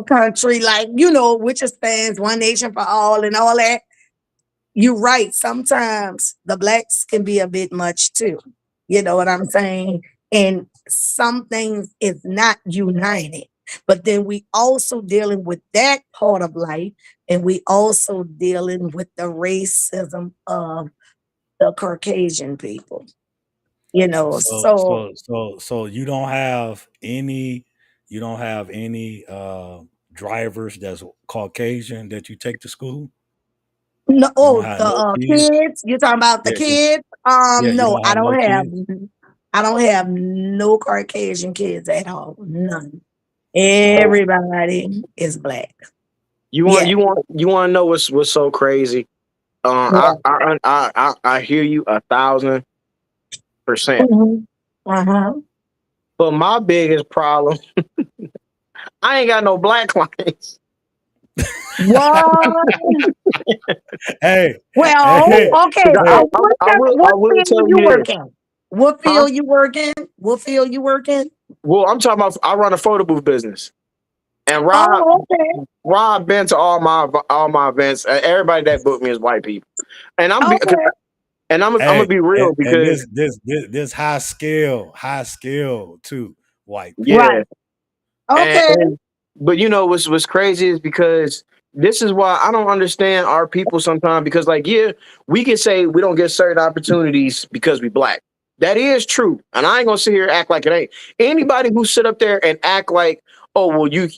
Speaker 5: country, like, which stands one nation for all and all that, you're right. Sometimes the blacks can be a bit much too. You know what I'm saying? And some things is not united. But then we also dealing with that part of life, and we also dealing with the racism of the Caucasian people. So
Speaker 4: So you don't have any. You don't have any drivers that's Caucasian that you take to school.
Speaker 5: no,
Speaker 4: You don't
Speaker 5: oh,
Speaker 4: have
Speaker 5: the
Speaker 4: no kids.
Speaker 5: kids. You're talking about the
Speaker 4: Yeah.
Speaker 5: kids?
Speaker 4: Yeah. You
Speaker 5: No,
Speaker 4: don't have no kids.
Speaker 5: I don't have no Caucasian kids at all. None.
Speaker 3: But
Speaker 4: Oh.
Speaker 5: Everybody is black.
Speaker 3: you want
Speaker 5: Yeah.
Speaker 3: to know what's so crazy?
Speaker 5: Yeah.
Speaker 3: I hear you 1,000%.
Speaker 5: Mhm. Uh-huh.
Speaker 3: But my biggest problem, I ain't got no black clients.
Speaker 5: What?
Speaker 4: Hey.
Speaker 5: Well,
Speaker 4: Hey.
Speaker 5: okay.
Speaker 3: 'Cause
Speaker 4: Hey.
Speaker 3: I
Speaker 5: What
Speaker 3: will
Speaker 5: field
Speaker 3: tell
Speaker 5: you
Speaker 3: you this,
Speaker 5: working? What
Speaker 3: huh?
Speaker 5: field you working? What field you working?
Speaker 3: Well, I'm talking about I run a photo booth business, and
Speaker 5: Oh, okay.
Speaker 3: Rob been to all my events. Everybody that booked me is white people, and
Speaker 5: Okay.
Speaker 3: I'm gonna
Speaker 4: Hey.
Speaker 3: be real
Speaker 4: And
Speaker 3: because
Speaker 4: this high scale too. White people.
Speaker 3: yeah,
Speaker 5: Right. Okay.
Speaker 3: and but what's crazy is because this is why I don't understand our people sometimes because like yeah, we can say we don't get certain opportunities because we black. That is true, and I ain't gonna sit here and act like it ain't. Anybody who sit up there and act like oh well you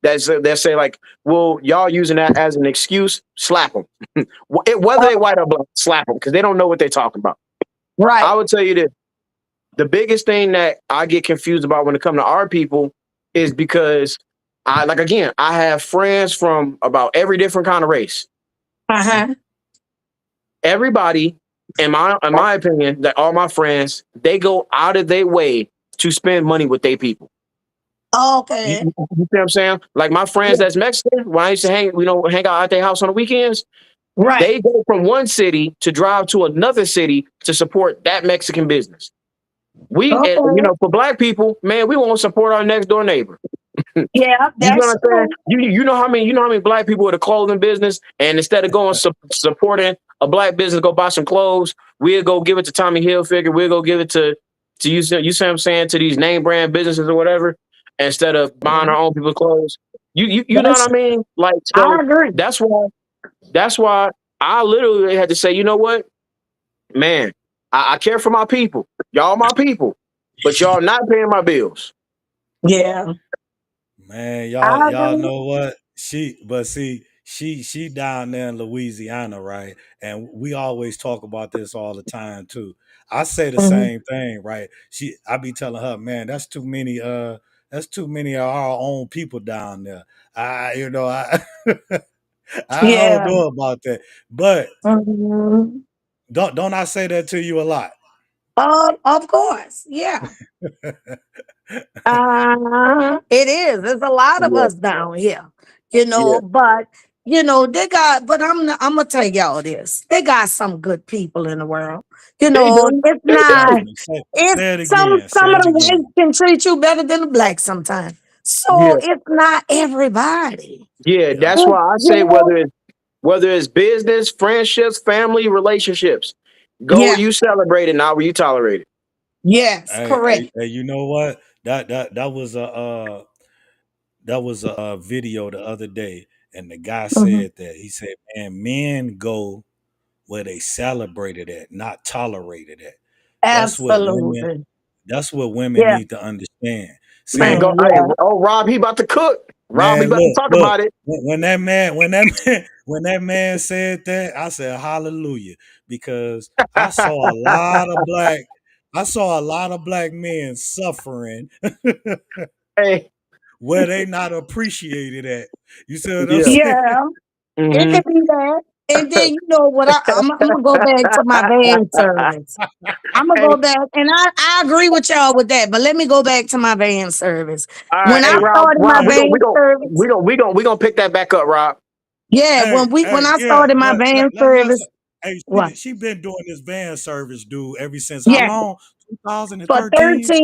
Speaker 3: that say like well y'all using that as an excuse, slap them. Whether they white or black, slap them because they don't know what they're talking about. I
Speaker 5: Right.
Speaker 3: would tell you this: the biggest thing that I get confused about when it comes to our people is because I like again, I have friends from about every different kind of race.
Speaker 5: Uh-huh.
Speaker 3: Everybody, in my opinion, that all my friends, they go out of their way to spend money with their people.
Speaker 5: Okay.
Speaker 3: You see what I'm saying? Like my friends
Speaker 5: Yeah.
Speaker 3: that's Mexican, when I used to hang out at their house on the weekends,
Speaker 5: Right.
Speaker 3: they go from one city to drive to another city to support that Mexican business.
Speaker 5: Okay.
Speaker 3: For black people, man, we won't support our next door neighbor.
Speaker 5: Yeah,
Speaker 3: You know
Speaker 5: that's
Speaker 3: what I'm saying?
Speaker 5: true.
Speaker 3: You know how many black people with a clothing business, and instead of going supporting a black business, go buy some clothes. We'll go give it to Tommy Hilfiger. We'll go give it to you see what I'm saying, to these name brand businesses or whatever, instead of buying our own people's clothes. You know what
Speaker 5: That's
Speaker 3: I mean? Like
Speaker 5: I
Speaker 3: so
Speaker 5: agree.
Speaker 3: that's why I literally had to say, you know what, man, I care for my people. Y'all my people, but y'all not paying my bills.
Speaker 5: Yeah.
Speaker 4: Man,
Speaker 5: I
Speaker 4: y'all
Speaker 5: agree.
Speaker 4: know what? She down there in Louisiana, right? And we always talk about this all the time too. I say the
Speaker 5: Mhm.
Speaker 4: same thing, right? I be telling her, man, that's too many of our own people down there. I I don't
Speaker 5: Yeah.
Speaker 4: know about that. But
Speaker 5: Mhm.
Speaker 4: Don't I say that to you a lot?
Speaker 5: Of course, yeah. It is. There's a lot of
Speaker 3: Yeah,
Speaker 5: us down here,
Speaker 3: yeah.
Speaker 5: but they got, but I'm gonna tell y'all this. They got some good people in the world.
Speaker 3: They do.
Speaker 5: It's
Speaker 3: They do.
Speaker 5: not,
Speaker 4: Definitely. Say,
Speaker 5: it's
Speaker 4: say it
Speaker 5: some
Speaker 4: again. Say
Speaker 5: some of
Speaker 4: it
Speaker 5: the
Speaker 4: again.
Speaker 5: whites can treat you better than the blacks sometimes. So
Speaker 3: Yeah,
Speaker 5: it's not everybody.
Speaker 3: yeah.
Speaker 4: Yeah.
Speaker 3: That's why I
Speaker 5: You
Speaker 3: say
Speaker 5: know?
Speaker 3: whether it's business, friendships, family, relationships, go where
Speaker 5: Yeah.
Speaker 3: you celebrate it, not where you tolerate it.
Speaker 5: Yes,
Speaker 4: Hey,
Speaker 5: correct.
Speaker 4: you know what? That was a video the other day, and the guy
Speaker 5: Mhm.
Speaker 4: said that he said, "Man, men go where they celebrated at, not tolerated at." That's what women.
Speaker 5: Absolutely.
Speaker 4: That's what women
Speaker 5: Yeah,
Speaker 4: need to understand.
Speaker 3: Man,
Speaker 4: See,
Speaker 3: go.
Speaker 5: man.
Speaker 3: Hey,
Speaker 5: Yeah.
Speaker 3: oh, Rob, he about to cook. Rob, he
Speaker 4: man,
Speaker 3: about to
Speaker 4: look,
Speaker 3: talk
Speaker 4: look.
Speaker 3: about it.
Speaker 4: When that man said that, I said hallelujah, because I saw a lot of black men suffering
Speaker 3: Hey,
Speaker 4: where they not appreciated at. You see what I'm
Speaker 3: yeah.
Speaker 4: saying?
Speaker 5: Yeah. It
Speaker 3: Hmm.
Speaker 5: could be that. And then you know what I'm gonna go back to my van service. I'm gonna
Speaker 3: Hey,
Speaker 5: go back, and I agree with y'all with that. But let me go back to my van service.
Speaker 3: all right,
Speaker 5: When
Speaker 3: hey,
Speaker 5: I
Speaker 4: Hey,
Speaker 3: Rob,
Speaker 5: started my
Speaker 3: Rob,
Speaker 4: hey,
Speaker 5: van service,
Speaker 3: we gonna pick that back up, Rob.
Speaker 5: yeah, when I
Speaker 4: yeah.
Speaker 5: started my van
Speaker 4: Let's.
Speaker 5: service,
Speaker 4: Hey,
Speaker 5: what?
Speaker 4: she been doing this van service, dude, ever since how
Speaker 5: Yeah,
Speaker 4: long?
Speaker 5: for
Speaker 4: 2013.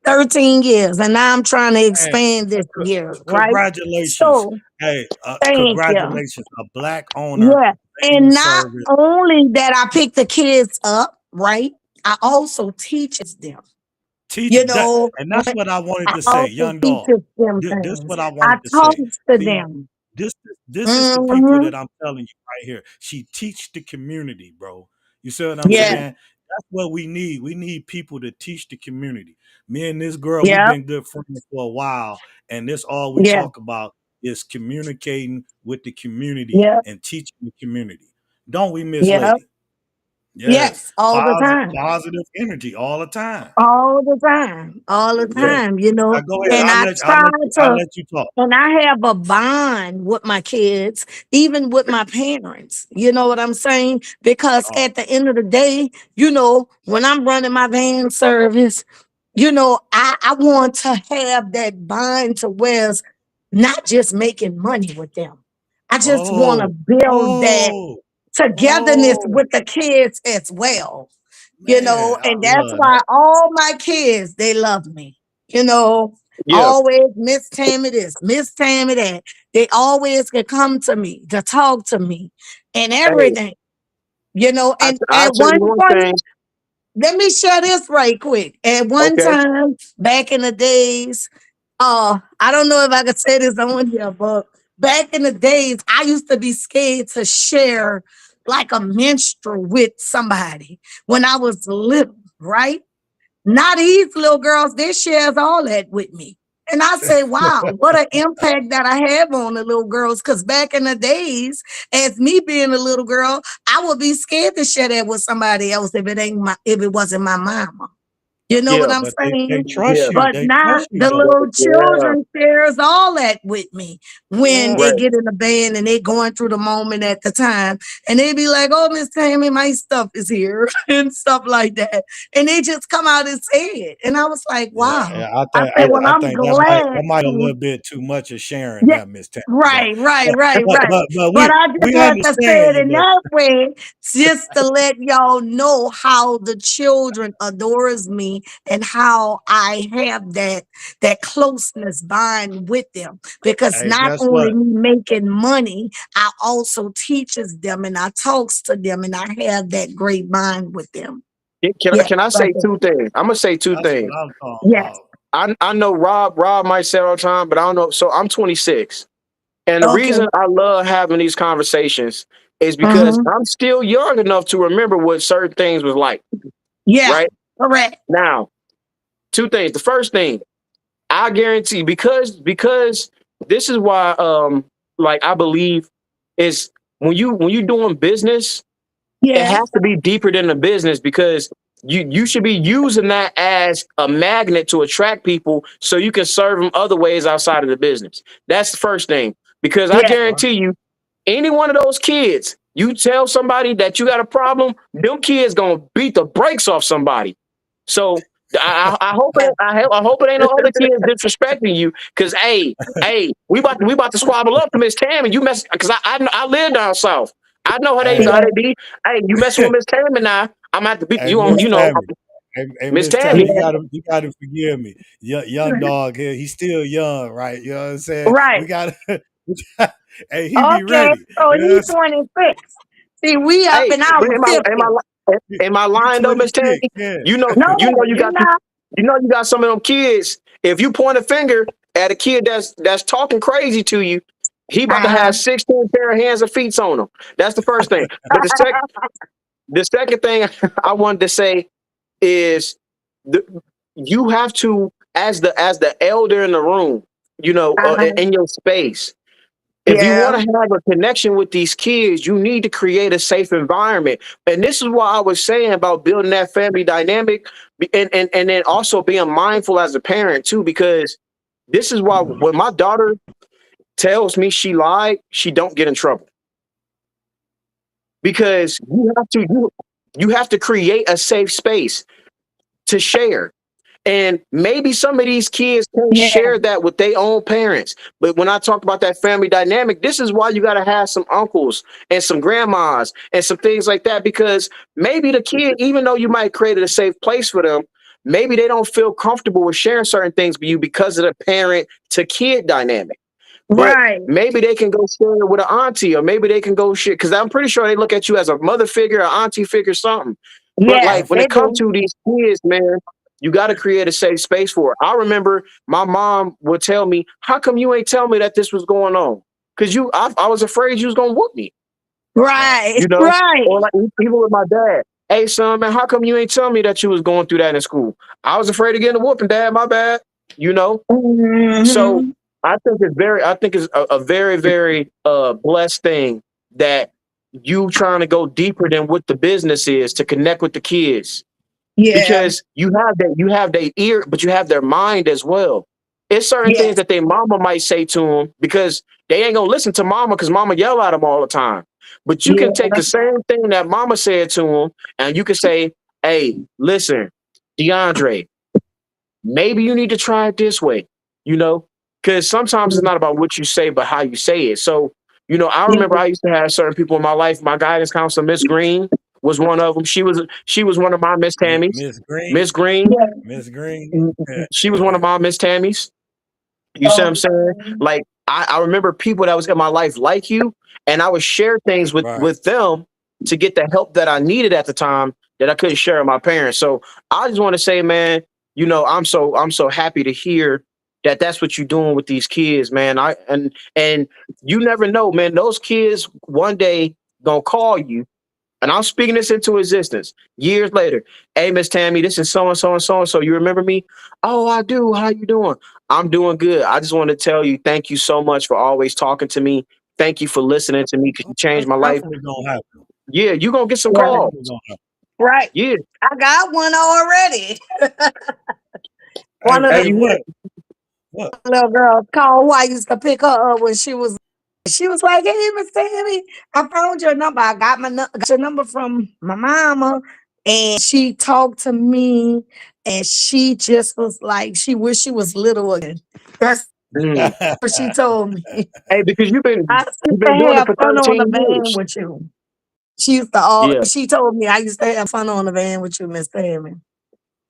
Speaker 5: 13 years, and now I'm trying to
Speaker 4: Man,
Speaker 5: expand this
Speaker 4: c-
Speaker 5: year, right?
Speaker 4: congratulations.
Speaker 5: So
Speaker 4: Hey,
Speaker 5: thank you.
Speaker 4: congratulations. A black owner
Speaker 5: Yeah.
Speaker 4: van
Speaker 5: And not
Speaker 4: service.
Speaker 5: only that I pick the kids up, right? I also teaches them.
Speaker 4: Teach
Speaker 5: You
Speaker 4: that,
Speaker 5: know,
Speaker 4: and that's
Speaker 5: when
Speaker 4: what I wanted
Speaker 5: I
Speaker 4: to say,
Speaker 5: also
Speaker 4: young dog.
Speaker 5: teaches them
Speaker 4: This
Speaker 5: things.
Speaker 4: what I
Speaker 5: I
Speaker 4: wanted to
Speaker 5: talk
Speaker 4: say.
Speaker 5: to
Speaker 4: See,
Speaker 5: them.
Speaker 4: this this is the people
Speaker 5: Hmm.
Speaker 4: that I'm telling you right here. She teach the community, bro. You see what I'm
Speaker 5: Yeah,
Speaker 4: saying? That's what we need. We need people to teach the community. Me and this girl, we've
Speaker 5: yeah,
Speaker 4: been good friends for a while, and this all we
Speaker 5: yeah,
Speaker 4: talk about is communicating with the community
Speaker 5: yeah,
Speaker 4: and teaching the community. Don't we, Miss
Speaker 5: yeah.
Speaker 4: Lady? Yes,
Speaker 5: Yes, all the time.
Speaker 4: positive energy all the time.
Speaker 5: All the time. All the
Speaker 3: Yeah,
Speaker 4: Yeah.
Speaker 5: time,
Speaker 4: Now go ahead.
Speaker 5: And I try
Speaker 4: I'll
Speaker 5: to,
Speaker 4: let you talk.
Speaker 5: and I have a bond with my kids, even with my parents. You know what I'm saying? Because
Speaker 4: Oh,
Speaker 5: at the end of the day, when I'm running my van service, I want to have that bind to where it's not just making money with them. I just want to
Speaker 4: oh,
Speaker 5: build that
Speaker 4: oh,
Speaker 5: togetherness
Speaker 4: oh,
Speaker 5: with the kids as well,
Speaker 4: man, I
Speaker 5: and that's
Speaker 4: love
Speaker 5: why
Speaker 4: that.
Speaker 5: all my kids, they love me, you know,
Speaker 3: yeah.
Speaker 5: always Miss Tammy this, Miss Tammy that. They always can come to me to talk to me and
Speaker 3: Hey,
Speaker 5: everything, and
Speaker 3: I'll
Speaker 5: at
Speaker 3: tell you
Speaker 5: one
Speaker 3: one
Speaker 5: point,
Speaker 3: thing.
Speaker 5: let me share this right quick. At one
Speaker 3: Okay.
Speaker 5: time, back in the days, I don't know if I could say this on here, but back in the days, I used to be scared to share like a menstrual with somebody when I was little, right? Now these little girls, they shares all that with me. And I say, wow, what an impact that I have on the little girls. Cause back in the days, as me being a little girl, I would be scared to share that with somebody else if it wasn't my mama. You know what
Speaker 3: Yeah,
Speaker 5: I'm
Speaker 4: But they
Speaker 5: saying?
Speaker 4: trust
Speaker 3: yeah,
Speaker 4: you.
Speaker 5: But
Speaker 4: They
Speaker 5: now
Speaker 4: trust you
Speaker 5: the
Speaker 4: though.
Speaker 5: little
Speaker 3: yeah.
Speaker 5: children shares all that with me when they
Speaker 4: Yeah.
Speaker 3: Right.
Speaker 5: get in the band and they going through the moment at the time. And they be like, oh, Miss Tammy, my stuff is here and stuff like that. And they just come out and say it. And I was like,
Speaker 4: Yeah,
Speaker 5: wow.
Speaker 4: yeah.
Speaker 5: I said, well,
Speaker 4: I
Speaker 5: I'm
Speaker 4: think that
Speaker 5: glad
Speaker 4: might a
Speaker 5: to.
Speaker 4: little bit too much of sharing
Speaker 5: Yeah,
Speaker 4: now, Miss Tammy. But
Speaker 5: right, right, right,
Speaker 4: but
Speaker 5: right.
Speaker 4: but but
Speaker 5: But
Speaker 4: we
Speaker 5: I just
Speaker 4: we
Speaker 5: had to say
Speaker 4: understand
Speaker 5: it
Speaker 4: you
Speaker 5: in
Speaker 4: though.
Speaker 5: that way just to let y'all know how the children adores me and how I have that closeness bind with them. Because
Speaker 4: Hey,
Speaker 5: not
Speaker 4: guess
Speaker 5: only
Speaker 4: what?
Speaker 5: me making money, I also teaches them and I talks to them and I have that great bond with them. Yes,
Speaker 3: Can I say
Speaker 5: brother.
Speaker 3: two things? I'm gonna say two
Speaker 4: That's what
Speaker 3: things.
Speaker 4: I'm talking
Speaker 5: Yes.
Speaker 4: about.
Speaker 3: I know Rob might say it all the time, but I don't know. So I'm 26. And the
Speaker 5: Okay.
Speaker 3: reason I love having these conversations is because
Speaker 5: Hmm.
Speaker 3: I'm still young enough to remember what certain things was like,
Speaker 5: Yeah.
Speaker 3: right?
Speaker 5: Correct.
Speaker 3: Now, two things. The first thing, I guarantee because this is why like I believe is when you doing business, it
Speaker 5: Yeah.
Speaker 3: has to be deeper than the business because you should be using that as a magnet to attract people so you can serve them other ways outside of the business. That's the first thing. Because I
Speaker 5: Yeah.
Speaker 3: guarantee you, any one of those kids, You tell somebody that you got a problem, them kids gonna beat the brakes off somebody. So I hope it ain't no other kids disrespecting you. Cause hey, we about to squabble up to Miss Tammy. You mess because I live down south. I know how they
Speaker 4: Hey,
Speaker 3: be. Hey, you messing with Miss Tammy now? I'm gonna have to beat
Speaker 4: hey,
Speaker 3: you on.
Speaker 4: Miss
Speaker 3: You know,
Speaker 4: Tammy. Hey,
Speaker 3: Miss
Speaker 4: Miss Tammy,
Speaker 3: Tammy.
Speaker 4: you gotta forgive me. Young dog here, he's still young, right? You know what I'm saying?
Speaker 5: Right.
Speaker 4: We gotta, hey, he be
Speaker 5: Okay.
Speaker 4: ready.
Speaker 5: So
Speaker 4: You know what I'm
Speaker 5: he's 26. See, we up
Speaker 3: Hey,
Speaker 5: in our
Speaker 3: but
Speaker 5: 50s.
Speaker 3: am I
Speaker 4: You
Speaker 3: lying though, Miss Tammy?
Speaker 4: 26, yeah.
Speaker 5: No,
Speaker 3: You
Speaker 5: you're
Speaker 3: got
Speaker 5: not.
Speaker 3: you got some of them kids. If you point a finger at a kid that's talking crazy to you, he about to
Speaker 5: Uh-huh.
Speaker 3: have 16 pair of hands and feet on him. That's the first thing. But the second thing I wanted to say is the, you have to as the elder in the room,
Speaker 5: Uh-huh.
Speaker 3: in your space. If you
Speaker 5: Yeah.
Speaker 3: want to have a connection with these kids, you need to create a safe environment. And this is why I was saying about building that family dynamic and then also being mindful as a parent too, because this is why when my daughter tells me she lied, she don't get in trouble. Because you have to create a safe space to share. And maybe some of these kids can't
Speaker 5: Yeah.
Speaker 3: share that with their own parents. But when I talk about that family dynamic, this is why you got to have some uncles and some grandmas and some things like that. Because maybe the kid, even though you might create a safe place for them, maybe they don't feel comfortable with sharing certain things with you because of the parent to kid dynamic. But
Speaker 5: Right.
Speaker 3: maybe they can go share it with an auntie, or maybe they can go share because I'm pretty sure they look at you as a mother figure, an auntie figure, something. But like
Speaker 5: Yes,
Speaker 3: when
Speaker 5: they
Speaker 3: it comes
Speaker 5: do.
Speaker 3: to these kids, man, you got to create a safe space for it. I remember my mom would tell me, "How come you ain't tell me that this was going on? Because I was afraid you was gonna whoop me,
Speaker 4: Right.
Speaker 5: Right.
Speaker 3: you know."
Speaker 5: Right.
Speaker 3: Or like even with my dad, "Hey son, man, how come you ain't tell me that you was going through that in school? I was afraid of getting a whooping, Dad. My bad." You know. So
Speaker 5: Hmm.
Speaker 3: I think it's a very, very blessed thing that you trying to go deeper than what the business is to connect with the kids
Speaker 5: Yeah.
Speaker 3: because you have their ear, but you have their mind as well. It's certain things
Speaker 5: Yes.
Speaker 3: that their mama might say to them because they ain't gonna listen to mama because mama yell at them all the time. But you
Speaker 5: Yeah.
Speaker 3: can take the same thing that mama said to them and you can say, "Hey, listen, DeAndre, maybe you need to try it this way," you know, because sometimes it's not about what you say, but how you say it. So, I remember I used to have certain people in my life. My guidance counselor, Miss Green, was one of them. She was one of my Miss Tammys.
Speaker 4: Miss Green.
Speaker 3: Miss Green,
Speaker 5: Yeah.
Speaker 4: Miss Green.
Speaker 3: she was one of my Miss Tammys. You see what I'm saying? Like I remember people that was in my life like you, and I would share things with
Speaker 4: Right.
Speaker 3: with them to get the help that I needed at the time that I couldn't share with my parents. So I just want to say, man, I'm so happy to hear that that's what you're doing with these kids, man. And you never know, man. Those kids one day gonna call you, and I'm speaking this into existence years later. "Hey, Miss Tammy, this is so and so and so and so. You remember me?" "Oh, I do. How you doing?" "I'm doing good. I just want to tell you, thank you so much for always talking to me. Thank you for listening to me because you changed
Speaker 4: That's
Speaker 3: my life."
Speaker 4: definitely gonna happen.
Speaker 3: Yeah, you're gonna get some
Speaker 5: Yeah.
Speaker 3: calls.
Speaker 4: Definitely gonna happen.
Speaker 5: Right.
Speaker 3: Yeah.
Speaker 5: I got one already.
Speaker 4: Hey,
Speaker 5: One of
Speaker 3: Hey,
Speaker 5: the
Speaker 4: hey,
Speaker 3: you
Speaker 4: what?
Speaker 3: hear?
Speaker 4: What?
Speaker 5: little girls called who I used to pick her up when she was like, "Hey, Miss Tammy, I found your number. I got your number from my mama." And she talked to me and she just was like, she wished she was little again. That's
Speaker 3: Mm.
Speaker 5: what she told me.
Speaker 3: Hey, because
Speaker 5: I
Speaker 3: you've
Speaker 5: used
Speaker 3: been
Speaker 5: to
Speaker 3: doing it
Speaker 5: have
Speaker 3: for
Speaker 5: fun on the
Speaker 3: 13
Speaker 5: van
Speaker 3: years.
Speaker 5: with you.
Speaker 3: Yeah,
Speaker 5: She told me I used to have fun on the van with you, Miss Tammy.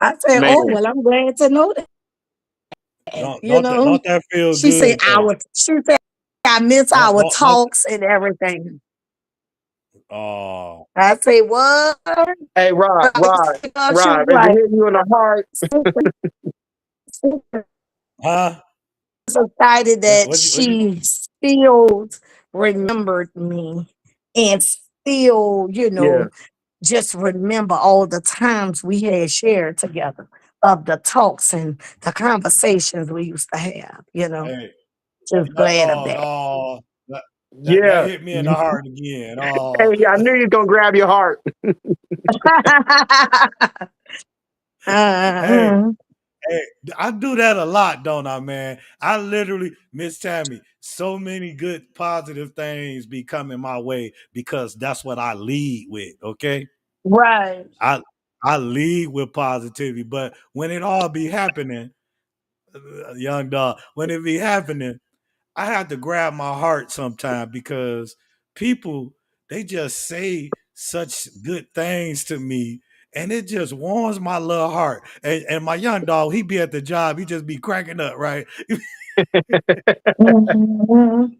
Speaker 5: I said, "Oh,
Speaker 3: man.
Speaker 5: well, I'm glad to know that."
Speaker 4: don't
Speaker 5: You
Speaker 4: don't that
Speaker 5: know,
Speaker 4: don't that feel
Speaker 5: she said,
Speaker 4: good though?
Speaker 5: I miss
Speaker 4: Don't
Speaker 5: our
Speaker 4: don't don't.
Speaker 5: talks and everything.
Speaker 4: Oh,
Speaker 5: I say, "What?"
Speaker 3: Hey,
Speaker 5: She was
Speaker 3: Rod, is it
Speaker 5: like,
Speaker 3: hitting you in the heart?
Speaker 5: super, super
Speaker 4: huh?
Speaker 5: excited that
Speaker 4: What you?
Speaker 5: she still remembered me and still,
Speaker 3: Yeah.
Speaker 5: just remember all the times we had shared together of the talks and the conversations we used to have.
Speaker 4: Hey,
Speaker 5: Just glad of that.
Speaker 4: oh, that
Speaker 3: Yeah.
Speaker 4: hit me in the heart again. Oh,
Speaker 3: Hey, I knew you was gonna grab your heart.
Speaker 4: hey,
Speaker 5: Uh-huh.
Speaker 4: Hey, I do that a lot, don't I, man? I literally, Miss Tammy, so many good positive things be coming my way because that's what I lead with. Okay,
Speaker 5: Right.
Speaker 4: I I lead with positivity, but when it all be happening, young dog, when it be happening, I have to grab my heart sometime because people they just say such good things to me and it just warms my little heart. And my young dog, he be at the job, he just be cracking up, right?
Speaker 5: Mhm.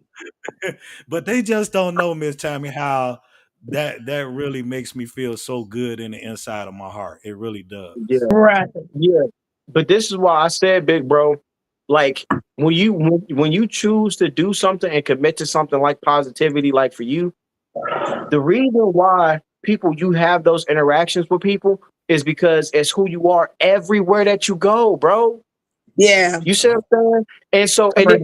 Speaker 4: But they just don't know, Miss Tammy, how that really makes me feel so good in the inside of my heart. It really
Speaker 3: Yeah,
Speaker 4: does.
Speaker 5: Right.
Speaker 3: yeah. But this is why I said, big bro, like when you choose to do something and commit to something like positivity, like for you, the reason why people you have those interactions with people is because it's who you are everywhere that you go, bro.
Speaker 5: Yeah.
Speaker 3: You see what I'm saying? And so, and
Speaker 5: Right.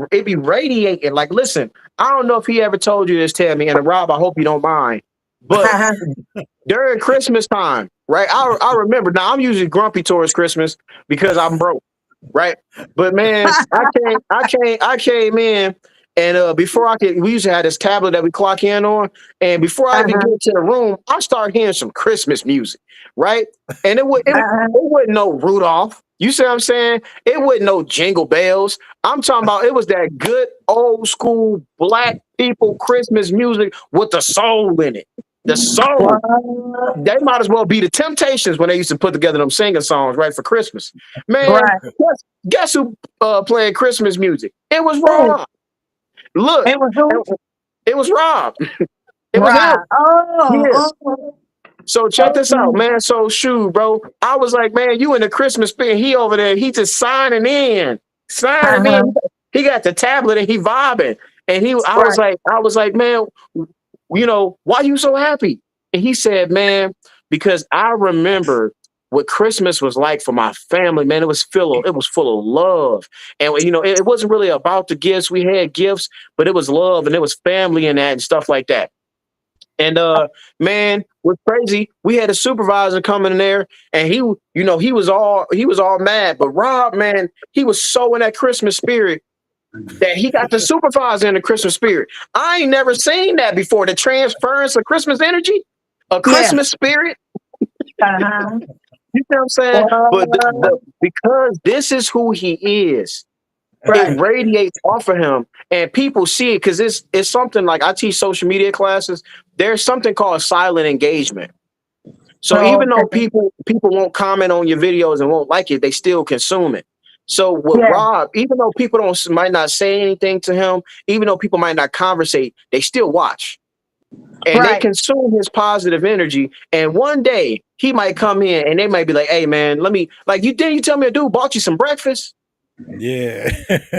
Speaker 3: it be radiating. Like, listen, I don't know if he ever told you this, Tammy, and Rob, I hope you don't mind. But during Christmas time, right? I remember now I'm usually grumpy towards Christmas because I'm broke, right? But man, I came in and before I could we used to have this tablet that we clock in on, and before I even get into the room, I start hearing some Christmas music, right? And it wasn't no Rudolph. You see what I'm saying? It wasn't no jingle bells. I'm talking about it was that good old school black people Christmas music with the soul in it. The soul. They might as well be the Temptations when they used to put together them singing songs right for Christmas. Man,
Speaker 5: Right.
Speaker 3: guess who playing Christmas music? It was
Speaker 5: Oh,
Speaker 3: Rob. Look,
Speaker 5: it was who?
Speaker 3: it was Rob. It was him.
Speaker 5: Right.
Speaker 3: Yeah.
Speaker 5: Oh.
Speaker 3: So check this out, man. So shoot, bro. I was like, man, you in the Christmas spirit. He over there. He just signing in, signing
Speaker 5: Uh-huh.
Speaker 3: in. He got the tablet and he vibing. And
Speaker 5: Right.
Speaker 3: I was like, man, you know, why you so happy? And he said, man, because I remember what Christmas was like for my family, man. It was full of love. And you know, it wasn't really about the gifts. We had gifts, but it was love and it was family and that and stuff like that. And man, what's crazy, we had a supervisor coming in there and you know, he was all mad. But Rob, man, he was so in that Christmas spirit that he got the supervisor in the Christmas spirit. I ain't never seen that before. The transference of Christmas energy, a
Speaker 5: Yeah.
Speaker 3: Christmas spirit.
Speaker 5: Uh-huh.
Speaker 3: You know what I'm saying? But because this is who he is, it
Speaker 5: Right.
Speaker 3: radiates off of him, and people see it because it's something like I teach social media classes. There's something called silent engagement. So even though
Speaker 5: Okay.
Speaker 3: people won't comment on your videos and won't like it, they still consume it. So with
Speaker 5: Yeah.
Speaker 3: Rob, even though people don't might not say anything to him, even though people might not conversate, they still watch and they
Speaker 5: Right.
Speaker 3: consume his positive energy. And one day he might come in and they might be like, "Hey man, let me like you tell me a dude bought you some breakfast."
Speaker 4: Yeah.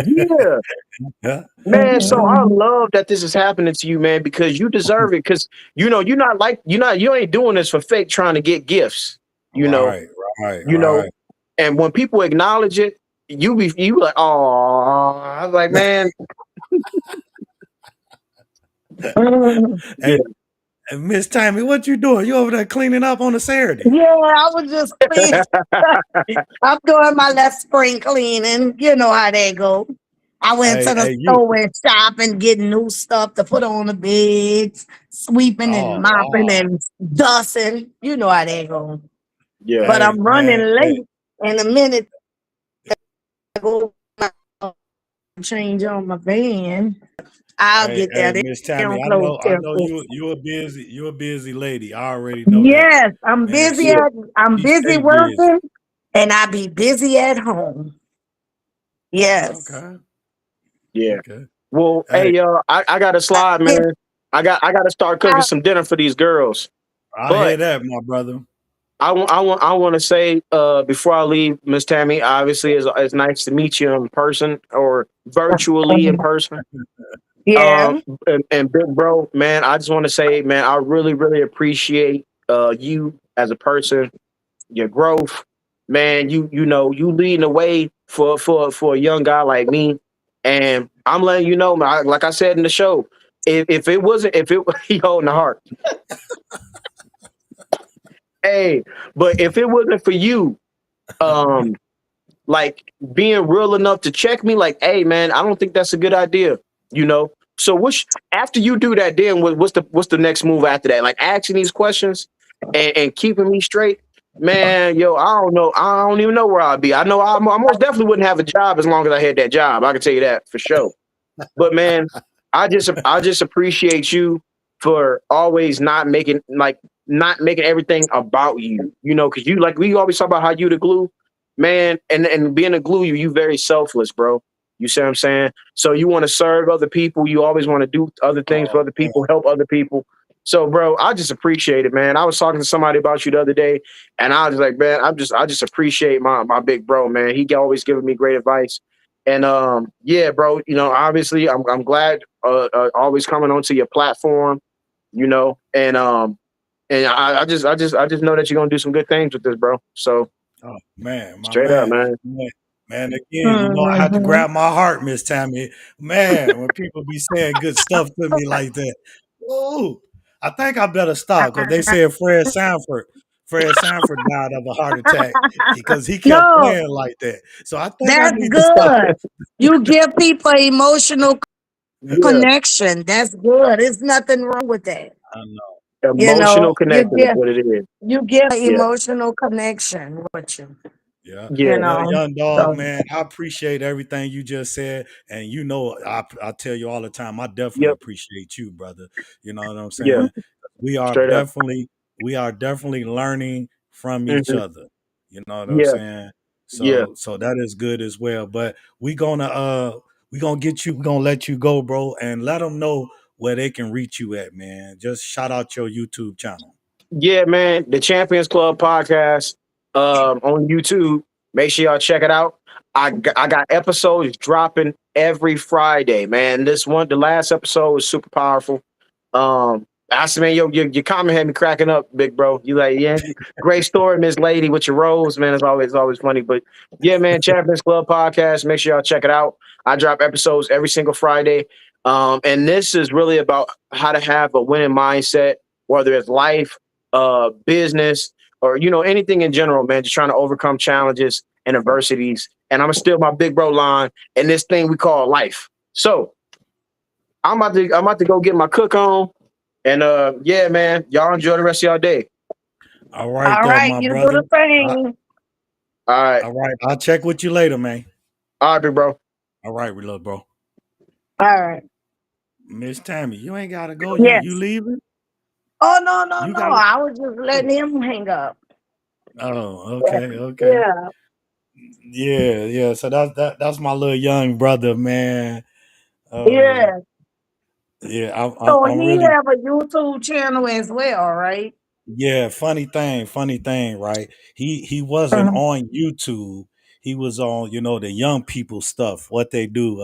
Speaker 3: Yeah,
Speaker 4: Yeah.
Speaker 3: man. So I
Speaker 5: Mhm.
Speaker 3: love that this is happening to you, man, because you deserve it. Because you know you ain't doing this for fake trying to get gifts. You know,
Speaker 4: Right, right,
Speaker 3: you know,
Speaker 4: right.
Speaker 3: and when people acknowledge it, you like, oh, I was like, man,
Speaker 5: Mhm.
Speaker 3: yeah.
Speaker 4: Hey, Miss Tammy, what you doing? You over there cleaning up on a Saturday?
Speaker 5: Yeah, I was just cleaning. I'm doing my left spring cleaning. You know how that go. I went
Speaker 4: Hey,
Speaker 5: to the
Speaker 4: hey, you.
Speaker 5: store and shopping, getting new stuff to put on the beds, sweeping and
Speaker 4: Oh
Speaker 5: mopping
Speaker 4: wow.
Speaker 5: and dusting. You know how that go.
Speaker 3: Yeah.
Speaker 5: But
Speaker 4: Hey
Speaker 5: I'm running
Speaker 4: man. Hey,
Speaker 5: late in a minute to go change on my van. I'll
Speaker 4: hey,
Speaker 5: get there.
Speaker 4: hey,
Speaker 5: They
Speaker 4: Miss Tammy.
Speaker 5: don't close
Speaker 4: I
Speaker 5: till
Speaker 4: know
Speaker 5: 6.
Speaker 4: you're a busy lady. I already know that.
Speaker 5: Yes,
Speaker 4: Man,
Speaker 3: Yeah.
Speaker 5: I'm
Speaker 4: she
Speaker 5: busy
Speaker 4: stay busy.
Speaker 5: working and I be busy at home. Yes.
Speaker 4: Okay.
Speaker 3: Yeah.
Speaker 4: Okay.
Speaker 3: Well, hey,
Speaker 4: Hey,
Speaker 3: I gotta
Speaker 5: I
Speaker 3: slide,
Speaker 5: get
Speaker 3: man. I gotta start cooking
Speaker 5: out.
Speaker 3: some dinner for these girls.
Speaker 4: I hear
Speaker 3: But
Speaker 4: that, my brother.
Speaker 3: I want to say before I leave, Miss Tammy, obviously it's nice to meet you in person or virtually in person.
Speaker 5: Yeah.
Speaker 3: And big bro, man, I just want to say, man, I really, really appreciate you as a person, your growth, man. You know, you leading the way for a young guy like me, and I'm letting you know, man, like I said in the show, if it wasn't, if it he holding the heart, hey, but if it wasn't for you, um, like being real enough to check me, like, hey man, I don't think that's a good idea, you know. So after you do that, then what's the next move after that? Like asking these questions and keeping me straight, man. Yo, I don't even know where I'd be. I know I most definitely wouldn't have a job as long as I had that job. I can tell you that for sure. But man, I just appreciate you for always not making everything about you. You know, because you like we always talk about how you the glue, man, and being a glue, you very selfless, bro. You see what I'm saying? So you want to serve other people. You always want to do other things for
Speaker 4: Oh
Speaker 3: other
Speaker 4: man,
Speaker 3: people, help other people. So, bro, I just appreciate it, man. I was talking to somebody about you the other day, and I was like, man, I just appreciate my big bro, man. He always giving me great advice. And yeah, bro, you know, obviously I'm glad always coming onto your platform, you know, and I just know that you're gonna do some good things with this, bro. So
Speaker 4: oh man, my
Speaker 3: straight up,
Speaker 4: man.
Speaker 3: man.
Speaker 4: Man, again, I had to
Speaker 5: Mhm.
Speaker 4: grab my heart, Miss Tammy. Man, when people be saying good stuff to me like that, ooh, I think I better stop because they said Fred Sanford died of a heart attack because he kept
Speaker 5: No,
Speaker 4: playing like that. So I think I
Speaker 5: that's
Speaker 4: need to stop.
Speaker 5: good. You give people emotional
Speaker 3: Yeah,
Speaker 5: connection. That's good. There's nothing wrong with that.
Speaker 4: I know.
Speaker 5: You know,
Speaker 3: emotional connection is what it is.
Speaker 5: you give an
Speaker 3: Yeah,
Speaker 5: emotional connection with you.
Speaker 4: Yeah.
Speaker 5: You
Speaker 3: yeah,
Speaker 4: Well,
Speaker 5: know.
Speaker 4: young dog,
Speaker 5: So
Speaker 4: man, I appreciate everything you just said. And you know, I tell you all the time, I definitely
Speaker 3: yep,
Speaker 4: appreciate you, brother. You know what I'm
Speaker 3: yeah,
Speaker 4: saying? We are
Speaker 3: straight up.
Speaker 4: definitely, we are definitely learning from each
Speaker 3: Hmm.
Speaker 4: other. You know what I'm
Speaker 3: Yeah,
Speaker 4: saying?
Speaker 3: yeah,
Speaker 4: So that is good as well. But we gonna get you, we gonna let you go, bro, and let them know where they can reach you at, man. Just shout out your YouTube channel.
Speaker 3: yeah, man. The Champions Club podcast on YouTube. Make sure y'all check it out. I got episodes dropping every Friday, man. The last episode was super powerful. I said, man, your comment had me cracking up, big bro. You like, yeah, great story, Miss Lady, with your rose, man. It's always funny. But yeah, man, Champions Club podcast. Make sure y'all check it out. I drop episodes every single Friday. And this is really about how to have a winning mindset, whether it's life, business, or you know, anything in general, man. Just trying to overcome challenges and adversities. And I'm still my big bro line and this thing we call life. So I'm about to go get my cook on. And yeah, man, y'all enjoy the rest of y'all day.
Speaker 4: All right,
Speaker 5: all
Speaker 4: there,
Speaker 5: right,
Speaker 4: my
Speaker 5: you do
Speaker 4: brother.
Speaker 5: the thing.
Speaker 3: All right.
Speaker 4: All right, I'll check with you later, man.
Speaker 3: All right, big bro.
Speaker 4: All right, we love, bro.
Speaker 5: All right.
Speaker 4: Miss Tammy, you ain't gotta go. You
Speaker 5: Yes.
Speaker 4: leaving?
Speaker 5: Oh no, no,
Speaker 4: You
Speaker 5: no.
Speaker 4: gotta.
Speaker 5: I was just letting him hang up.
Speaker 4: Oh,
Speaker 5: Yeah.
Speaker 4: okay, okay.
Speaker 5: Yeah.
Speaker 4: Yeah. So that's my little young brother, man. Uh,
Speaker 5: Yeah.
Speaker 4: yeah,
Speaker 5: So
Speaker 4: I'm
Speaker 5: he
Speaker 4: really.
Speaker 5: have a YouTube channel as well, right?
Speaker 4: Yeah, funny thing, right? He wasn't
Speaker 5: Mhm.
Speaker 4: on YouTube. He was on, the young people stuff, what they do,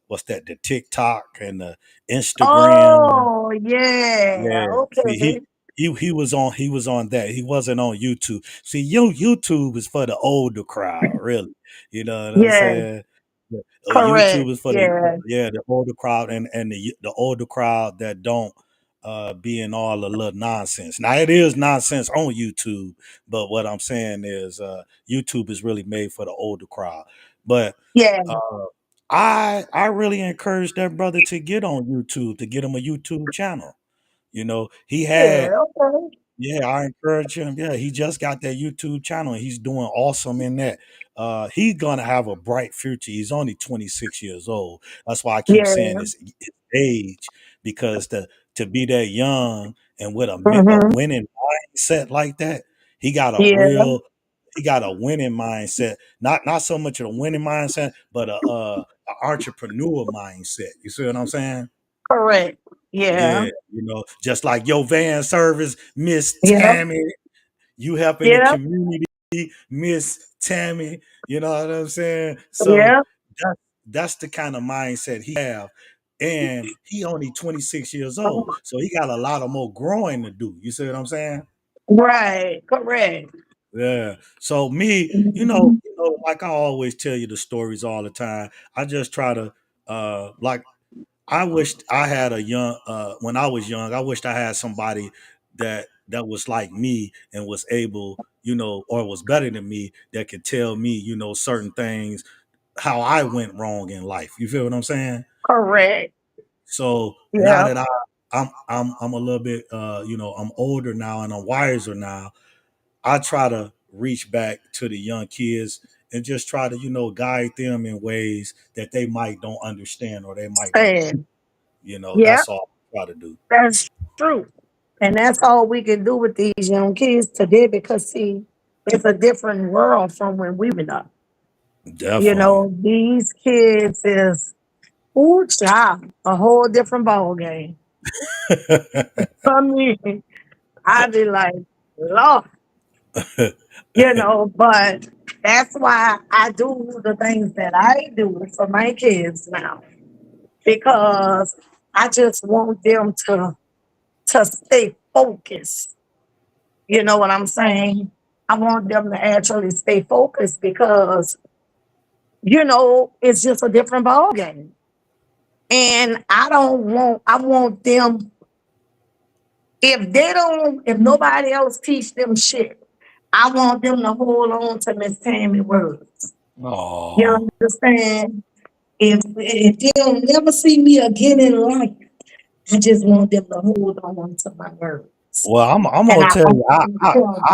Speaker 4: what's that, the TikTok and the Instagram.
Speaker 5: Oh yeah.
Speaker 4: Yeah. See,
Speaker 5: Okay.
Speaker 4: he was on that. He wasn't on YouTube. See, YouTube is for the older crowd, really. You know what I'm
Speaker 5: Yeah.
Speaker 4: saying? YouTube
Speaker 5: Correct.
Speaker 4: is for
Speaker 5: Yeah.
Speaker 4: the older crowd and the older crowd that don't be in all the little nonsense. Now it is nonsense on YouTube, but what I'm saying is YouTube is really made for the older crowd. But
Speaker 5: Yeah.
Speaker 4: uh, I really encourage that brother to get on YouTube, to get him a YouTube channel. He had,
Speaker 5: Yeah. Okay.
Speaker 4: yeah, I encourage him. Yeah, he just got that YouTube channel and he's doing awesome in that. He's gonna have a bright future. He's only 26 years old. That's why I keep saying
Speaker 5: Yeah.
Speaker 4: his age, because to be that young and with a
Speaker 5: Hmm.
Speaker 4: winning mindset like that, he got a
Speaker 5: Yeah.
Speaker 4: real he got a winning mindset. Not so much of a winning mindset, but a entrepreneur mindset. You see what I'm saying?
Speaker 5: Correct. Yeah.
Speaker 4: Yeah, just like your van service, Miss
Speaker 5: Yep.
Speaker 4: Tammy, you helping the
Speaker 5: Yep.
Speaker 4: community, Miss Tammy. You know what I'm saying? So
Speaker 5: Yep.
Speaker 4: that's the kind of mindset he have. And he only 26 years old. So he got a lot of more growing to do. You see what I'm saying?
Speaker 5: Right. Correct.
Speaker 4: Yeah. So me,
Speaker 5: Mhm.
Speaker 4: like I always tell you the stories all the time. I just try to like I wished I had a young when I was young, I wished I had somebody that was like me and was able, or was better than me that could tell me, certain things, how I went wrong in life. You feel what I'm saying?
Speaker 5: Correct.
Speaker 4: So now
Speaker 5: Yeah.
Speaker 4: that I'm a little bit, I'm older now and I'm wiser now. I try to reach back to the young kids and just try to, guide them in ways that they might don't understand or they might don't get.
Speaker 5: And yeah,
Speaker 4: That's all I try to do.
Speaker 5: that's true. And that's all we can do with these young kids today because see, it's a different world from when we were up.
Speaker 4: Definitely.
Speaker 5: These kids is ooh child, a whole different ball game. I mean, I'd be like, Lord, but that's why I do the things that I do for my kids now. Because I just want them to stay focused. You know what I'm saying? I want them to actually stay focused because, it's just a different ball game. And I want them, if nobody else teach them shit, I want them to hold on to Miss Tammy words.
Speaker 4: Oh,
Speaker 5: You understand? If they'll never see me again in life, I just want them to hold on to my words.
Speaker 4: well, I'm
Speaker 5: And
Speaker 4: gonna
Speaker 5: I
Speaker 4: tell you,
Speaker 5: always tell them,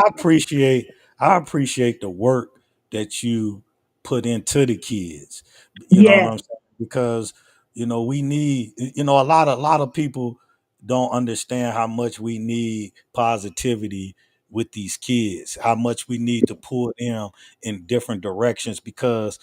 Speaker 4: I appreciate the work that you put into the kids. You know what
Speaker 5: yeah,
Speaker 4: I'm saying? Because we need, a lot of people don't understand how much we need positivity with these kids, how much we need to pull them in different directions because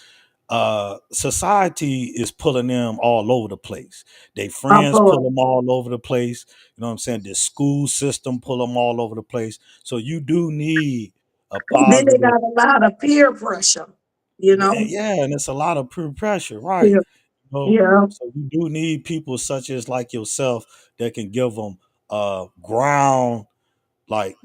Speaker 4: society is pulling them all over the place. Their
Speaker 5: of
Speaker 4: friends pull
Speaker 5: course.
Speaker 4: them all over the place. You know what I'm saying? The school system pull them all over the place. So you do need a
Speaker 5: And then they
Speaker 4: positive.
Speaker 5: got a lot of peer pressure, you know?
Speaker 4: Yeah, and it's a lot of peer pressure, right?
Speaker 5: Yeah, yeah,
Speaker 4: So you do need people such as like yourself that can give them ground, like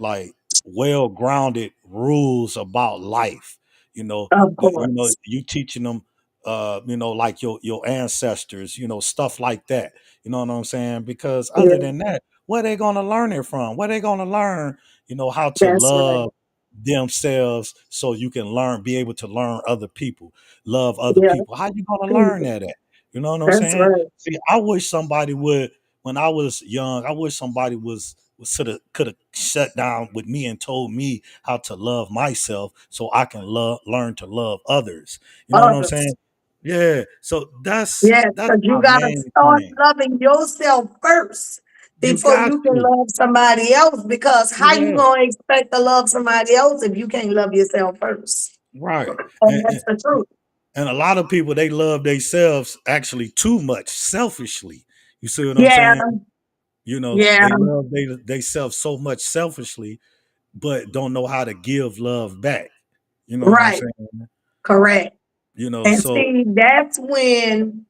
Speaker 4: well grounded rules about life.
Speaker 5: of
Speaker 4: That
Speaker 5: course.
Speaker 4: you teaching them, like your ancestors, stuff like that. You know what I'm saying? Because other
Speaker 5: Yeah,
Speaker 4: than that, where they gonna learn it from? Where they gonna learn, how to
Speaker 5: that's right.
Speaker 4: love themselves so you can be able to learn other people, love other
Speaker 5: Yeah,
Speaker 4: people. How you gonna learn
Speaker 5: people.
Speaker 4: that at? You know what I'm
Speaker 5: That's
Speaker 4: saying?
Speaker 5: right.
Speaker 4: See, I wish somebody would when I was young, I wish somebody was could have sat down with me and told me how to love myself so I can learn to love others. You know what I'm
Speaker 5: Others.
Speaker 4: saying? Yeah. So that's
Speaker 5: Yes,
Speaker 4: that's
Speaker 5: because you
Speaker 4: my
Speaker 5: got to
Speaker 4: main
Speaker 5: start
Speaker 4: thing.
Speaker 5: loving yourself first
Speaker 4: You
Speaker 5: before
Speaker 4: got
Speaker 5: you can
Speaker 4: to.
Speaker 5: love somebody else. Because how you
Speaker 4: Yeah.
Speaker 5: going to expect to love somebody else if you can't love yourself first?
Speaker 4: Right.
Speaker 5: And
Speaker 4: And,
Speaker 5: that's the truth.
Speaker 4: and a lot of people they love themselves actually too much selfishly. You see what I'm
Speaker 5: Yeah,
Speaker 4: saying?
Speaker 5: yeah,
Speaker 4: They love they self so much selfishly, but don't know how to give love back. You know what I'm
Speaker 5: right,
Speaker 4: saying?
Speaker 5: correct. And
Speaker 4: So
Speaker 5: see, that's when,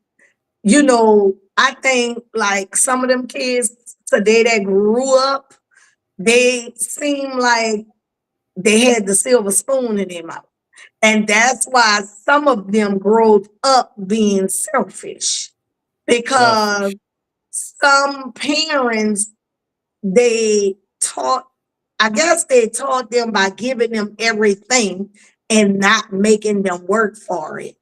Speaker 5: I think like some of them kids today that grew up, they seem like they had the silver spoon in their mouth. And that's why some of them grow up being selfish because
Speaker 4: selfish.
Speaker 5: some parents, they taught, I guess they taught them by giving them everything and not making them work for it.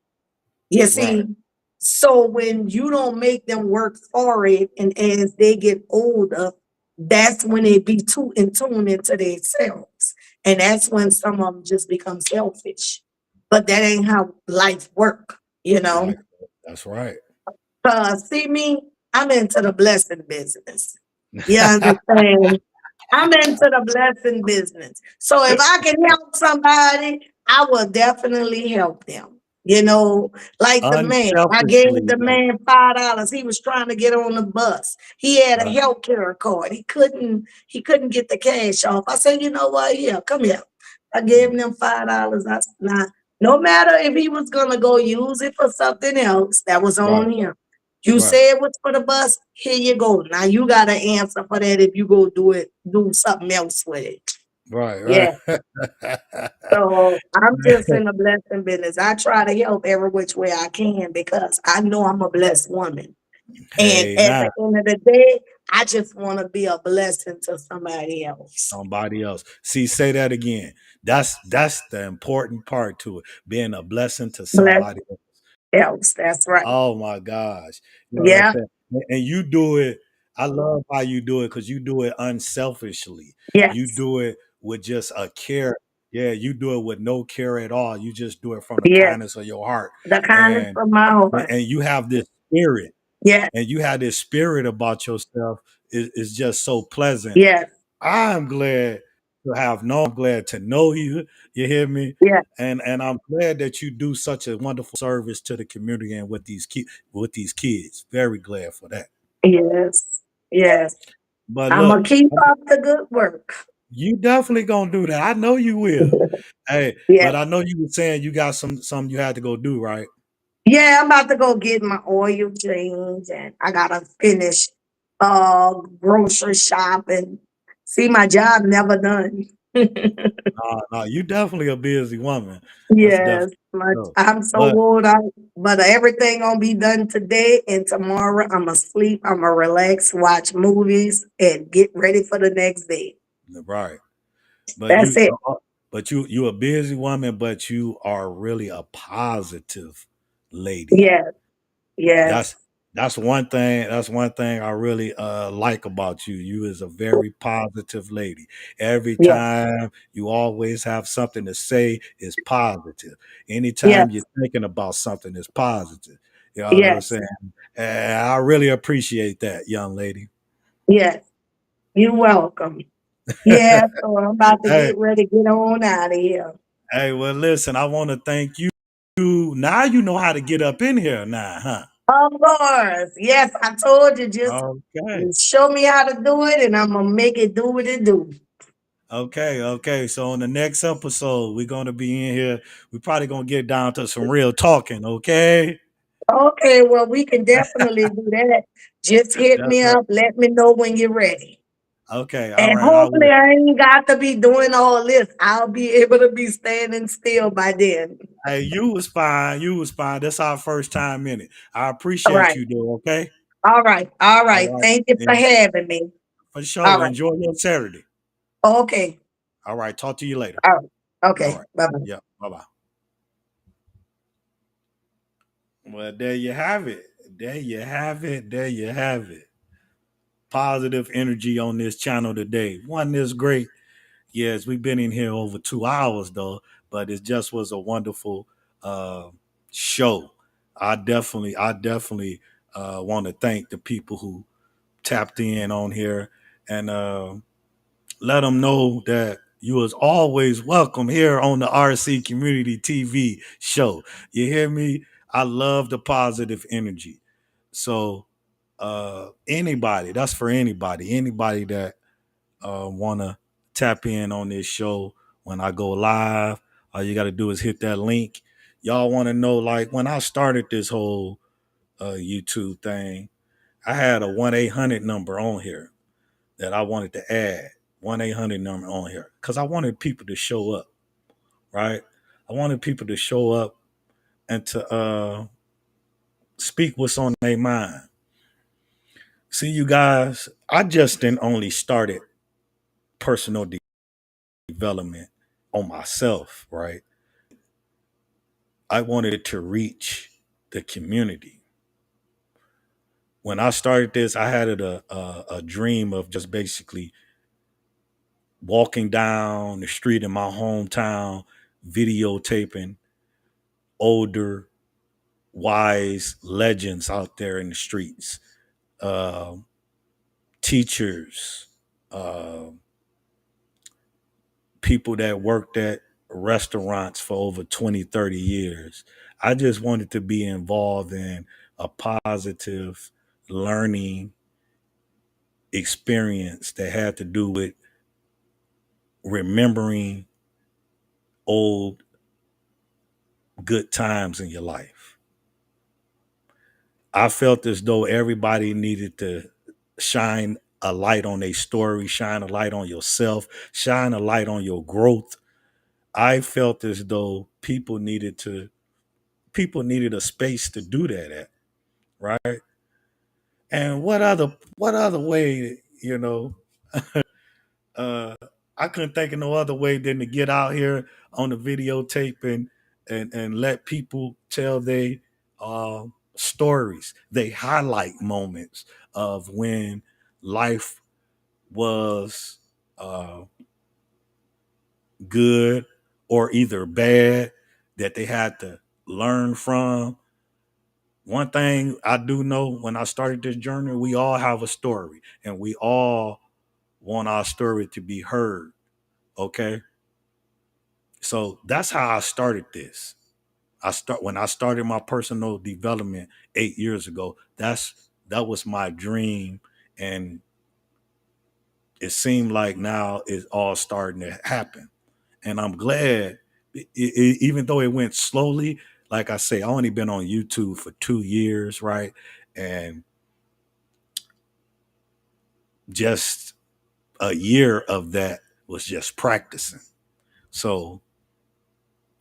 Speaker 5: You
Speaker 4: Right.
Speaker 5: see, so when you don't make them work for it, and as they get older, that's when they be too in tune into themselves. And that's when some of them just become selfish. But that ain't how life work, you know.
Speaker 4: Like that's right.
Speaker 5: See me, I'm into the blessing business. You understand? I'm into the blessing business. So if I can help somebody, I will definitely help them. Like the man, I gave
Speaker 4: Unselfishly
Speaker 5: the
Speaker 4: though.
Speaker 5: man $5. He was trying to get on the bus. He had a
Speaker 4: Right.
Speaker 5: health care card. He couldn't get the cash off. I said, you know what? Yeah, come here. I gave him them $5. I said, nah, no matter if he was gonna go use it for something else, that was
Speaker 4: Right.
Speaker 5: on him. You
Speaker 4: Right.
Speaker 5: said what's for the bus, here you go. Now you got to answer for that if you go do something else with it.
Speaker 4: Right.
Speaker 5: Yeah. So I'm just in the blessing business. I try to help every which way I can because I know I'm a blessed woman. And
Speaker 4: Hey,
Speaker 5: at
Speaker 4: now
Speaker 5: the end of the day, I just want to be a blessing to somebody else.
Speaker 4: Somebody else. See, say that again. That's the important part to it. Being a blessing to
Speaker 5: Bless
Speaker 4: somebody else.
Speaker 5: else. That's right.
Speaker 4: Oh my gosh. You know what I'm
Speaker 5: Yeah.
Speaker 4: saying? And you do it. I love how you do it because you do it unselfishly. You
Speaker 5: Yes.
Speaker 4: do it with just a care. Yeah, you do it with no care at all. You just do it from the
Speaker 5: Yes.
Speaker 4: kindness of your heart.
Speaker 5: The kindness
Speaker 4: And
Speaker 5: of my heart.
Speaker 4: and you have this spirit.
Speaker 5: Yes.
Speaker 4: And you have this spirit about yourself is just so pleasant.
Speaker 5: Yes.
Speaker 4: I'm glad to have known. I'm glad to know you. You hear me?
Speaker 5: Yes.
Speaker 4: And I'm glad that you do such a wonderful service to the community and with these kids. Very glad for that.
Speaker 5: Yes. Yes.
Speaker 4: But
Speaker 5: I'm
Speaker 4: look,
Speaker 5: gonna keep up the good work.
Speaker 4: you definitely gonna do that. I know you will. Hey,
Speaker 5: Yes.
Speaker 4: but I know you were saying you got some you had to go do, right?
Speaker 5: Yeah, I'm about to go get my oil change and I gotta finish grocery shopping. See, my job never done.
Speaker 4: No, you definitely a busy woman. That's
Speaker 5: Yes,
Speaker 4: definitely so.
Speaker 5: I'm so
Speaker 4: But
Speaker 5: wore out, but everything gonna be done today and tomorrow. I'ma sleep, I'ma relax, watch movies, and get ready for the next day.
Speaker 4: right. But
Speaker 5: That's it.
Speaker 4: you a busy woman, but you are really a positive lady.
Speaker 5: Yes, yes,
Speaker 4: That's that's one thing. That's one thing I really like about you. You is a very positive lady. Every
Speaker 5: yes,
Speaker 4: time you always have something to say is positive. Anytime
Speaker 5: yes,
Speaker 4: you're thinking about something is positive. You know what I'm
Speaker 5: yes,
Speaker 4: saying? And I really appreciate that, young lady.
Speaker 5: yes. You're welcome. Yeah, so I'm about to
Speaker 4: Hey,
Speaker 5: get ready, get on out of here.
Speaker 4: hey, well, listen, I want to thank you. Now you know how to get up in here now, huh?
Speaker 5: Of course. Yes, I told you, just
Speaker 4: Okay.
Speaker 5: show me how to do it and I'm gonna make it do what it do.
Speaker 4: Okay. So on the next episode, we're gonna be in here. We're probably gonna get down to some real talking, okay?
Speaker 5: Okay, well, we can definitely do that. Just hit
Speaker 4: That's
Speaker 5: me
Speaker 4: right.
Speaker 5: up. Let me know when you're ready.
Speaker 4: Okay, all
Speaker 5: And
Speaker 4: right, I
Speaker 5: hopefully,
Speaker 4: will.
Speaker 5: I ain't got to be doing all this. I'll be able to be standing still by then.
Speaker 4: Hey, you was fine. You was fine. That's our first time in it. I
Speaker 5: All
Speaker 4: appreciate
Speaker 5: right.
Speaker 4: you, though, okay?
Speaker 5: All right. All right.
Speaker 4: All right.
Speaker 5: Thank you for
Speaker 4: And
Speaker 5: having me.
Speaker 4: for
Speaker 5: All
Speaker 4: sure.
Speaker 5: right.
Speaker 4: Enjoy your Saturday.
Speaker 5: Okay.
Speaker 4: All right. Talk to you later.
Speaker 5: All right.
Speaker 4: All
Speaker 5: Okay.
Speaker 4: right.
Speaker 5: Bye bye.
Speaker 4: Yeah. Bye-bye. Well, there you have it. There you have it. There you have it. Positive energy on this channel today. Wasn't this great? Yes, we've been in here over 2 hours though, but it just was a wonderful uh, show. I definitely want to thank the people who tapped in on here and let them know that you was always welcome here on the RC Community TV show. You hear me? I love the positive energy. So anybody, that's for anybody that want to tap in on this show when I go live, all you got to do is hit that link. Y'all want to know, like, when I started this whole YouTube thing, I had a 1-800 number on here that I wanted to add. 1-800 number on here because I wanted people to show up, right? I wanted people to show up and to speak what's on their mind. See, you guys, I just didn't only started personal development on myself, right? I wanted it to reach the community. When I started this, I had a dream of just basically walking down the street in my hometown, videotaping older, wise legends out there in the streets, uh, teachers, uh, people that worked at restaurants for over 20, 30 years. I just wanted to be involved in a positive learning experience that had to do with remembering old good times in your life. I felt as though everybody needed to shine a light on their story, shine a light on yourself, shine a light on your growth. I felt as though people needed a space to do that at, right? And what other way, uh I couldn't think of no other way than to get out here on the videotape and let people tell their stories. They highlight moments of when life was good or either bad that they had to learn from. One thing I do know, when I started this journey, we all have a story and we all want our story to be heard. Okay. So that's how I started this. When I started my personal development 8 years ago, that was my dream. And it seemed like now it's all starting to happen. And I'm glad, even though it went slowly. Like I say, I only been on YouTube for 2 years, right? And just a year of that was just practicing. So,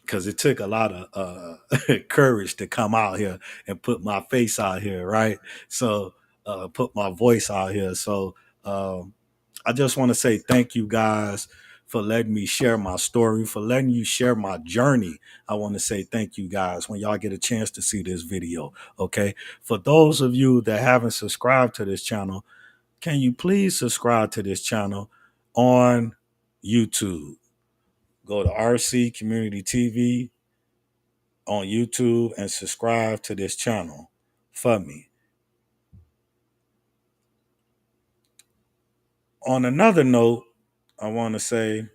Speaker 4: because it took a lot of courage to come out here and put my face out here, right? So, put my voice out here. So, I just want to say thank you guys for letting me share my story, for letting you share my journey. I want to say thank you guys when y'all get a chance to see this video. Okay. For those of you that haven't subscribed to this channel, can you please subscribe to this channel on YouTube? Go to RC Community TV on YouTube and subscribe to this channel for me. On another note, I want to say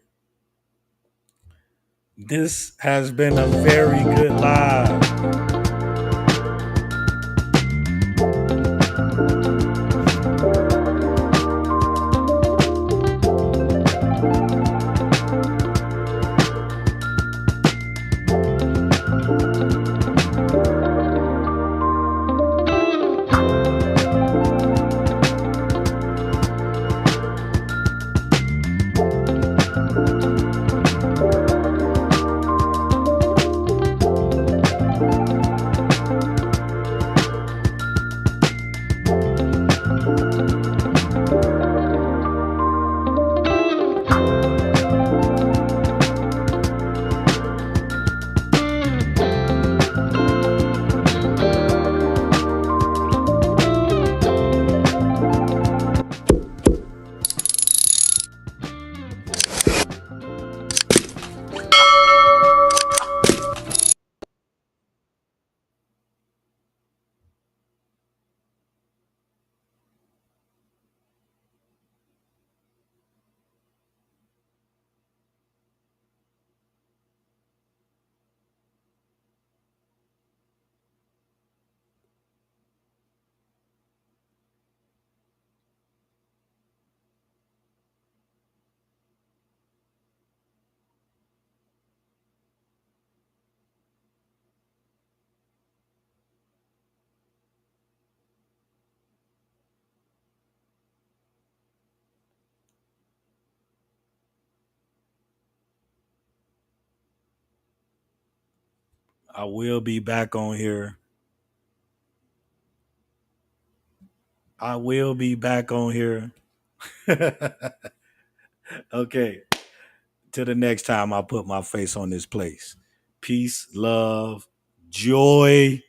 Speaker 4: this has been a very good live. I will be back on here. I will be back on here. Okay. Till the next time I put my face on this place. Peace, love, joy,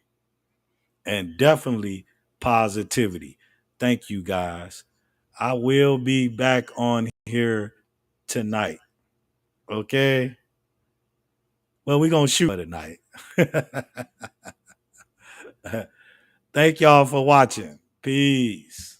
Speaker 4: and definitely positivity. Thank you guys. I will be back on here tonight. Okay. Well, we're going to shoot tonight. Thank y'all for watching. Peace.